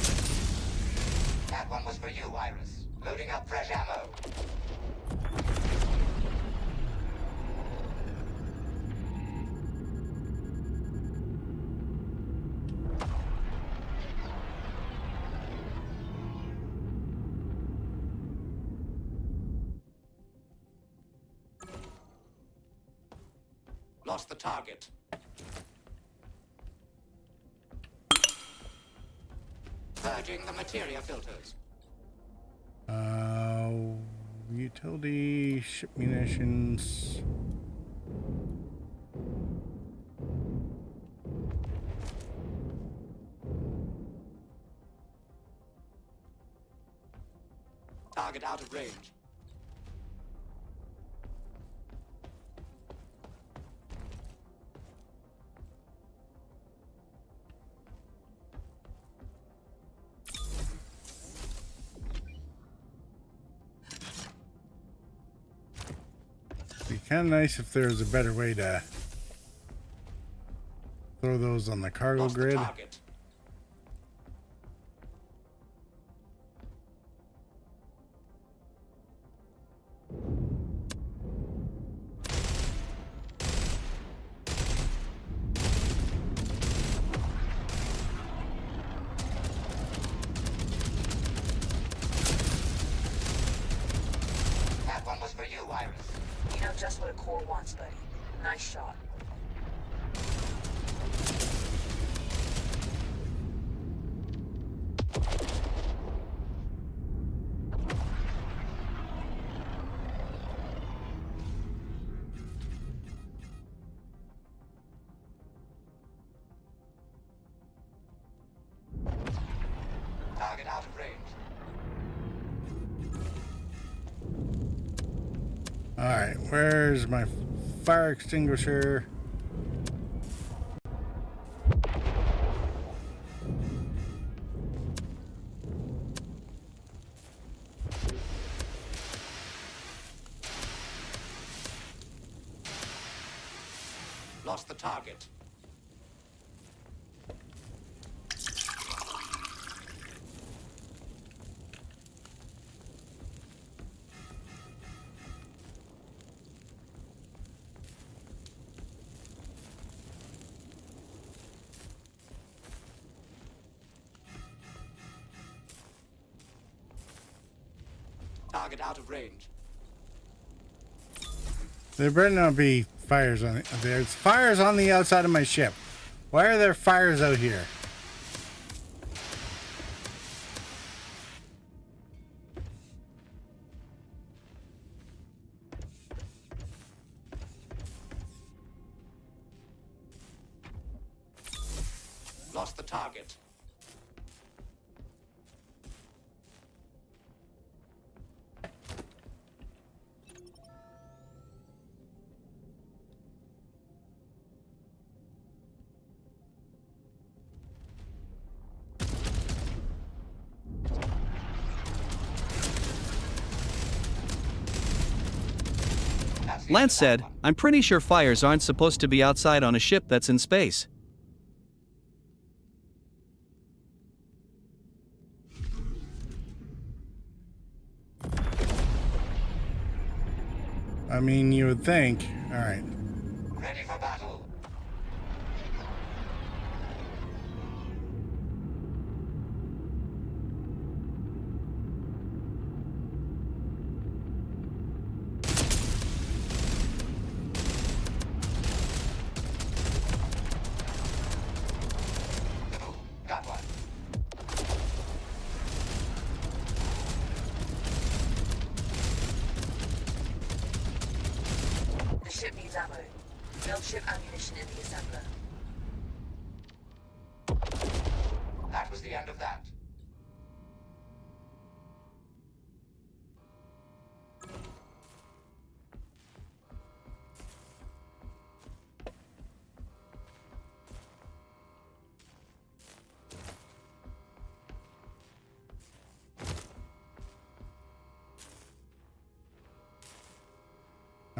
[SPEAKER 12] That one was for you, Iris. Loading up fresh ammo. Lost the target. Purging the materia filters.
[SPEAKER 1] Utility, ship munitions.
[SPEAKER 12] Target out of range.
[SPEAKER 1] Be kind of nice if there was a better way to throw those on the cargo
[SPEAKER 12] Lost the
[SPEAKER 1] grid.
[SPEAKER 12] target. That one was for you, Iris.
[SPEAKER 14] You know just what a core wants, buddy. Nice shot.
[SPEAKER 12] Target out of range.
[SPEAKER 1] Alright, where's my fire extinguisher?
[SPEAKER 12] Lost the target. Target out of range.
[SPEAKER 1] There better not be fires on it. There's fires on the outside of my ship. Why are there fires out here?
[SPEAKER 12] Lost the target.
[SPEAKER 5] Lance said, I'm pretty sure fires aren't supposed to be outside on a ship that's in space.
[SPEAKER 1] I mean, you would think. Alright.
[SPEAKER 12] Ready for battle. Got one.
[SPEAKER 14] The ship needs ammo. Build ship ammunition in the assembler.
[SPEAKER 12] That was the end of that.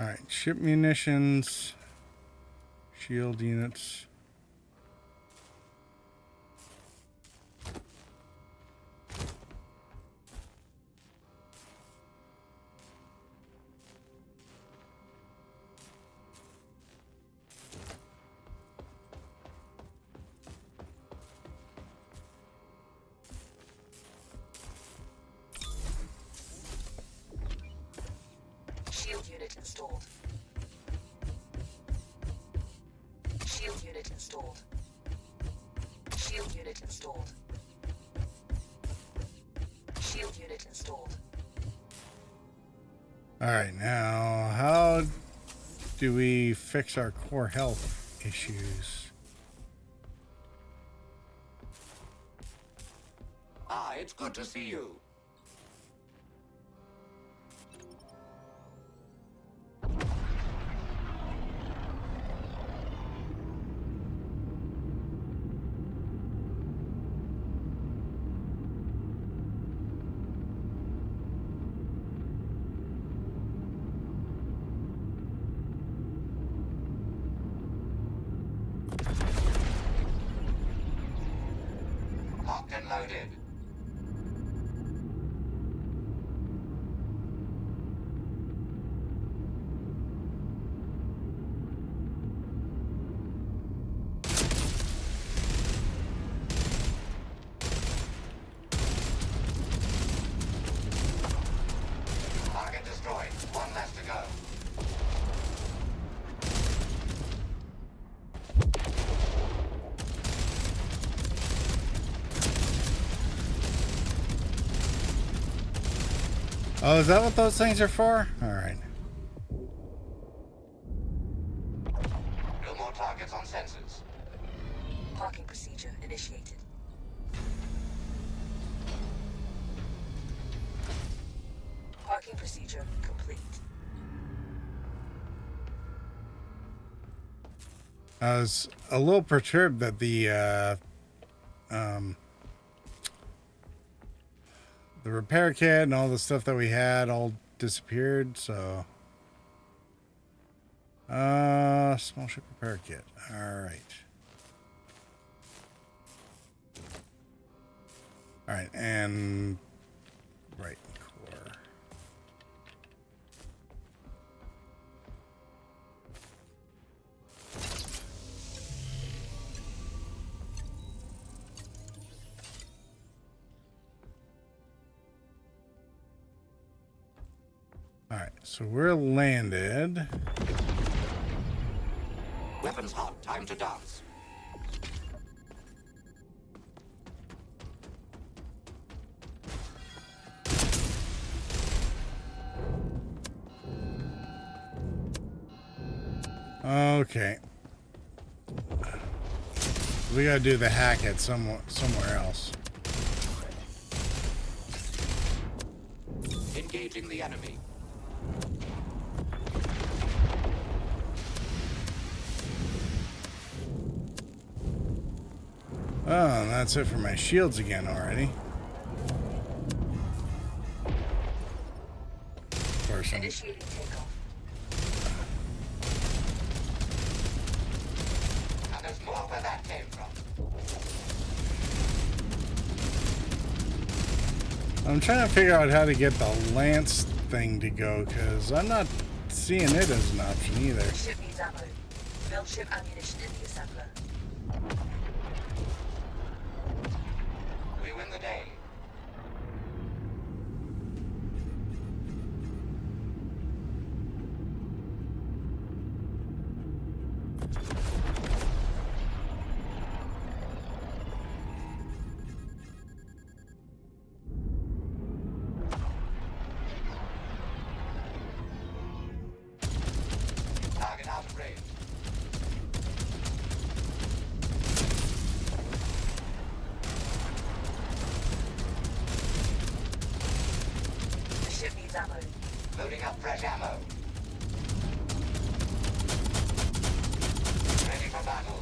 [SPEAKER 1] Alright, ship munitions, shield units.
[SPEAKER 14] Shield unit installed. Shield unit installed. Shield unit installed. Shield unit installed.
[SPEAKER 1] Alright, now how do we fix our core health issues?
[SPEAKER 12] Ah, it's good to see you. Locked and loaded. Target destroyed. One less to go.
[SPEAKER 1] Oh, is that what those things are for? Alright.
[SPEAKER 12] No more targets on sensors.
[SPEAKER 14] Parking procedure initiated. Parking procedure complete.
[SPEAKER 1] I was a little perturbed that the repair kit and all the stuff that we had all disappeared, so small ship repair kit. Alright. Alright, and right core. Alright, so we're landed.
[SPEAKER 12] Weapons hot. Time to dance.
[SPEAKER 1] Okay. We gotta do the hack at somewhere else.
[SPEAKER 12] Engaging the enemy.
[SPEAKER 1] Oh, and that's it for my shields again already. Of course,
[SPEAKER 14] Initiating takeoff.
[SPEAKER 12] And there's more where that came from.
[SPEAKER 1] I'm trying to figure out how to get the lance thing to go, because I'm not seeing it as an option either.
[SPEAKER 14] Ship needs ammo. Build ship ammunition in the assembler.
[SPEAKER 12] We win the day. Target out of range.
[SPEAKER 14] The ship needs ammo.
[SPEAKER 12] Loading up fresh ammo. Ready for battle.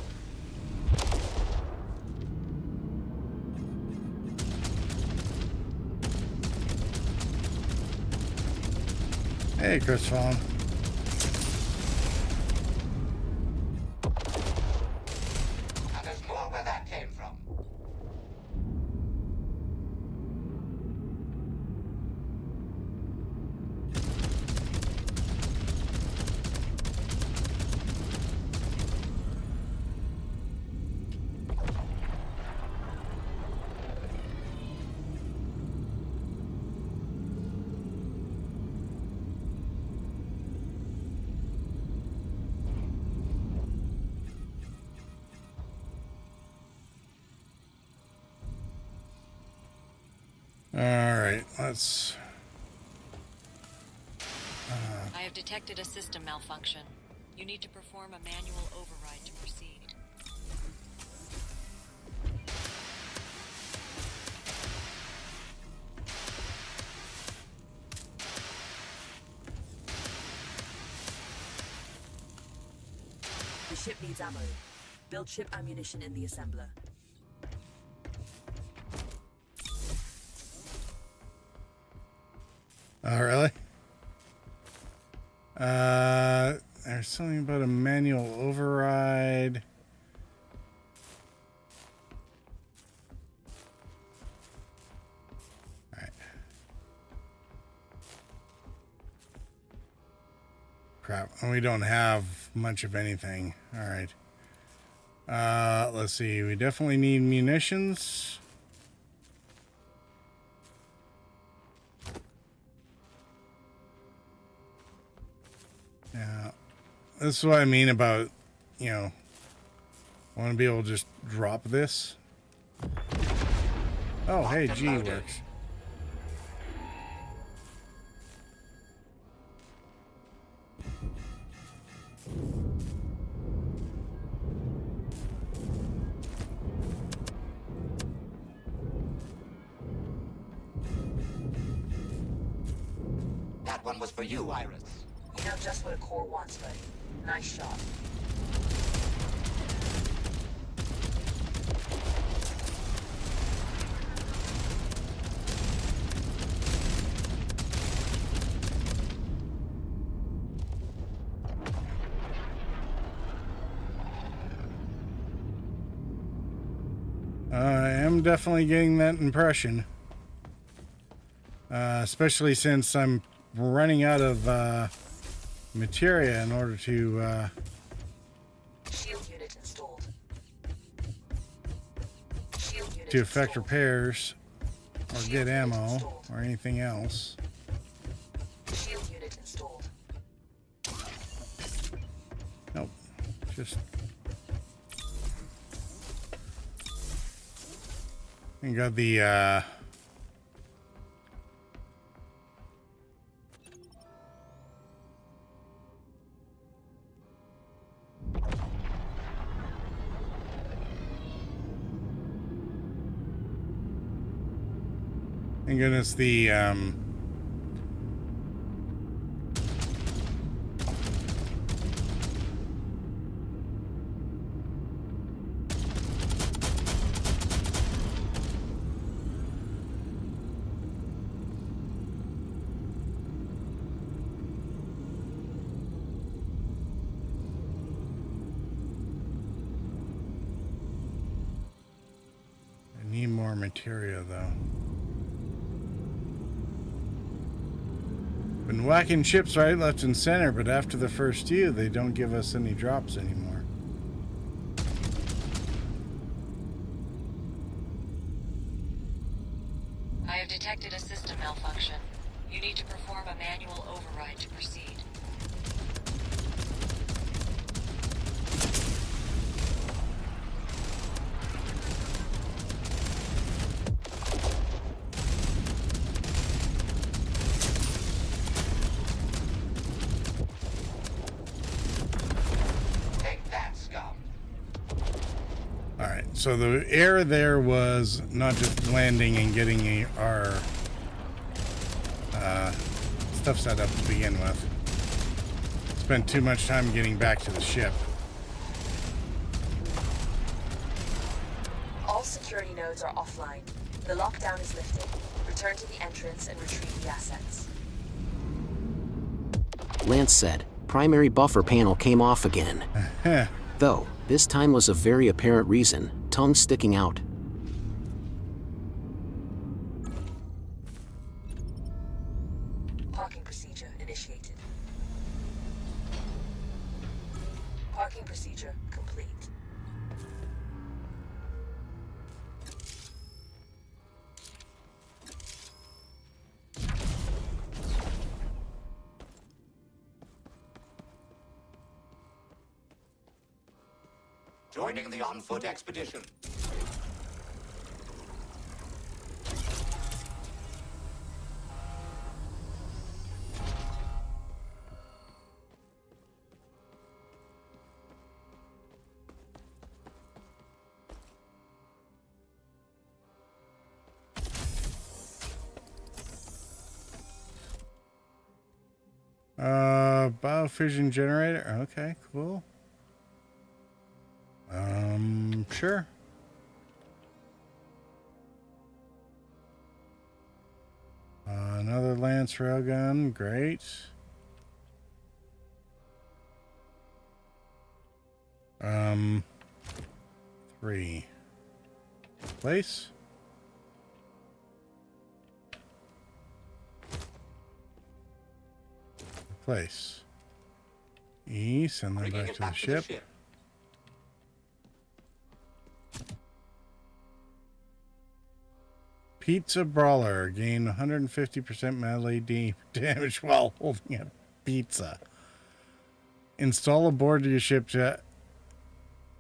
[SPEAKER 1] Hey, Chris Fallon. All right, let's.
[SPEAKER 17] I have detected a system malfunction. You need to perform a manual override to proceed.
[SPEAKER 9] The ship needs ammo. Build ship ammunition in the assembler.
[SPEAKER 1] Oh, really? There's something about a manual override. All right. Crap. We don't have much of anything. All right. Let's see. We definitely need munitions. Yeah, this is what I mean about, you know, I want to be able to just drop this. Oh, hey, G works.
[SPEAKER 12] That one was for you, Iris.
[SPEAKER 9] You know just what a core wants, buddy. Nice shot.
[SPEAKER 1] I am definitely getting that impression. Especially since I'm running out of materia in order to
[SPEAKER 9] Shield unit installed. Shield unit
[SPEAKER 1] to effect
[SPEAKER 9] installed.
[SPEAKER 1] repairs or
[SPEAKER 9] Shield
[SPEAKER 1] get
[SPEAKER 9] unit
[SPEAKER 1] ammo
[SPEAKER 9] installed.
[SPEAKER 1] or anything else.
[SPEAKER 9] Shield unit installed.
[SPEAKER 1] Nope. Just I got the thank goodness the I need more materia though. Been whacking ships right, left, and center, but after the first few, they don't give us any drops anymore.
[SPEAKER 17] I have detected a system malfunction. You need to perform a manual override to proceed.
[SPEAKER 12] Take that, scum.
[SPEAKER 1] Alright, so the error there was not just landing and getting our stuff set up to begin with. Spent too much time getting back to the ship.
[SPEAKER 14] All security nodes are offline. The lockdown is lifted. Return to the entrance and retrieve the assets.
[SPEAKER 10] Lance said, primary buffer panel came off again. Though, this time was a very apparent reason, tongue sticking out.
[SPEAKER 9] Parking procedure initiated. Parking procedure complete.
[SPEAKER 12] Joining the on-foot expedition.
[SPEAKER 1] Biofission generator. Okay, cool. Sure. Another Lance railgun. Great. Three. Place. Place. E, send them back to the ship. Pizza Brawler. Gain 150% melee damage while holding a pizza. Install aboard your ship to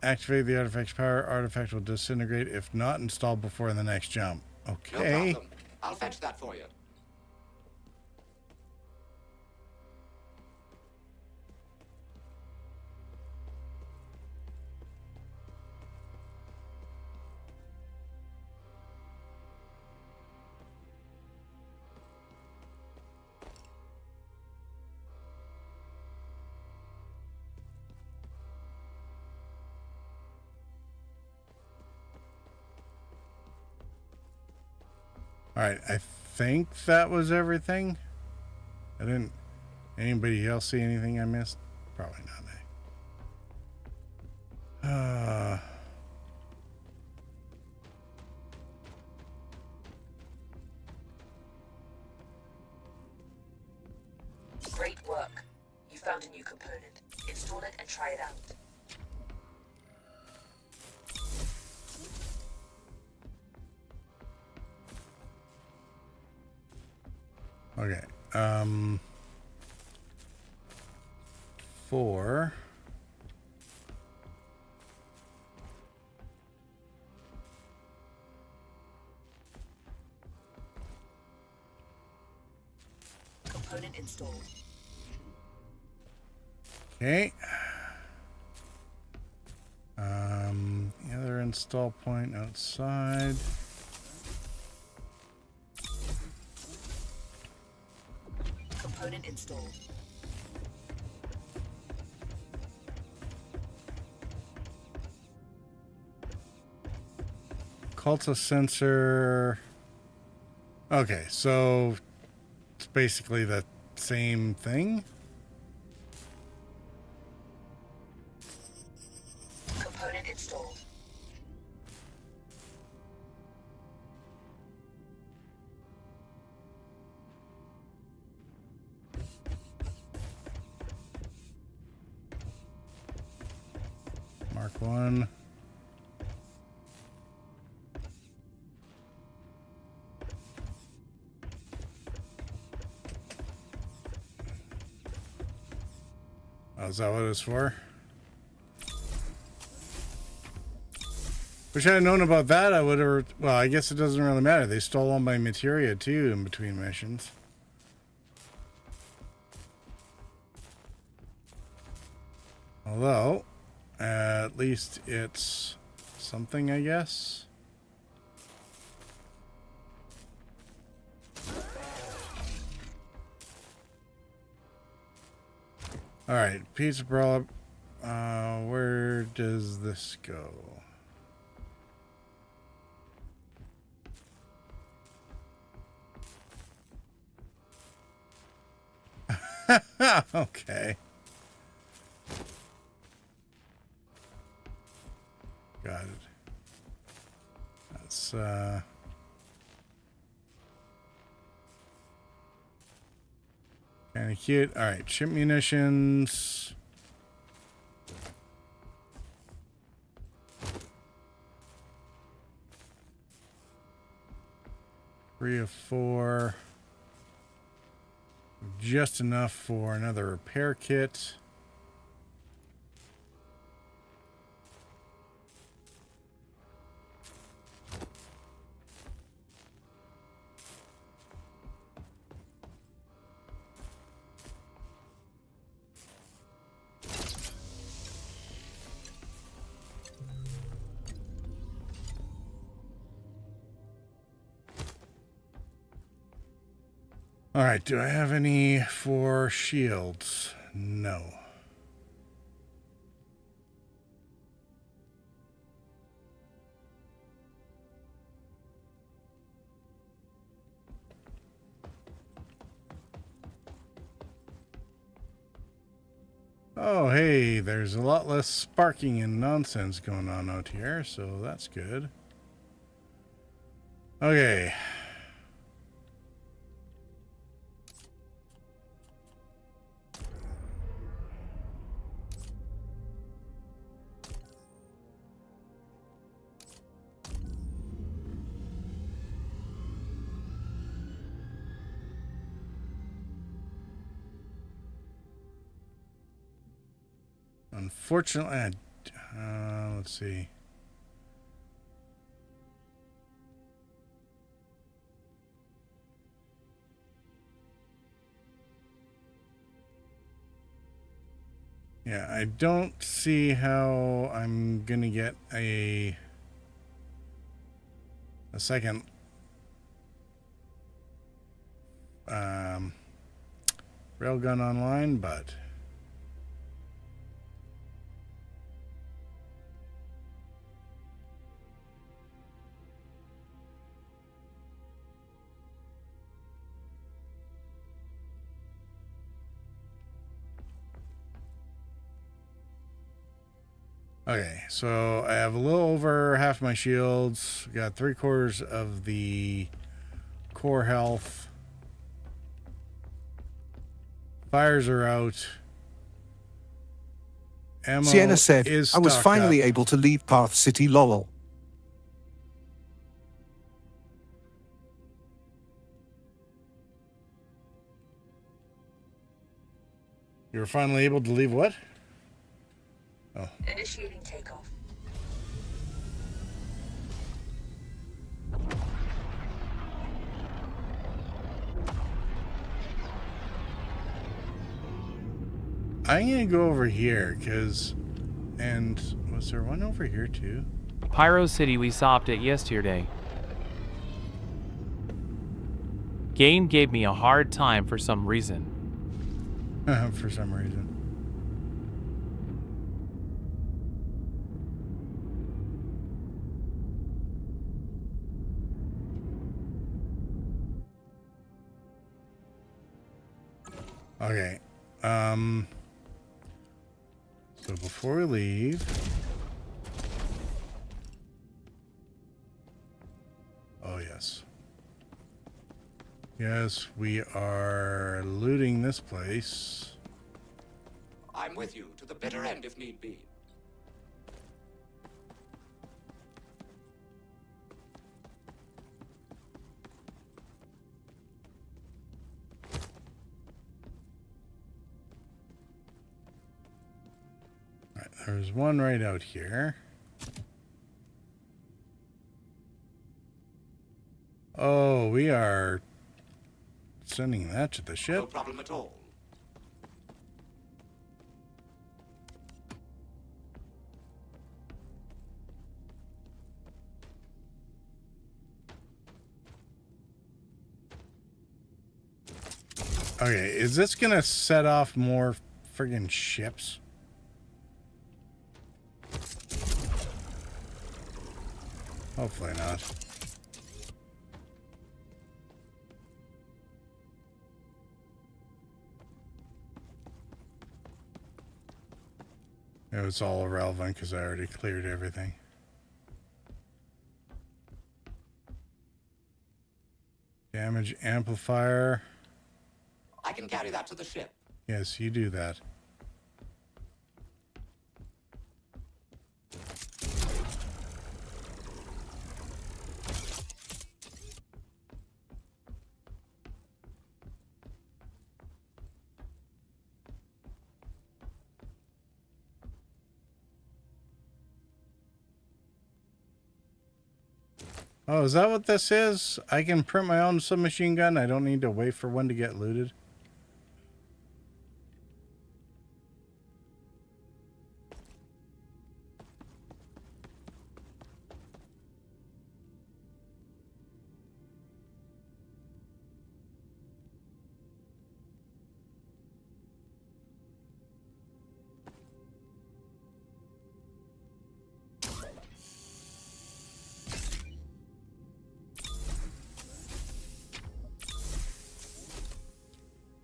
[SPEAKER 1] activate the artifact's power. Artifact will disintegrate if not installed before the next jump. Okay.
[SPEAKER 12] No problem. I'll fetch that for you.
[SPEAKER 1] Alright, I think that was everything. I didn't... Anybody else see anything I missed? Probably not,
[SPEAKER 14] Great work. You found a new component. Install it and try it out.
[SPEAKER 1] Okay. 4.
[SPEAKER 14] Component installed.
[SPEAKER 1] Okay. The other install point outside.
[SPEAKER 14] Component installed.
[SPEAKER 1] Culta sensor. Okay, so it's basically the same thing.
[SPEAKER 14] Component installed.
[SPEAKER 1] Mark 1. Oh, is that what it's for? Wish I had known about that. I would have. Well, I guess it doesn't really matter. They stole all my materia too in between missions. Although, at least it's something, I guess. All right, pizza brawler. Where does this go? Okay. Got it. That's kind of cute. All right, ship munitions. Three of 4. Just enough for another repair kit. All right, do I have any for shields? No. Oh, hey, there's a lot less sparking and nonsense going on out here, so that's good. Okay. Unfortunately, let's see. Yeah, I don't see how I'm gonna get a second railgun online, but okay, so I have a little over half my shields, got 3/4 of the core health. Fires are out. Ammo
[SPEAKER 2] Sienna said,
[SPEAKER 1] is
[SPEAKER 2] I was
[SPEAKER 1] stocked
[SPEAKER 2] finally
[SPEAKER 1] up.
[SPEAKER 2] able to leave Path City Lowell.
[SPEAKER 1] You were finally able to leave what? Oh.
[SPEAKER 9] Initiating takeoff.
[SPEAKER 1] I'm gonna go over here, and was there one over here too?
[SPEAKER 15] Pyro City, we stopped at yesterday. Game gave me a hard time for some reason.
[SPEAKER 1] For some reason. Okay. So before we leave, oh yes. Yes, we are looting this place.
[SPEAKER 12] I'm with you to the bitter end if need be.
[SPEAKER 1] All right, there's one right out here. Oh, we are sending that to the ship.
[SPEAKER 12] No problem at all.
[SPEAKER 1] Okay, is this gonna set off more friggin' ships? Hopefully not. It was all irrelevant because I already cleared everything. Damage amplifier.
[SPEAKER 12] I can carry that to the ship.
[SPEAKER 1] Yes, you do that. Oh, is that what this is? I can print my own submachine gun? I don't need to wait for one to get looted?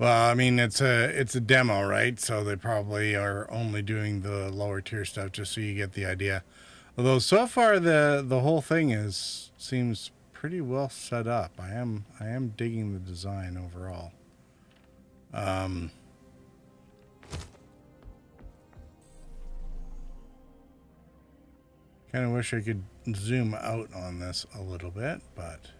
[SPEAKER 1] Well, I mean, it's a demo, right? So they probably are only doing the lower tier stuff just so you get the idea. Although so far the whole thing seems pretty well set up. I am digging the design overall. Kind of wish I could zoom out on this a little bit, but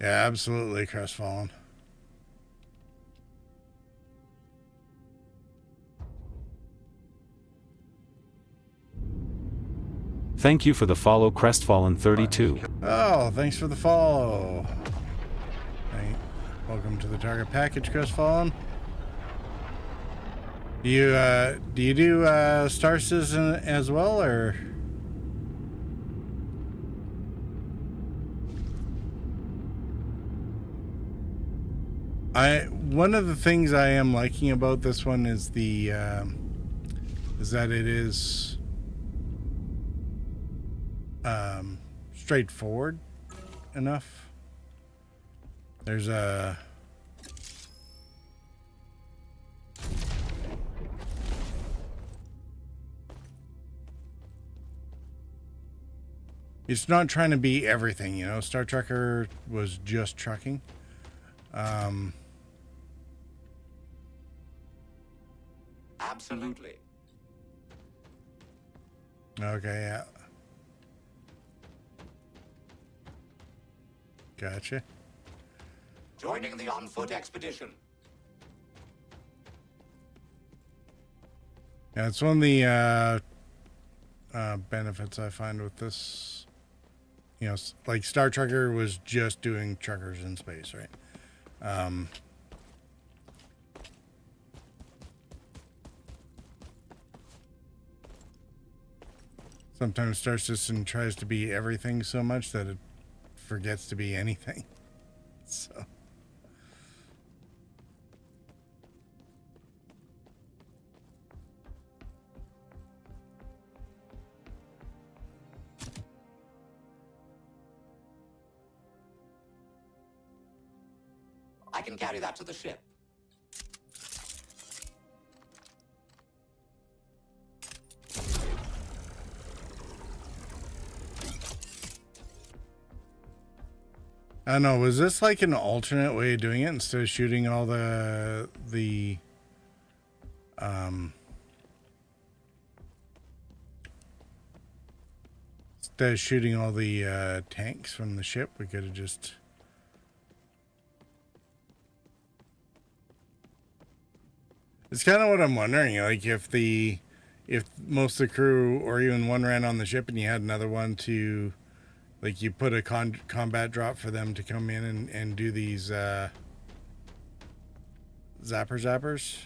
[SPEAKER 1] yeah, absolutely crestfallen.
[SPEAKER 16] Thank you for the follow, Crestfallen32.
[SPEAKER 1] Oh, thanks for the follow. Welcome to the target package, Crestfallen. Do you do Star Citizen as well, or? One of the things I am liking about this one is is that it is straightforward enough. There's a it's not trying to be everything, you know. Star Trekker was just trucking.
[SPEAKER 12] Absolutely.
[SPEAKER 1] Okay, yeah. Gotcha.
[SPEAKER 12] Joining the on-foot expedition.
[SPEAKER 1] Yeah, it's one of the benefits I find with this. You know, like Star Trekker was just doing truckers in space, right? Sometimes Star Citizen tries to be everything so much that it forgets to be anything. So.
[SPEAKER 12] I can carry that to the ship.
[SPEAKER 1] I don't know, was this like an alternate way of doing it instead of shooting all the tanks from the ship? We could have just it's kind of what I'm wondering, like if most of the crew or even one ran on the ship and you had another one to, like, you put a combat drop for them to come in and do these zappers.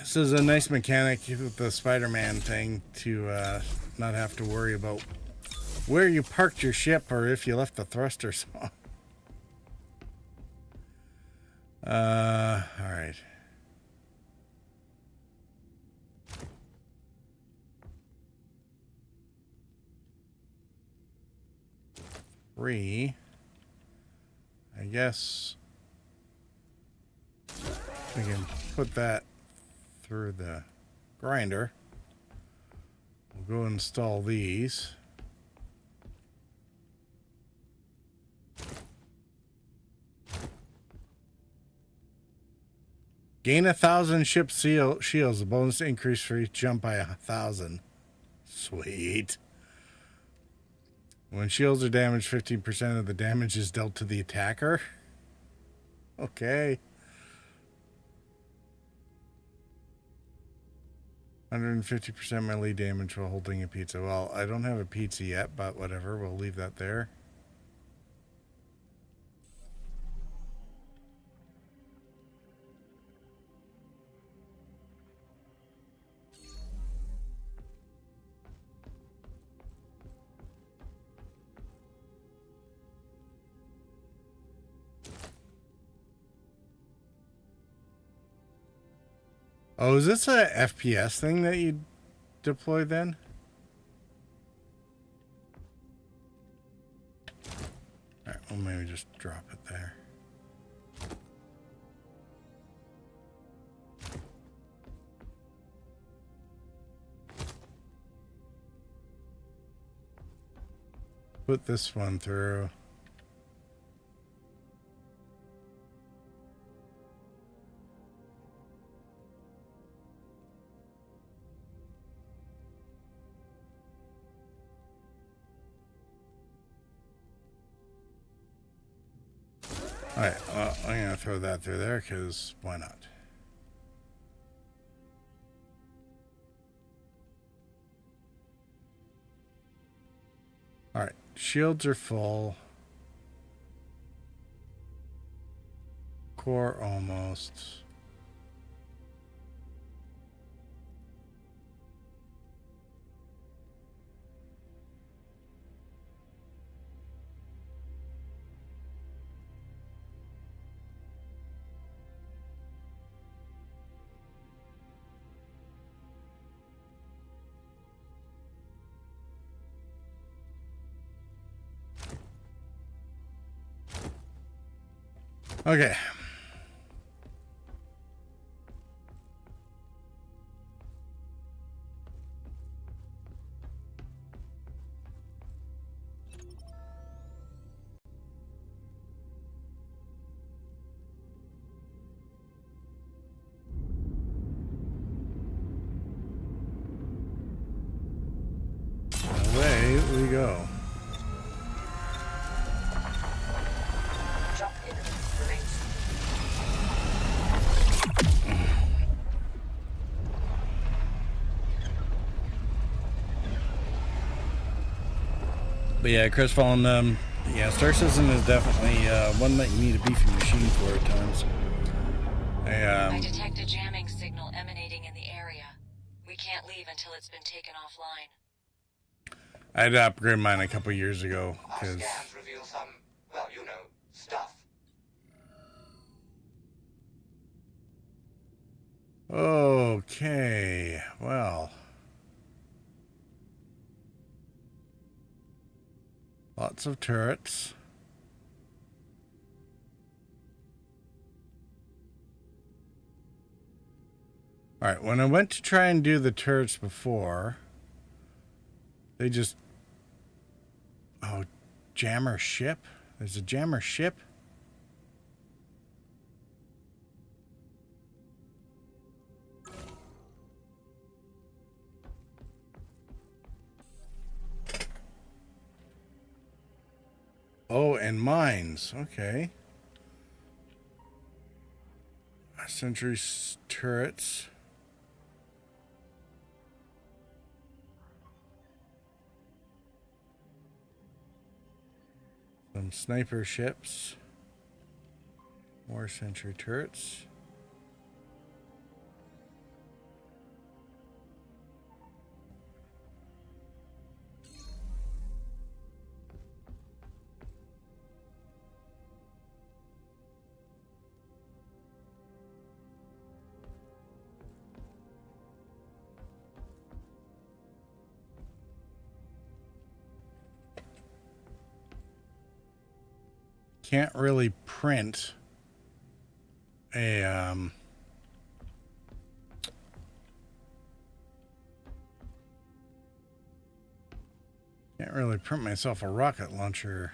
[SPEAKER 1] This is a nice mechanic with the Spider-Man thing to not have to worry about where you parked your ship or if you left the thrusters on. All right. I guess we can put that through the grinder. We'll go install these. Gain 1,000 ship shields. The bonus increase for each jump by 1,000. Sweet. When shields are damaged, 15% of the damage is dealt to the attacker. Okay. 150% melee damage while holding a pizza. Well, I don't have a pizza yet, but whatever. We'll leave that there. Oh, is this a FPS thing that you deploy then? Alright, well maybe just drop it there. Put this one through. Alright, well, I'm gonna throw that through there because why not? Alright, shields are full. Core almost. Okay. Away we go. But yeah, Chris Fallen, yeah, Star Citizen is definitely one that you need a beefy machine for at times.
[SPEAKER 17] I detect a jamming signal emanating in the area. We can't leave until it's been taken offline.
[SPEAKER 1] I had to upgrade mine a couple years ago
[SPEAKER 12] Our
[SPEAKER 1] because
[SPEAKER 12] scans reveal some, well, you know, stuff.
[SPEAKER 1] okay, well, lots of turrets. All right, when I went to try and do the turrets before, they just... Oh, jammer ship? There's a jammer ship? Oh, and mines. Okay. Sentry turrets. Some sniper ships. More sentry turrets. Can't really print a can't really print myself a rocket launcher.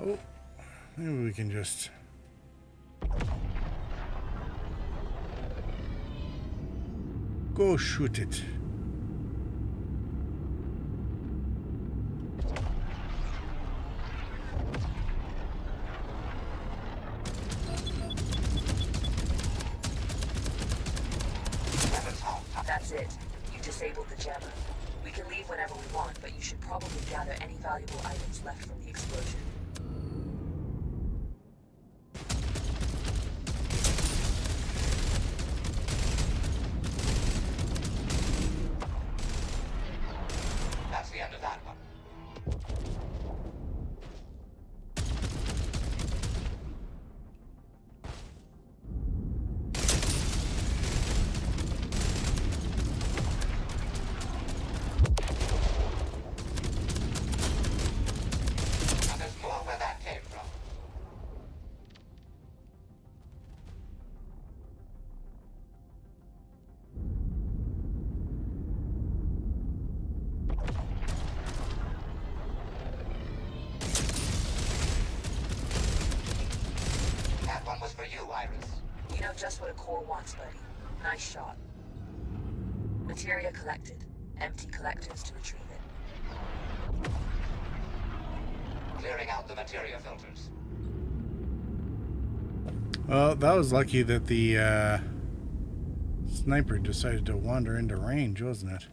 [SPEAKER 1] Oh, maybe we can just... Go shoot it.
[SPEAKER 9] That's it. You disabled the jammer. We can leave whenever we want, but you should probably gather any valuable items left from the explosion.
[SPEAKER 14] You know just what a core wants, buddy. Nice shot. Materia collected. Empty collectors to retrieve it.
[SPEAKER 12] Clearing out the materia filters.
[SPEAKER 1] Well, that was lucky that the sniper decided to wander into range, wasn't it?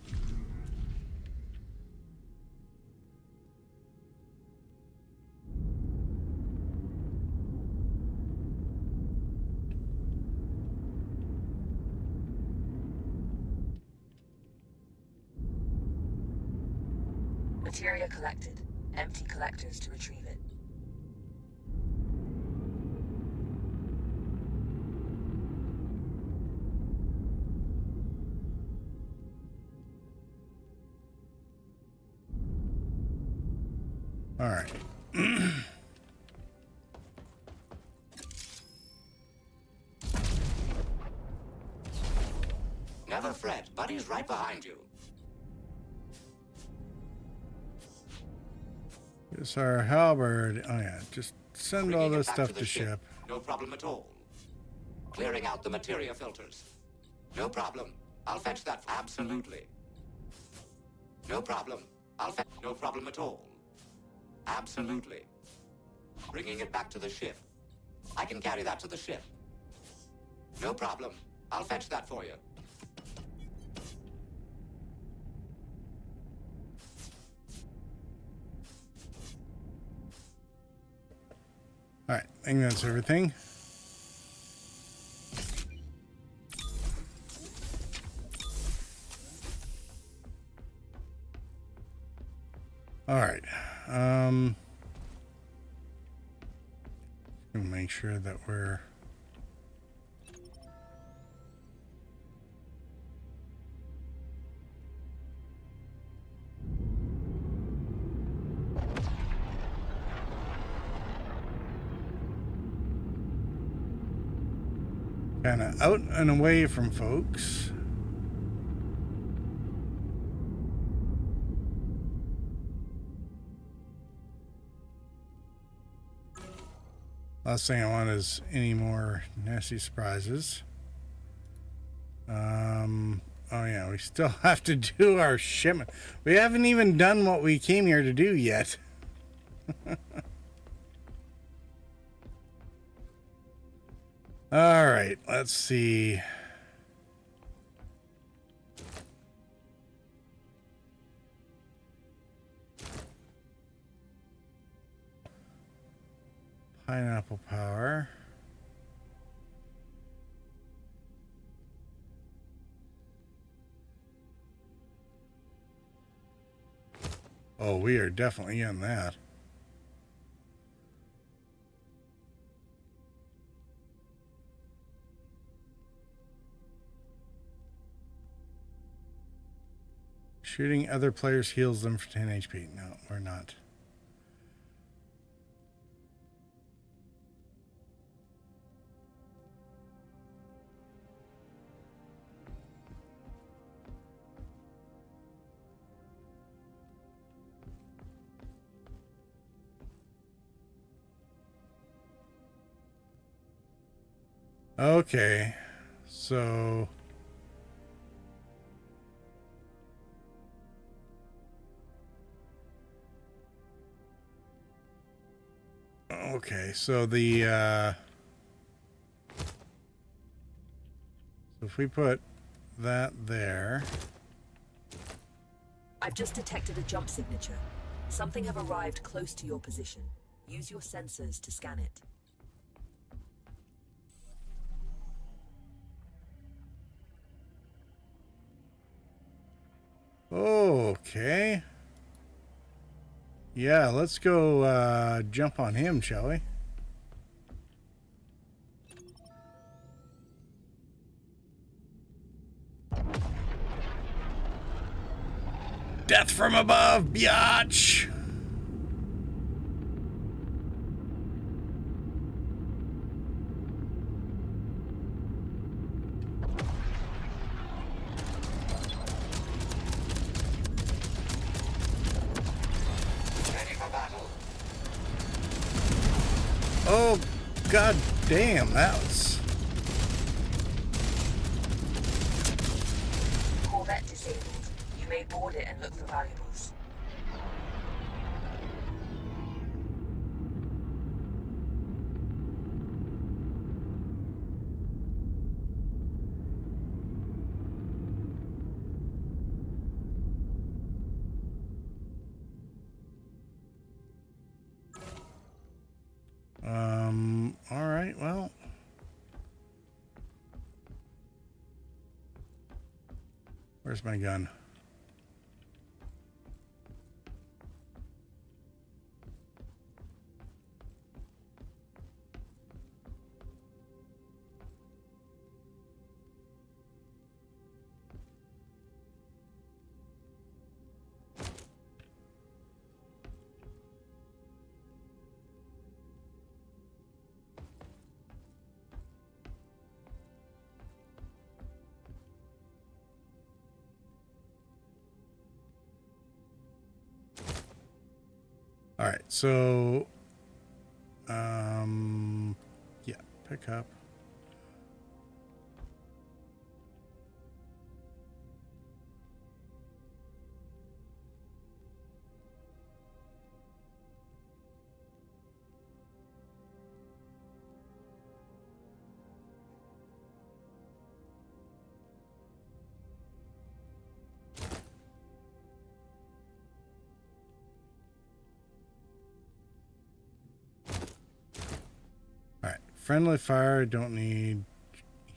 [SPEAKER 14] Materia collected. Empty collectors to retrieve it.
[SPEAKER 1] All right.
[SPEAKER 12] Never fret, Buddy's right behind you.
[SPEAKER 1] It's our halberd. Oh yeah, just send all
[SPEAKER 12] Bringing it
[SPEAKER 1] this
[SPEAKER 12] back
[SPEAKER 1] stuff
[SPEAKER 12] to
[SPEAKER 1] to
[SPEAKER 12] the
[SPEAKER 1] ship.
[SPEAKER 12] No problem at all. Clearing out the materia filters. No problem. I'll fetch that. Absolutely. No problem. I'll fetch. No problem at all. Absolutely. Bringing it back to the ship. I can carry that to the ship. No problem. I'll fetch that for you.
[SPEAKER 1] All right, I think that's everything. All right. Make sure that we're kind of out and away from folks. Last thing I want is any more nasty surprises. Oh yeah, we still have to do our shipment. We haven't even done what we came here to do yet. All right, let's see. Pineapple power. Oh, we are definitely in that. Shooting other players heals them for 10 HP. No, we're not. Okay, so the so if we put that there.
[SPEAKER 9] I've just detected a jump signature. Something have arrived close to your position. Use your sensors to scan it.
[SPEAKER 1] Okay. Yeah, let's go jump on him, shall we? Death from above, biatch! Oh, god damn, that was...
[SPEAKER 9] They board it and look for valuables.
[SPEAKER 1] All right, well. Where's my gun? All right, so, yeah, pick up. Friendly fire, don't need.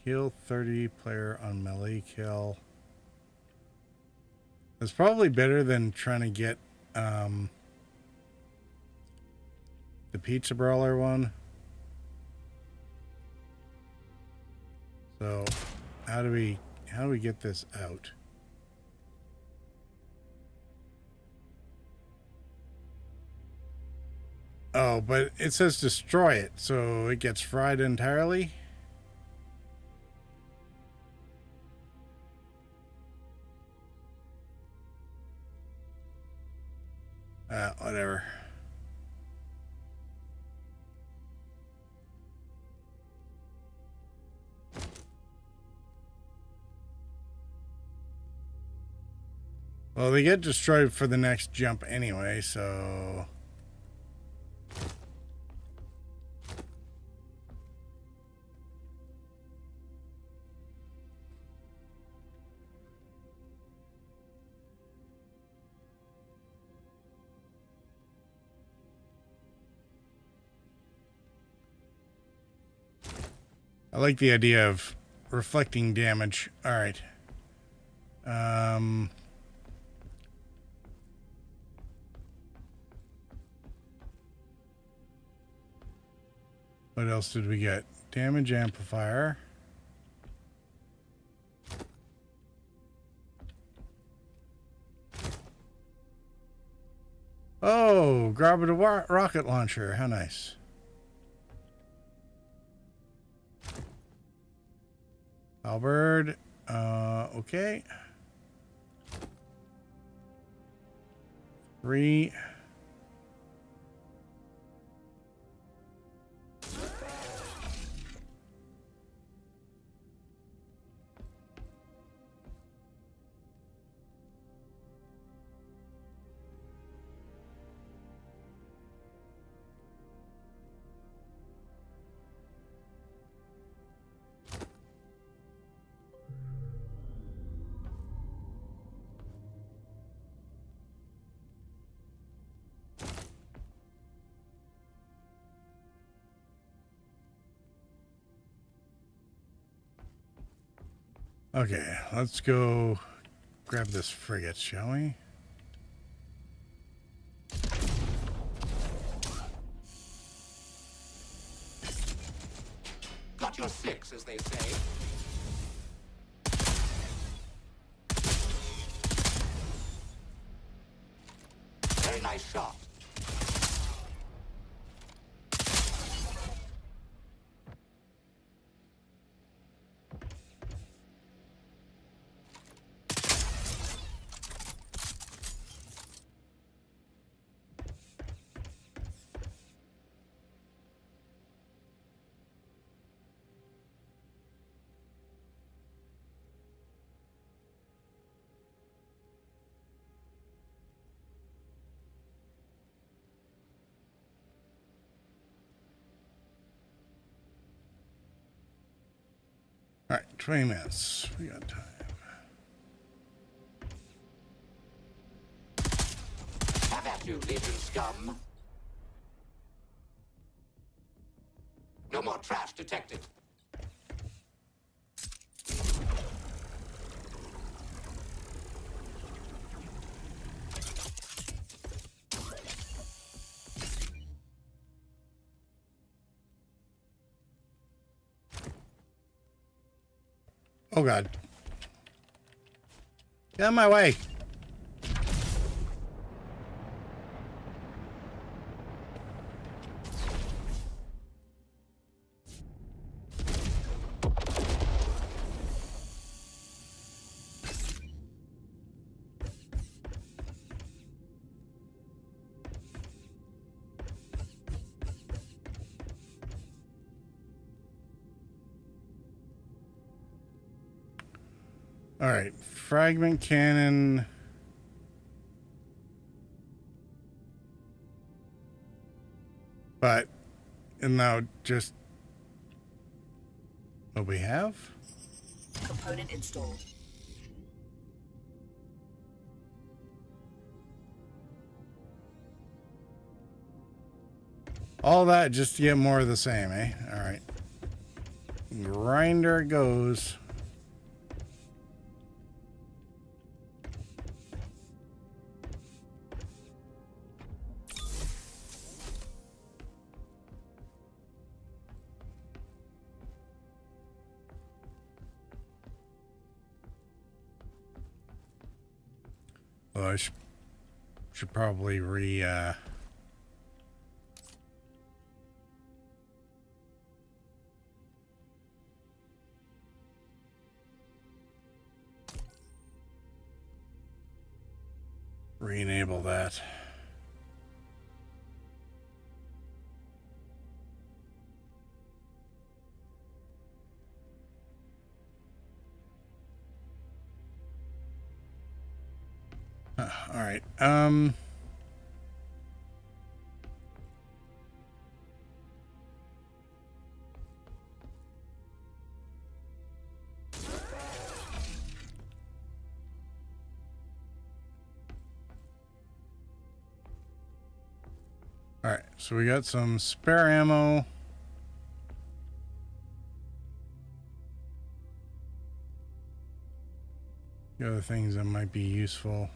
[SPEAKER 1] Heal 30 player on melee kill. It's probably better than trying to get the pizza brawler one. So how do we get this out? Oh, but it says destroy it, so it gets fried entirely? Whatever. Well, they get destroyed for the next jump anyway, so... I like the idea of reflecting damage. All right. What else did we get? Damage amplifier. Oh, grab a rocket launcher. How nice. Halberd, okay. 3. Okay, let's go grab this frigate, shall we?
[SPEAKER 12] Got your 6, as they say. Very nice shot.
[SPEAKER 1] 20 minutes. We got time.
[SPEAKER 12] Have at you, Legion scum. No more trash detected.
[SPEAKER 1] Oh God. Get out of my way. All right, fragment cannon. But, and now just what we have?
[SPEAKER 9] Component installed.
[SPEAKER 1] All that just to get more of the same, eh? All right. Grinder goes. Well, I should probably re-enable that. All right. All right. So we got some spare ammo. The other things that might be useful.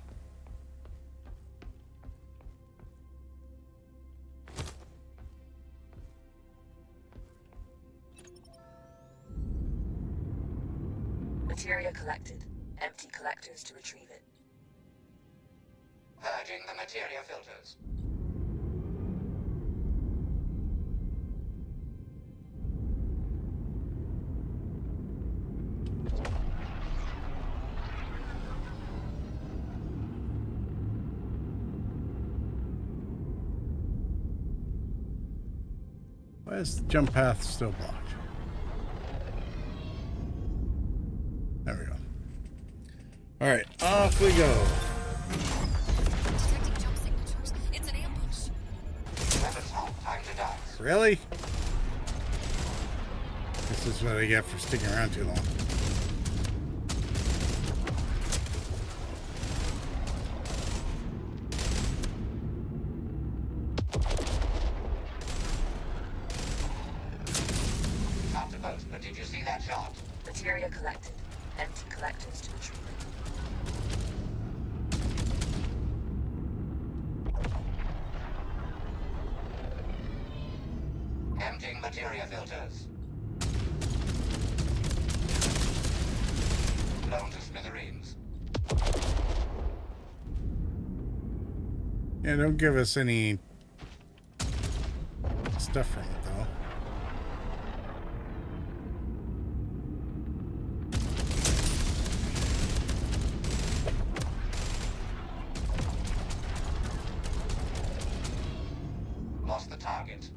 [SPEAKER 9] Materia collected. Empty collectors to retrieve it.
[SPEAKER 12] Purging the materia filters.
[SPEAKER 1] Why is the jump path still blocked? There we go. All right, off we go.
[SPEAKER 17] Detecting jump signatures. It's an ambush.
[SPEAKER 12] Weapons home. Time to die.
[SPEAKER 1] Really? This is what I get for sticking around too long.
[SPEAKER 12] Not to boast, but did you see that shot?
[SPEAKER 9] Materia collected. Empty collectors to retrieve it.
[SPEAKER 12] Emptying materia filters. Blown to smithereens.
[SPEAKER 1] Yeah, don't give us any stuff from it, though.
[SPEAKER 12] Lost the target.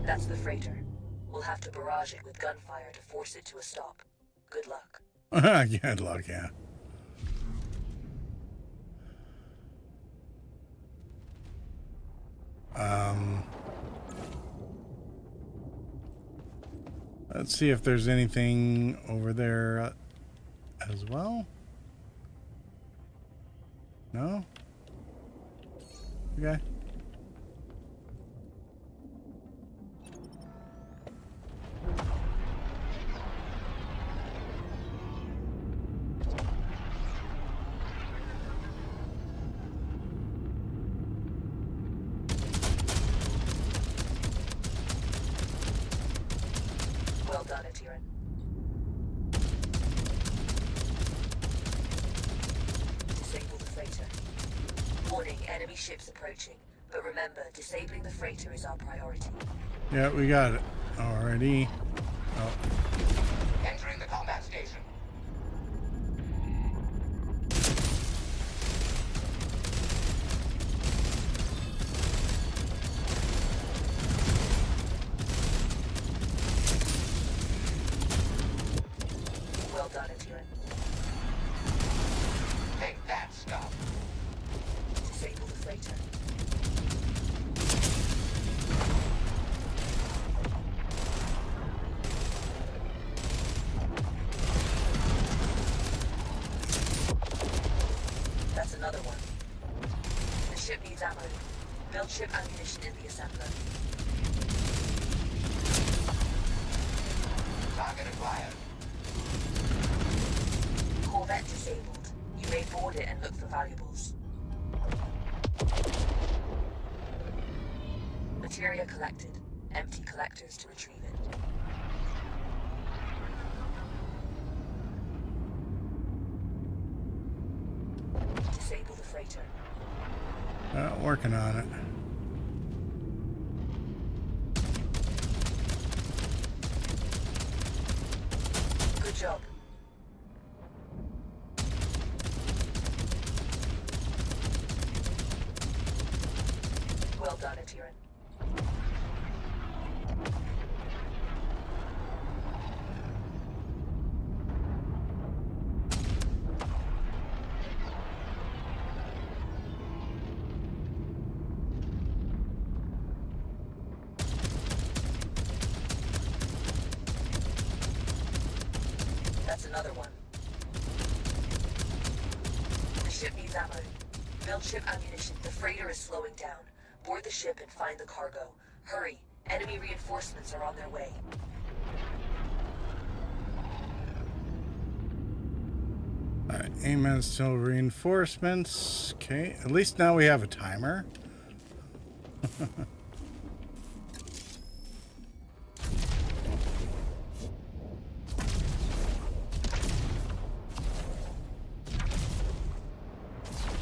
[SPEAKER 14] That's the freighter. We'll have to barrage it with gunfire to force it to a stop. Good luck.
[SPEAKER 1] Good luck, yeah. Let's see if there's anything over there as well. No? Okay.
[SPEAKER 14] Well done, Atiran. Disable the freighter. Warning, enemy ships approaching. But remember, disabling the freighter is our priority.
[SPEAKER 1] Yeah, we got it already. Oh.
[SPEAKER 12] Entering the combat station.
[SPEAKER 14] Well done, Atiran.
[SPEAKER 12] Take that stuff.
[SPEAKER 14] Disable the freighter. That's another one. The ship needs ammo. Build ship ammunition in the assembler.
[SPEAKER 12] Target acquired.
[SPEAKER 14] Corvette disabled. You may board it and look for valuables. Materia collected. Empty collectors to retrieve it. Disable the freighter.
[SPEAKER 1] Working on it.
[SPEAKER 14] Good job. Well done, Atiran. That's another one. The ship needs ammo. Build ship ammunition. The freighter is slowing down. Board the ship and find the cargo. Hurry. Enemy reinforcements are on their way.
[SPEAKER 1] Alright, aim at still reinforcements. Okay, at least now we have a timer.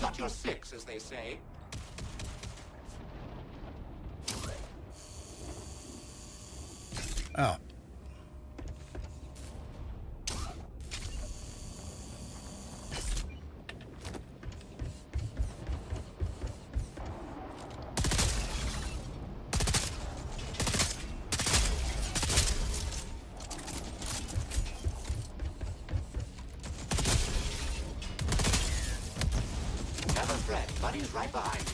[SPEAKER 12] Got your six, as they say.
[SPEAKER 1] Oh.
[SPEAKER 12] Never fret, buddy's right behind you.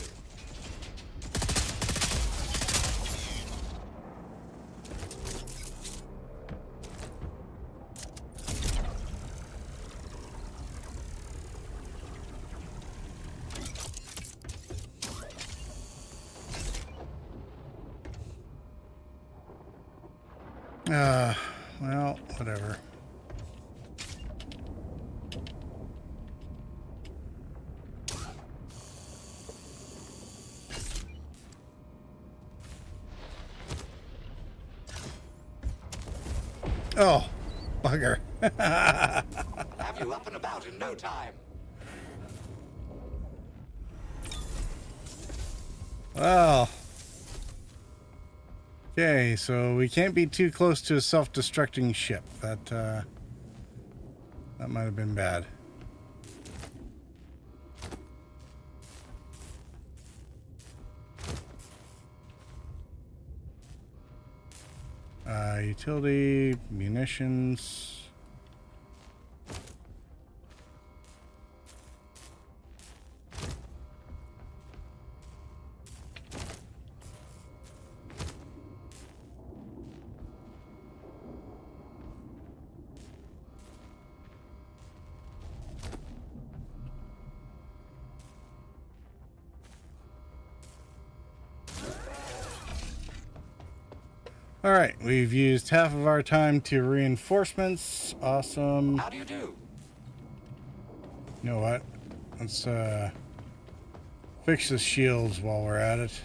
[SPEAKER 1] Well, whatever. Oh, bugger.
[SPEAKER 12] Have you up and about in no time.
[SPEAKER 1] Well. Okay, so we can't be too close to a self-destructing ship. That might have been bad. Utility, munitions. All right, we've used half of our time to reinforcements. Awesome.
[SPEAKER 12] How do you do?
[SPEAKER 1] You know what? Let's fix the shields while we're at it.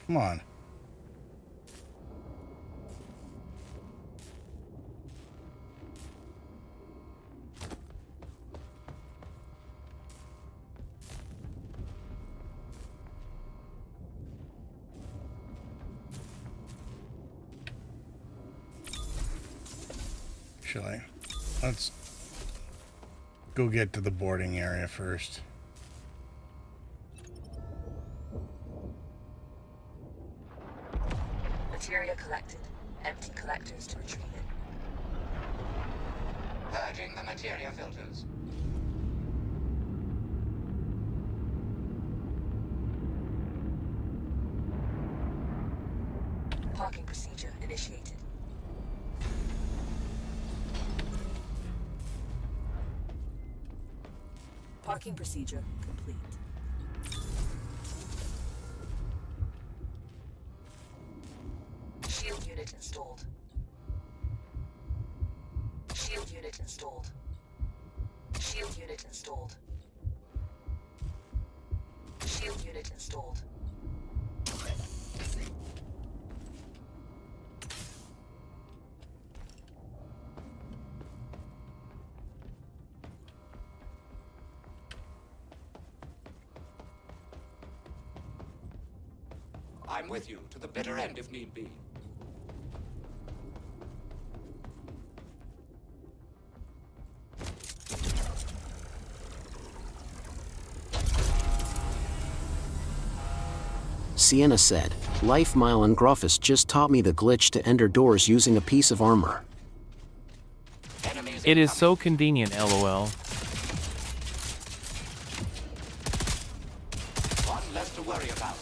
[SPEAKER 1] Come on. Actually, let's go get to the boarding area first.
[SPEAKER 9] Materia collected. Empty collectors to retrieve it.
[SPEAKER 12] Purging the materia filters.
[SPEAKER 9] Parking procedure initiated. Parking procedure complete. Shield unit installed. Shield unit installed. Shield unit installed. Shield unit installed.
[SPEAKER 12] I'm with you to the bitter end if need be.
[SPEAKER 10] Sienna said, Life Mile and Gruffus just taught me the glitch to enter doors using a piece of armor.
[SPEAKER 15] It is so convenient, LOL.
[SPEAKER 12] One less to worry about.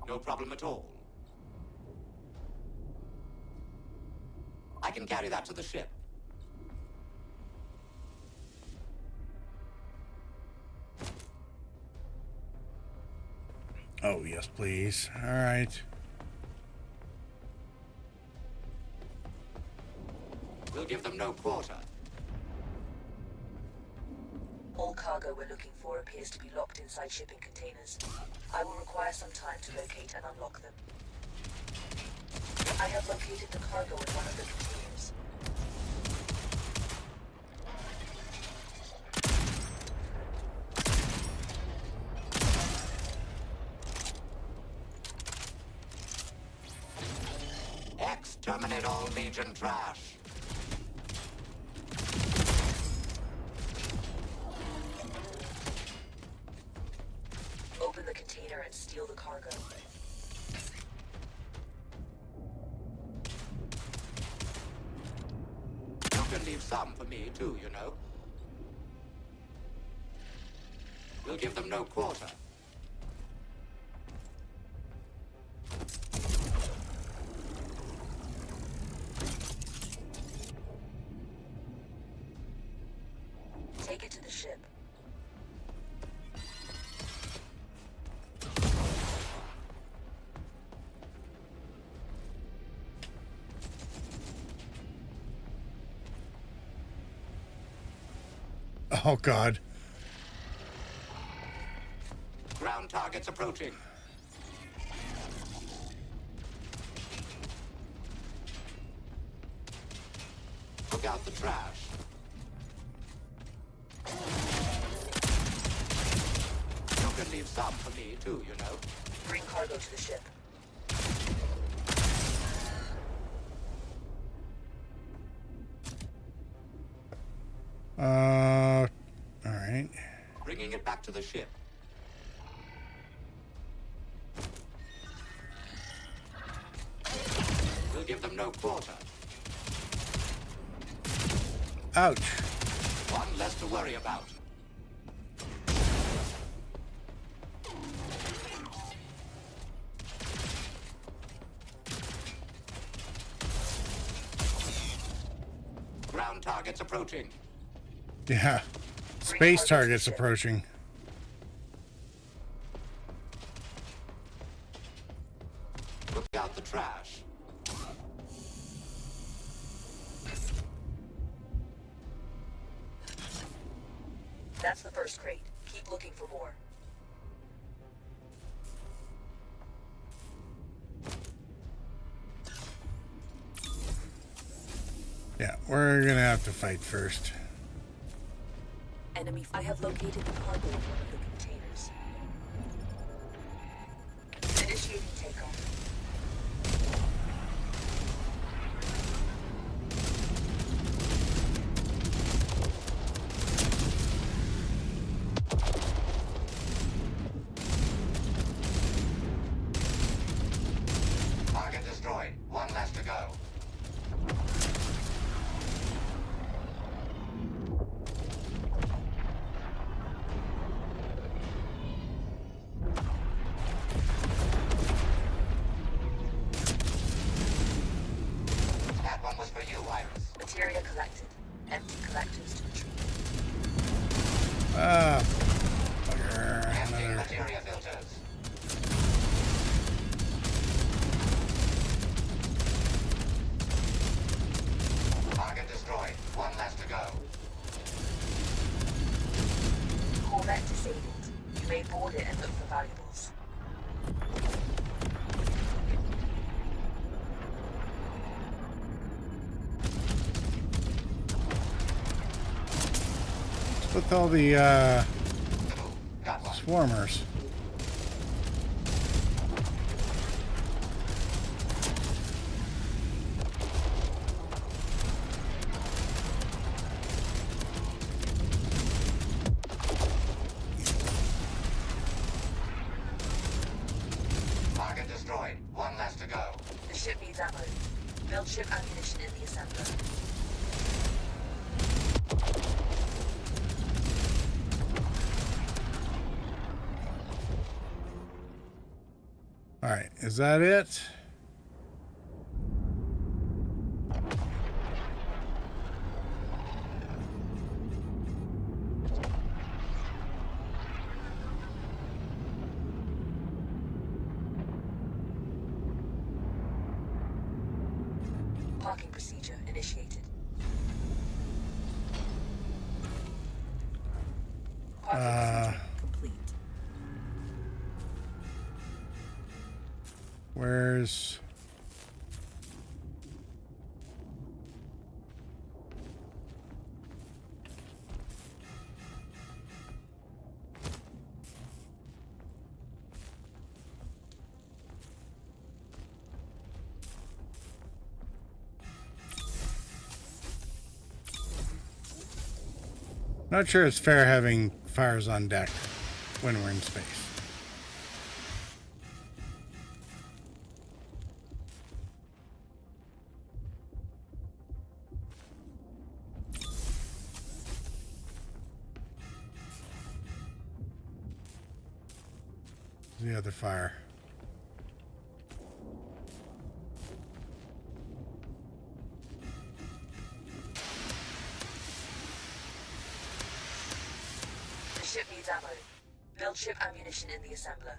[SPEAKER 12] No problem at all. I can carry that to the ship.
[SPEAKER 1] Oh, yes, please. All right.
[SPEAKER 12] We'll give them no quarter.
[SPEAKER 9] All cargo we're looking for appears to be locked inside shipping containers. I will require some time to locate and unlock them. I have located the cargo in one of the containers.
[SPEAKER 12] Exterminate all Legion trash.
[SPEAKER 9] Open the container and steal the cargo.
[SPEAKER 12] You can leave some for me too, you know. We'll give them no quarter.
[SPEAKER 9] Take it to the ship.
[SPEAKER 1] Oh, God.
[SPEAKER 12] Ground targets approaching. Look out the trash. You can leave some for me too, you know.
[SPEAKER 9] Bring cargo to the ship.
[SPEAKER 1] All right.
[SPEAKER 12] Bringing it back to the ship. We'll give them no quarter.
[SPEAKER 1] Ouch.
[SPEAKER 12] One less to worry about. Ground targets approaching.
[SPEAKER 1] Yeah. Space targets approaching.
[SPEAKER 12] Look out the trash.
[SPEAKER 9] That's the first crate. Keep looking for more.
[SPEAKER 1] Yeah, we're gonna have to fight first.
[SPEAKER 9] Enemy. I have located the cargo in one of the containers. Initiating takeoff.
[SPEAKER 12] Target destroyed. One less to go. That one was for you, Iris.
[SPEAKER 9] Materia collected. Empty collectors to retrieve.
[SPEAKER 1] Ah, bugger.
[SPEAKER 12] Emptying
[SPEAKER 1] Another.
[SPEAKER 12] materia filters. Target destroyed. One less to go.
[SPEAKER 9] Corvette disabled. You may board it and look for valuables.
[SPEAKER 1] With all the swarmers.
[SPEAKER 12] Target destroyed. One less to go.
[SPEAKER 9] The ship needs ammo. Build ship ammunition in the assembler.
[SPEAKER 1] All right, is that it?
[SPEAKER 9] Parking procedure initiated. Complete.
[SPEAKER 1] Where's... Not sure it's fair having fires on deck when we're in space. The other fire.
[SPEAKER 9] The ship needs ammo. Build ship ammunition in the assembler.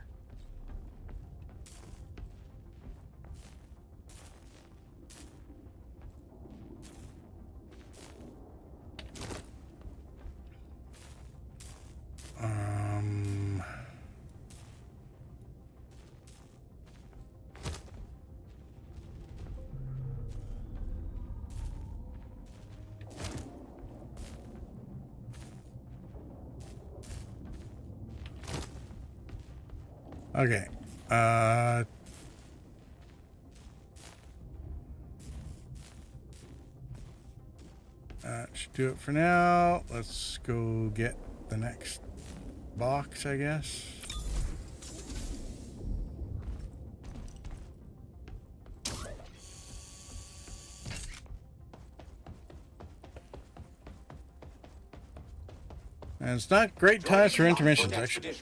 [SPEAKER 1] Okay. Should do it for now. Let's go get the next box, I guess. And it's not great times for intermissions, actually.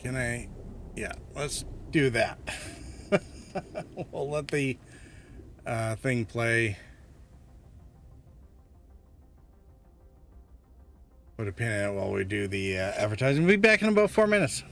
[SPEAKER 1] Can I? Yeah, let's do that. We'll let the thing play. Put a pin in it while we do the advertising. We'll be back in about 4 minutes.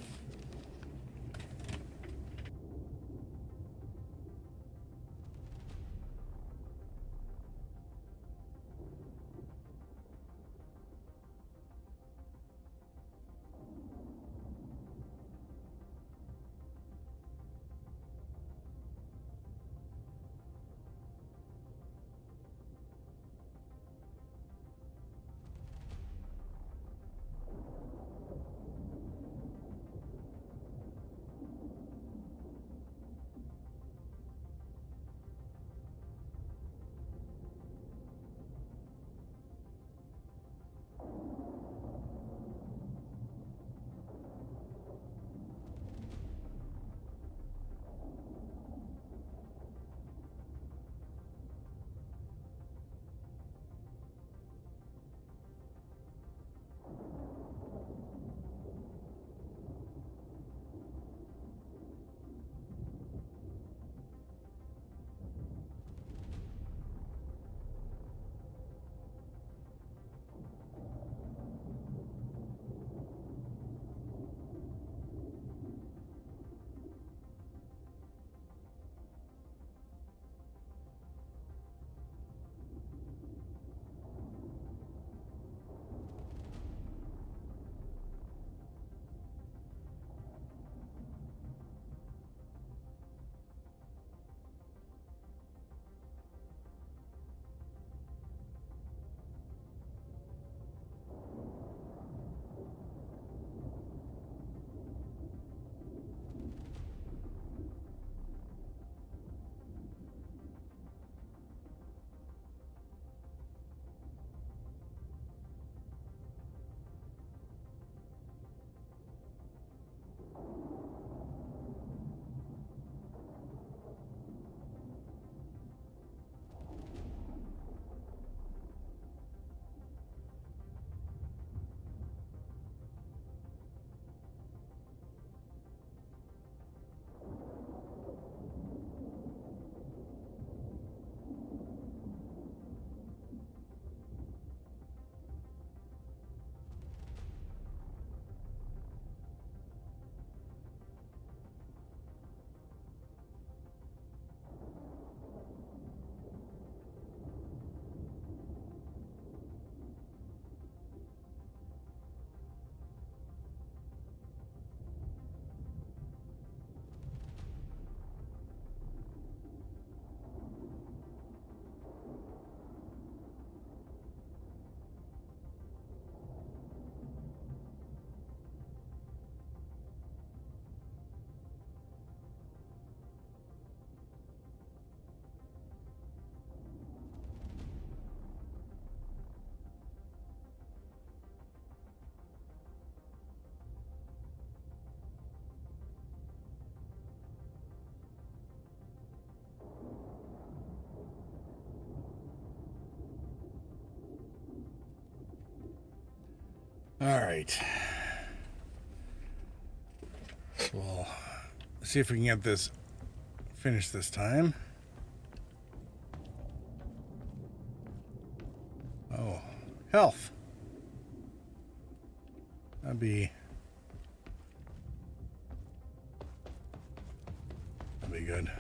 [SPEAKER 1] All right. Well, let's see if we can get this finished this time. Oh, health. That'd be good.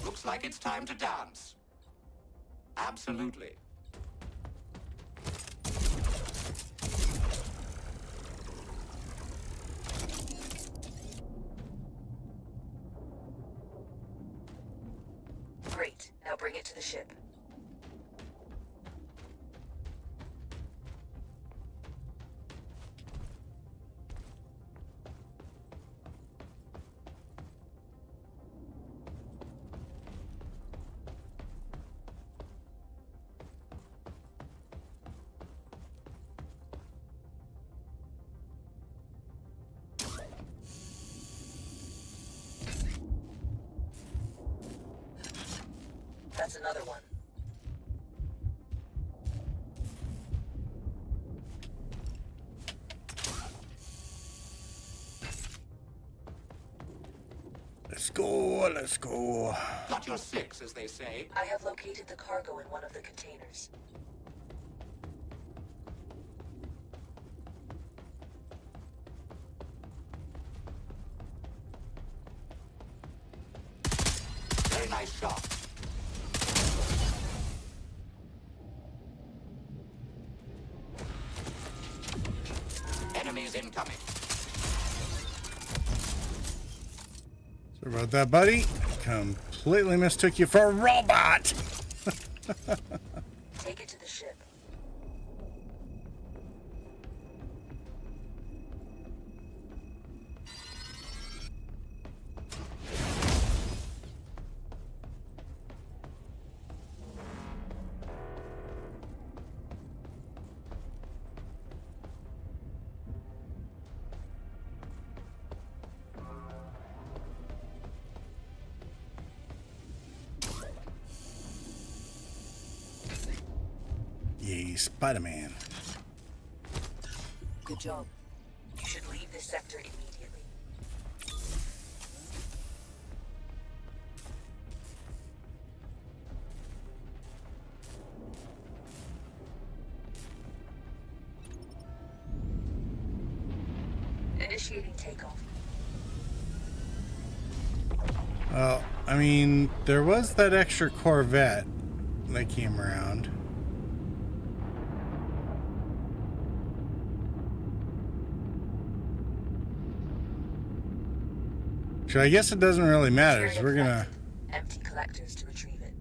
[SPEAKER 12] Looks like it's time to dance. Absolutely.
[SPEAKER 14] Great. Now bring it to the ship. another one.
[SPEAKER 1] Let's go, let's go.
[SPEAKER 12] Got your six, as they say.
[SPEAKER 14] I have located the cargo in one of the containers.
[SPEAKER 12] Very nice shot. Enemies incoming.
[SPEAKER 1] Sorry about that, buddy. Completely mistook you for a robot.
[SPEAKER 14] Take it to the ship.
[SPEAKER 1] Yay, Spider-Man.
[SPEAKER 14] Good job. You should leave this sector immediately. Initiating takeoff.
[SPEAKER 1] Well, I mean, there was that extra Corvette that came around. So I guess it doesn't really matter. So we're gonna
[SPEAKER 14] Empty collectors to retrieve it.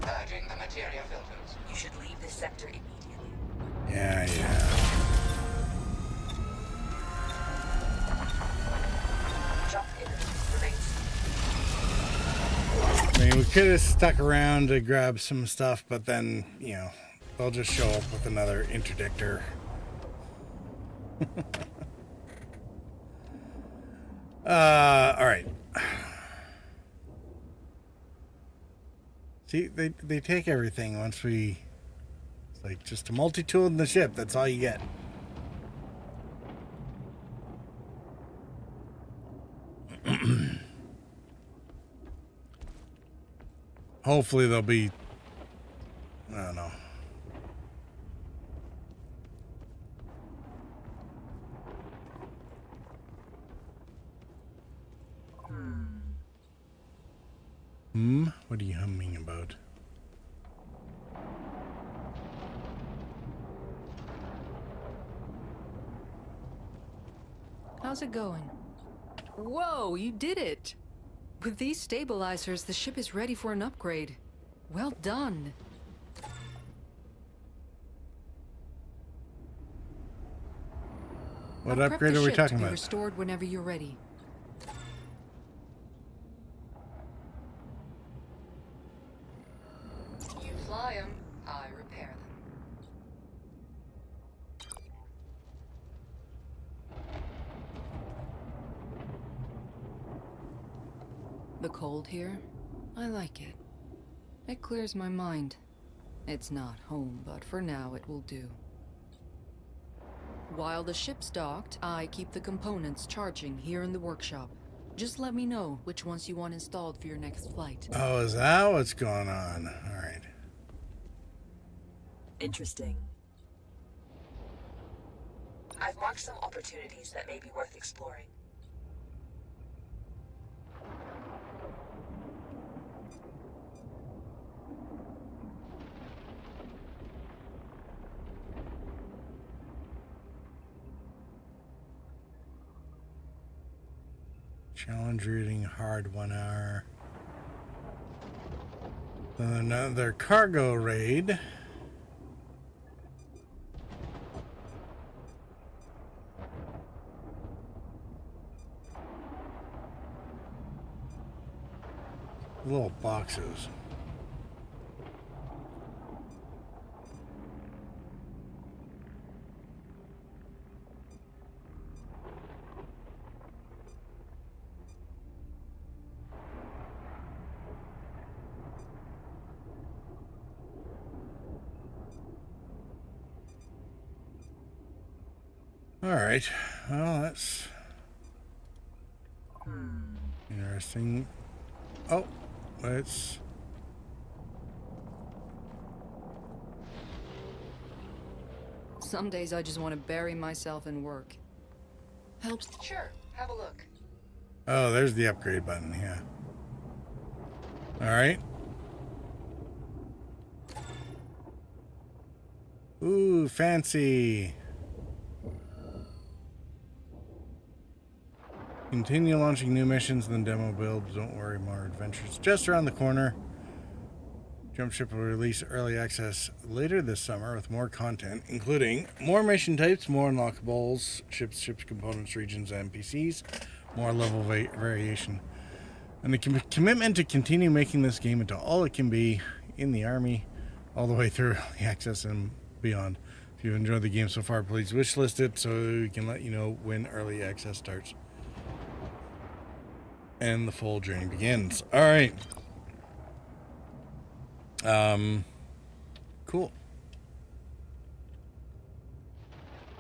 [SPEAKER 12] Purging the materia filters.
[SPEAKER 14] You should leave this sector immediately.
[SPEAKER 1] Yeah.
[SPEAKER 14] Jump in remains.
[SPEAKER 1] I mean, we could have stuck around to grab some stuff, but then, you know, they'll just show up with another interdictor. All right. See, they take everything once we... It's like just a multi-tool in the ship. That's all you get. Hopefully they'll be... I don't know. What are you humming about?
[SPEAKER 6] How's it going? Whoa, you did it! With these stabilizers, the ship is ready for an upgrade. Well done.
[SPEAKER 1] What
[SPEAKER 6] I'll prep
[SPEAKER 1] upgrade
[SPEAKER 6] the
[SPEAKER 1] are we
[SPEAKER 6] ship
[SPEAKER 1] talking
[SPEAKER 6] to be
[SPEAKER 1] about?
[SPEAKER 6] restored whenever you're ready. You fly 'em, I repair them. The cold here? I like it. It clears my mind. It's not home, but for now it will do. While the ship's docked, I keep the components charging here in the workshop. Just let me know which ones you want installed for your next flight.
[SPEAKER 1] Oh, is that what's going on? All right.
[SPEAKER 14] Interesting. I've marked some opportunities that may be worth exploring.
[SPEAKER 1] Challenge reading hard 1 hour. Then another cargo raid. Little boxes. All right. Well, that's interesting. Oh, let's.
[SPEAKER 6] Some days I just want to bury myself in work. Helps.
[SPEAKER 14] Sure, have a look.
[SPEAKER 1] Oh, there's the upgrade button. Yeah. All right. Ooh, fancy. Continue launching new missions and demo builds. Don't worry, more adventures just around the corner. Jump Ship will release early access later this summer with more content, including more mission types, more unlockables, ships, components, regions, and NPCs, more level variation, and the commitment to continue making this game into all it can be in the army, all the way through early access and beyond. If you've enjoyed the game so far, please wishlist it so we can let you know when early access starts and the full journey begins. All right. Cool.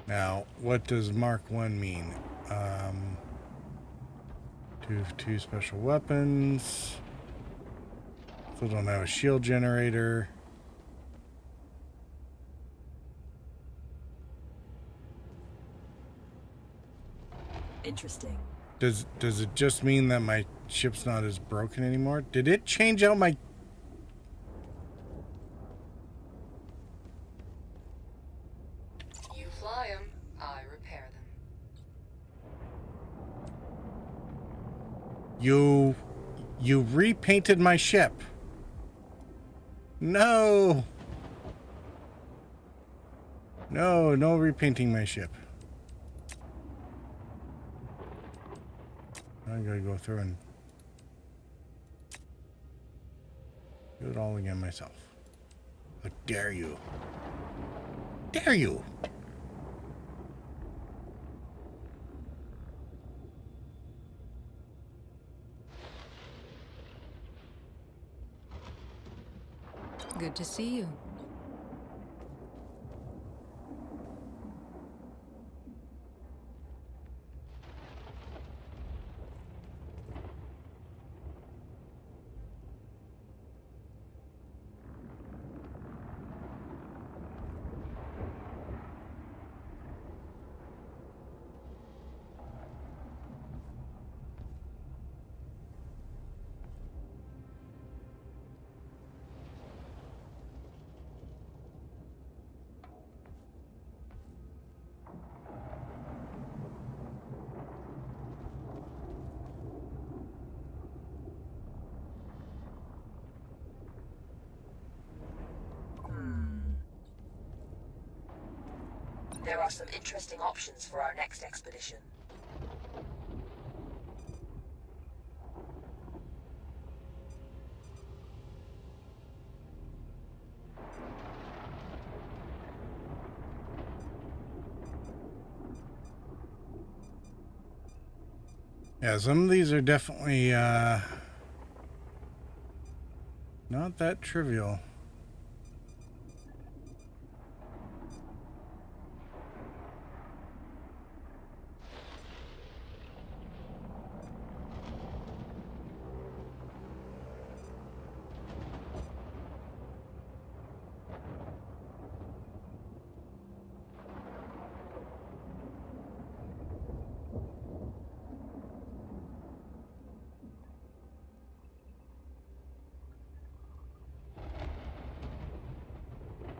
[SPEAKER 1] Now, what does Mark 1 mean? Two special weapons. Still don't have a shield generator.
[SPEAKER 9] Interesting.
[SPEAKER 1] Does it just mean that my ship's not as broken anymore? Did it change out my...
[SPEAKER 6] You fly them, I repair them.
[SPEAKER 1] You repainted my ship. No. No repainting my ship. I gotta go through and do it all again myself. How dare you? Dare you?
[SPEAKER 6] Good to see you.
[SPEAKER 14] There are some interesting options for our next expedition.
[SPEAKER 1] Yeah, some of these are definitely not that trivial.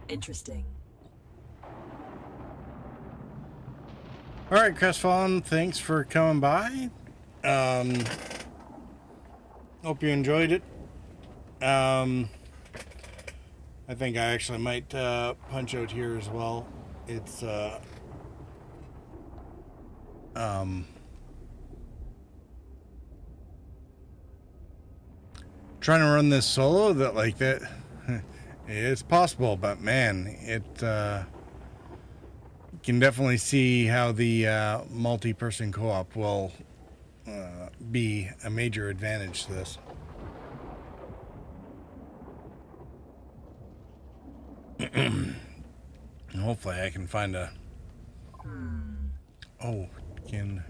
[SPEAKER 9] Interesting.
[SPEAKER 1] All right, Crestfallen, thanks for coming by. Hope you enjoyed it. I think I actually might punch out here as well. It's trying to run this solo that like that. It's possible, but man, it can definitely see how the multi-person co-op will be a major advantage to this.
[SPEAKER 6] Hmm.
[SPEAKER 1] Hopefully I can find a Oh, can.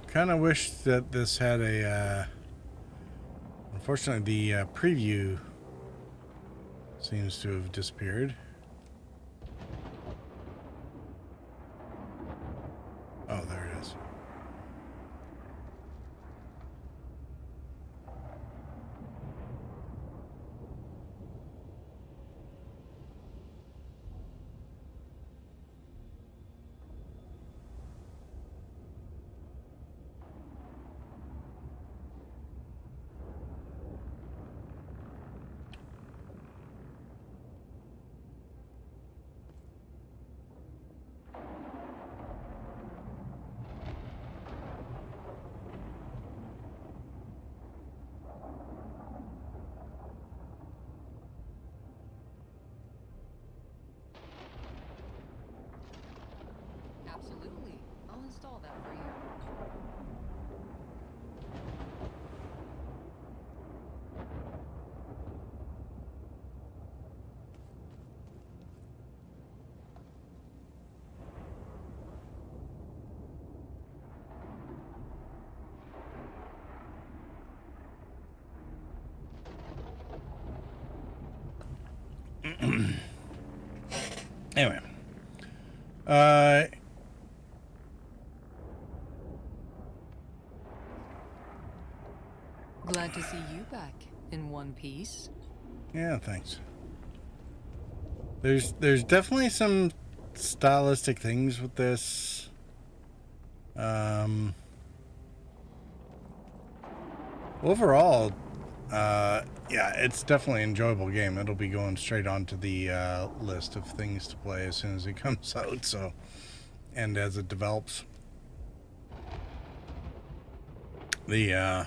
[SPEAKER 1] Kind of wish that this had a. Unfortunately, the preview seems to have disappeared. Oh, there it is.
[SPEAKER 6] Absolutely. I'll install that for you.
[SPEAKER 1] Anyway.
[SPEAKER 6] Glad to see you back in one piece.
[SPEAKER 1] Yeah, thanks. There's definitely some stylistic things with this. Overall, yeah, it's definitely an enjoyable game. It'll be going straight onto the list of things to play as soon as it comes out. So, and as it develops, I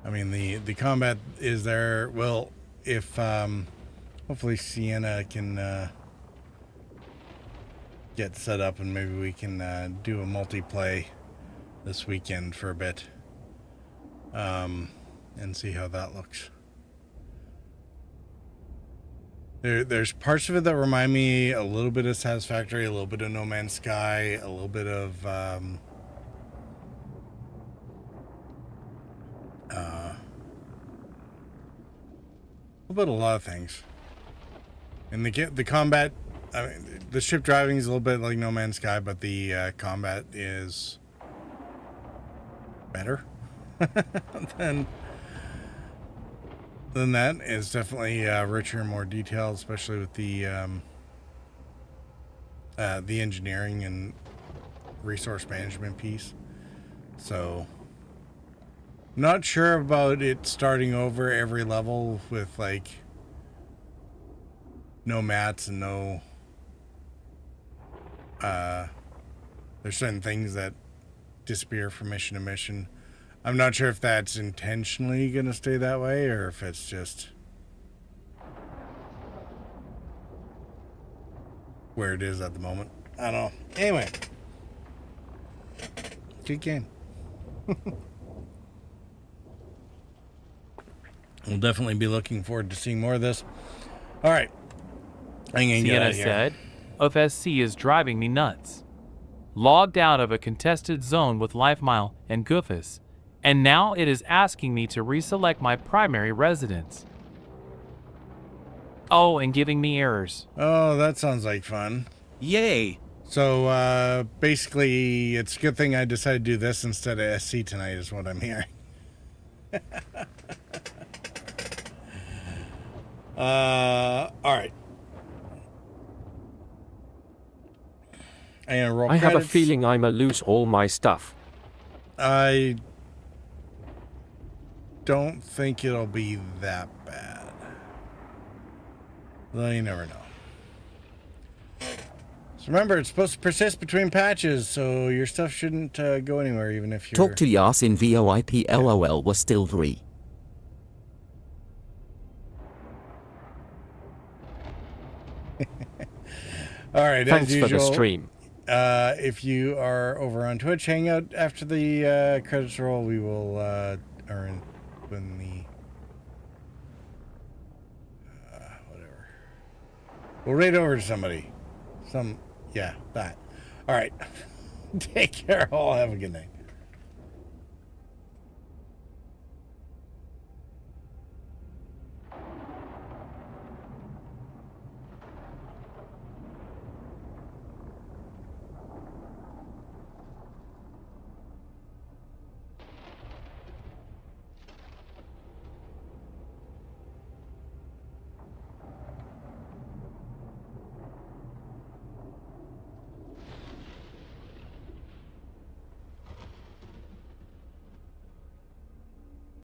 [SPEAKER 1] mean, the combat is there. Well, if hopefully Sienna can get set up and maybe we can do a multiplay this weekend for a bit and see how that looks. There's parts of it that remind me a little bit of Satisfactory, a little bit of No Man's Sky, a little bit of a lot of things. And the combat, I mean, the ship driving is a little bit like No Man's Sky, but the combat is better than that. It's definitely richer and more detailed, especially with the engineering and resource management piece. So, not sure about it starting over every level with like no mats and no there's certain things that disappear from mission to mission. I'm not sure if that's intentionally going to stay that way or if it's just where it is at the moment. I don't know. Anyway, good game. We'll definitely be looking forward to seeing more of this. All right.
[SPEAKER 15] Sienna said, OFSC is driving me nuts. Logged out of a contested zone with LifeMile and Goofus, and now it is asking me to reselect my primary residence. Oh, and giving me errors.
[SPEAKER 1] Oh, that sounds like fun.
[SPEAKER 5] Yay!
[SPEAKER 1] So, basically, it's a good thing I decided to do this instead of SC tonight is what I'm hearing. Alright.
[SPEAKER 3] I have a feeling I might lose all my stuff.
[SPEAKER 1] I don't think it'll be that bad. Though you never know. So remember, it's supposed to persist between patches, so your stuff shouldn't go anywhere, even if you're...
[SPEAKER 11] Talk to Yas in VoIP LOL was still 3.
[SPEAKER 1] All right,
[SPEAKER 3] Thanks
[SPEAKER 1] as usual,
[SPEAKER 3] for the stream.
[SPEAKER 1] If you are over on Twitch, hang out after the credits roll. We will, when the... whatever. We'll raid over to somebody. Yeah, that. All right. Take care all. Have a good night.